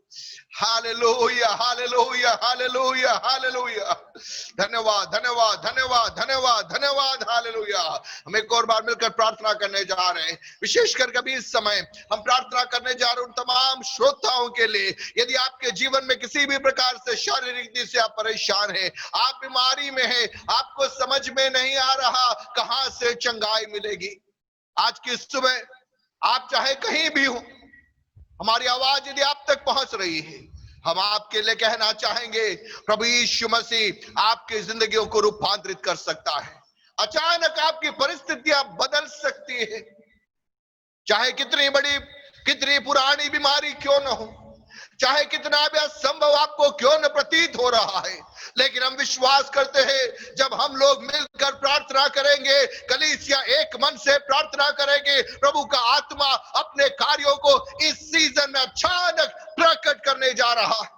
हालेलुया, हालेलुया, हालेलुया, हालेलुया। धन्यवाद, धन्यवाद, धन्यवाद, धन्यवाद, धन्यवाद, हालेलुया। हम एक और बार मिलकर प्रार्थना करने जा रहे हैं। विशेषकर कभी इस समय हम प्रार्थना करने जा रहे हैं उन तमाम श्रोताओं के लिए, यदि आपके जीवन में किसी भी प्रकार से शारीरिक रीति से आप परेशान हैं, आप बीमारी में हैं, आपको समझ में नहीं आ रहा कहां से चंगाई मिलेगी, आज की सुबह आप चाहे कहीं भी हो, हमारी आवाज यदि आप तक पहुंच रही है, हम आपके लिए कहना चाहेंगे, प्रभु यीशु मसीह आपकी जिंदगियों को रूपांतरित कर सकता है। अचानक आपकी परिस्थितियां बदल सकती है, चाहे कितनी बड़ी कितनी पुरानी बीमारी क्यों न हो, चाहे कितना भी असंभव आपको क्यों न प्रतीत हो रहा है, लेकिन हम विश्वास करते हैं जब हम लोग मिलकर प्रार्थना करेंगे, कलीसिया एक मन से प्रार्थना करेंगे, प्रभु का आत्मा अपने कार्यों को इस सीजन में अचानक प्रकट करने जा रहा है।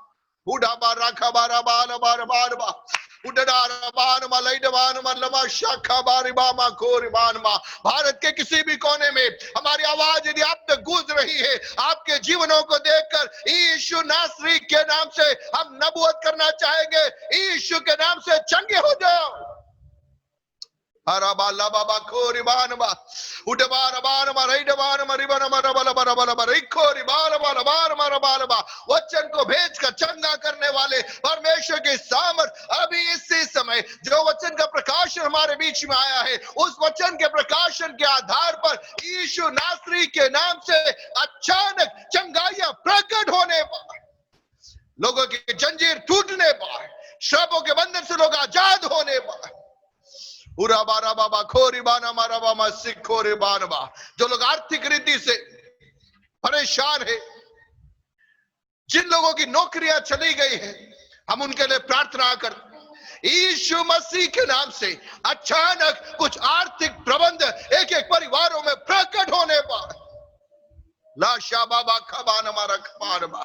उड़ा बारा खबारा बार बार बार बार भारत के किसी भी कोने में हमारी आवाज यदि आप तक गूंज रही है, आपके जीवनों को देखकर यीशु नासरी के नाम से हम नबूवत करना चाहेंगे, यीशु के नाम से चंगे हो जाओ। वचन को भेजकर चंगा करने वाले परमेश्वर की सामर्थ अभी इसी समय जो वचन का प्रकाशन हमारे बीच में आया है, उस वचन के प्रकाशन के आधार पर यीशु नासरी के नाम से अचानक चंगाइयां प्रकट होने पर, लोगों की जंजीर टूटने पर, श्रापों के बंधन से लोग आजाद होने पर, जो लोग आर्थिक रीति से परेशान है, जिन लोगों की नौकरियां चली गई है, हम उनके लिए प्रार्थना करते यीशु मसीह के नाम से अचानक कुछ आर्थिक प्रबंध एक एक परिवारों में प्रकट होने पर, लाशा बाबा खबान हमारा खबान बा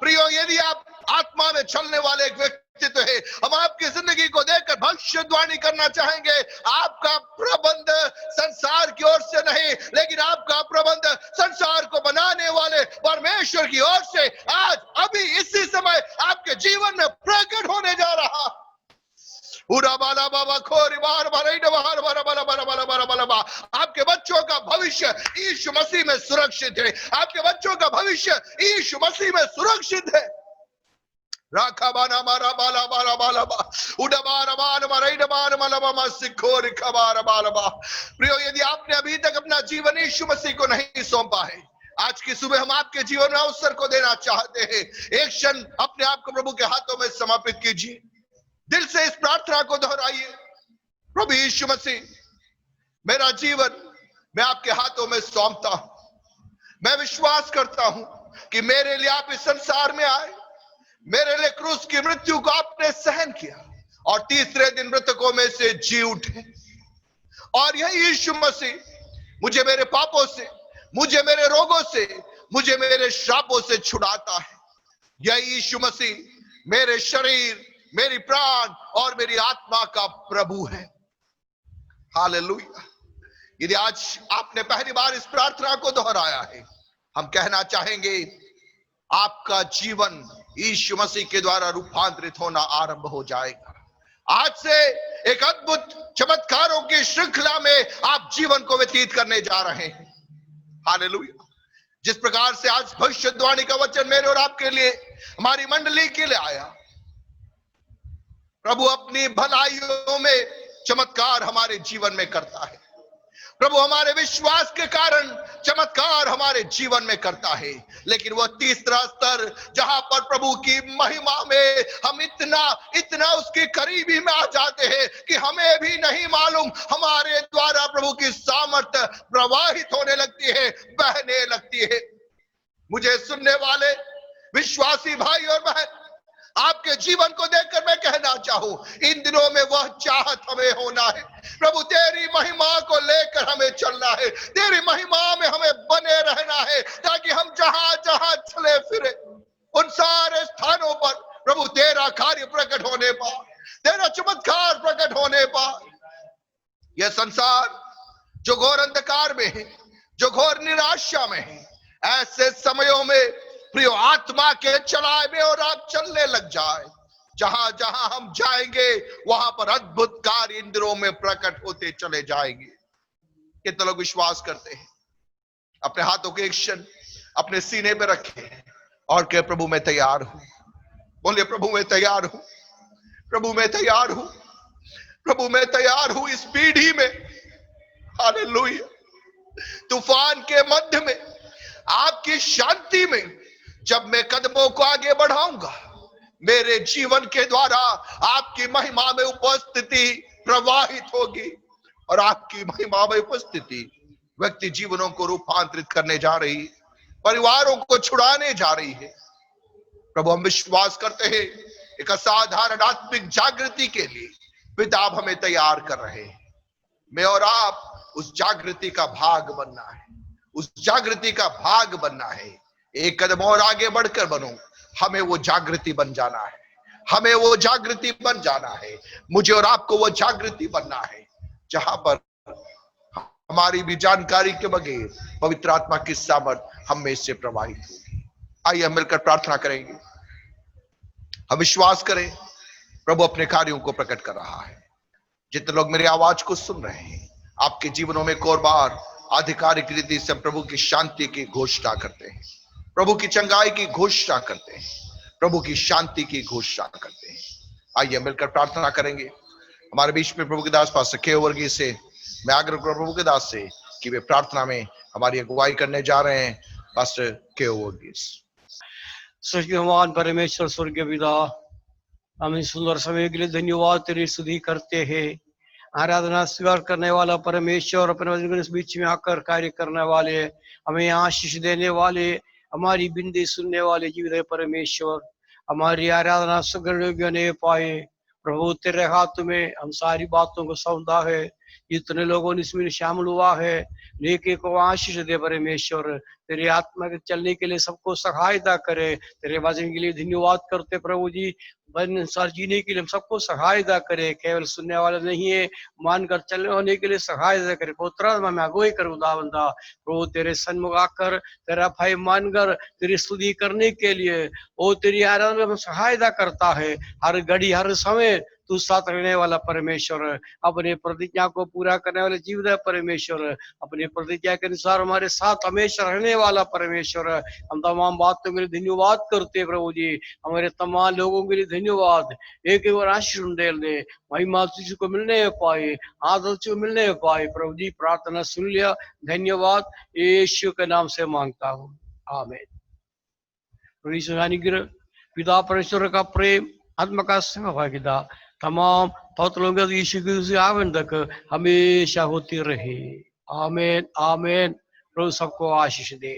प्रियो, यदि आप आत्मा में चलने वाले एक व्यक्तित्व है, हम आपकी जिंदगी को देखकर भविष्यवाणी करना चाहेंगे, आपका प्रबंध संसार की ओर से नहीं, लेकिन आपका प्रबंध संसार को बनाने वाले परमेश्वर की ओर से आज अभी इसी समय आपके जीवन में प्रकट होने जा रहा। आपके बच्चों का भविष्य यीशु मसीह में सुरक्षित है, आपके बच्चों का भविष्य यीशु मसीह में सुरक्षित है। राखाबाना मारा बाला बाला बाला बा उडबारा बान मराइड बान मलबा मसिखोर खबारा बाला बा। प्रियो, यदि आपने अभी तक अपना जीवन यीशु मसीह को नहीं सौंपा है, आज की सुबह हम आपके जीवन में अवसर को देना चाहते हैं। एक क्षण अपने आप को प्रभु के हाथों में समर्पित कीजिए, दिल से इस प्रार्थना को दोहराइए, प्रभु यीशु मसीह, मेरा जीवन मैं आपके हाथों में सौंपता हूं। मैं विश्वास करता हूं कि मेरे लिए आप इस संसार में आए, मेरे लिए क्रूस की मृत्यु को आपने सहन किया और तीसरे दिन मृतकों में से जी उठे, और यही यीशु मसीह मुझे मेरे पापों से, मुझे मेरे रोगों से, मुझे मेरे श्रापों से छुड़ाता है। यही यीशु मसीह मेरे शरीर, मेरी प्राण और मेरी आत्मा का प्रभु है। हालेलुया। यदि आज आपने पहली बार इस प्रार्थना को दोहराया है, हम कहना चाहेंगे आपका जीवन यीशु मसीह के द्वारा रूपांतरित होना आरंभ हो जाएगा। आज से एक अद्भुत चमत्कारों की श्रृंखला में आप जीवन को व्यतीत करने जा रहे हैं। हालेलुया। जिस प्रकार से आज भविष्यवाणी का वचन मेरे और आपके लिए, हमारी मंडली के लिए आया, प्रभु अपनी भलाइयों में चमत्कार हमारे जीवन में करता है। प्रभु हमारे विश्वास के कारण चमत्कार हमारे जीवन में करता है। लेकिन वह तीसरा स्तर, जहां पर प्रभु की महिमा में हम इतना उसके करीबी में आ जाते हैं कि हमें भी नहीं मालूम, हमारे द्वारा प्रभु की सामर्थ्य प्रवाहित होने लगती है, बहने लगती है। मुझे सुनने वाले विश्वासी भाई और बहन, आपके जीवन को देखकर मैं कहना चाहूं, इन दिनों में वह चाहत हमें होना है, प्रभु तेरी महिमा को लेकर हमें चलना है, तेरी महिमा में हमें बने रहना है, ताकि हम जहां जहां चले फिरे उन सारे स्थानों पर प्रभु तेरा कार्य प्रकट होने पर, तेरा चमत्कार प्रकट होने पर, यह संसार जो घोर अंधकार में है, जो घोर निराशा में है, ऐसे समयों में प्रिय आत्मा के चलाए में और आप चलने लग जाए। जहां जहां हम जाएंगे वहां पर अद्भुत कार्य इन दिनों में प्रकट होते चले जाएंगे। कितने लोग विश्वास करते हैं? अपने हाथों के एक क्षण अपने सीने पे रखे और कहे, प्रभु मैं तैयार हूं। बोलिए, प्रभु मैं तैयार हूं, प्रभु मैं तैयार हूं, प्रभु मैं तैयार हूं। इस पीढ़ी में, हालेलुया, तूफान के मध्य में, आपकी शांति में जब मैं कदमों को आगे बढ़ाऊंगा, मेरे जीवन के द्वारा आपकी महिमा में उपस्थिति प्रवाहित होगी और आपकी महिमा में उपस्थिति व्यक्ति जीवनों को रूपांतरित करने जा रही, परिवारों को छुड़ाने जा रही है। प्रभु हम विश्वास करते हैं एक असाधारण आत्मिक जागृति के लिए पिता आप हमें तैयार कर रहे हैं। मैं और आप उस जागृति का भाग बनना है, उस जागृति का भाग बनना है। एक कदम और आगे बढ़कर बनो, हमें वो जागृति बन जाना है, हमें वो जागृति बन जाना है। मुझे और आपको वो जागृति बनना है जहां पर हमारी भी जानकारी के बगैर पवित्र आत्मा की सामर्थ हम में से प्रवाहित होगी। आइए हम मिलकर प्रार्थना करेंगे। हम विश्वास करें प्रभु अपने कार्यों को प्रकट कर रहा है। जितने लोग मेरी आवाज को सुन रहे हैं, आपके जीवनों में एक और बार आधिकारिक रीति से प्रभु की शांति की घोषणा करते हैं, प्रभु की चंगाई की घोषणा करते हैं, प्रभु की शांति की घोषणा करते हैं। आइए मिलकर प्रार्थना करेंगे। हमारे बीच में प्रभु के दास पास्टर के वर्गीस से मैं आग्रह करूं प्रभु के दास से कि वे प्रार्थना में हमारी अगुवाई करने जा रहे हैं। पास्टर के वर्गीस।
स्वर्गीयवान परमेश्वर, स्वर्गीय पिता, हम इस सुंदर समय के लिए धन्यवाद तेरी स्तुति करते हैं। आराधना स्वीकार करने वाला परमेश्वर, अपने वचन के इस बीच में आकर कार्य करने वाले, हमें आशीष देने वाले, हमारी बिंदी सुनने वाले जीवित परमेश्वर, हमारी आराधना सुग्रह योग्य नहीं पाए प्रभु, तेरे हाथ में हम सारी बातों को सौंपा है। जितने लोगों ने इसमें शामिल हुआ है, नेकी को आशीष दे परमेश्वर, तेरे आत्मा के चलने के लिए सबको सहायता करे। तेरे वचन के लिए धन्यवाद करते प्रभु जी, अनुसार जीने के लिए हम सबको सहायता करे। केवल सुनने वाले नहीं है, मानकर चलने होने के लिए सहायता करे। पुत्र में अगुवाई कर उदावंदा प्रभु, तेरे सन्मुख आकर तेरा भाई मानकर तेरी स्तुति करने के लिए वो तेरी आराधना में सहायता करता है। हर घड़ी हर समय तू साथ रहने वाला परमेश्वर, अपने प्रतिज्ञा को पूरा करने वाले जीवित परमेश्वर, अपने प्रतिज्ञा के अनुसार हमारे साथ हमेशा रहने वाला परमेश्वर, हम तमाम बातों के लिए धन्यवाद करते प्रभु जी। हमारे तमाम लोगों के लिए धन्यवाद। एक एक बार आशीष दे, महिमा तुझ को मिलने पाए, आदर तुझ को मिलने पाए प्रभु जी। प्रार्थना सुन लिया, धन्यवाद यीशु के नाम से मांगता हूँ, आमीन। पिता परमेश्वर का प्रेम, आत्मा का सहभागिता तमाम पवित्र लोगों के यीशु के आगमन तक हमेशा होती रहे। आमीन आमीन। प्रभु सबको आशीष दे।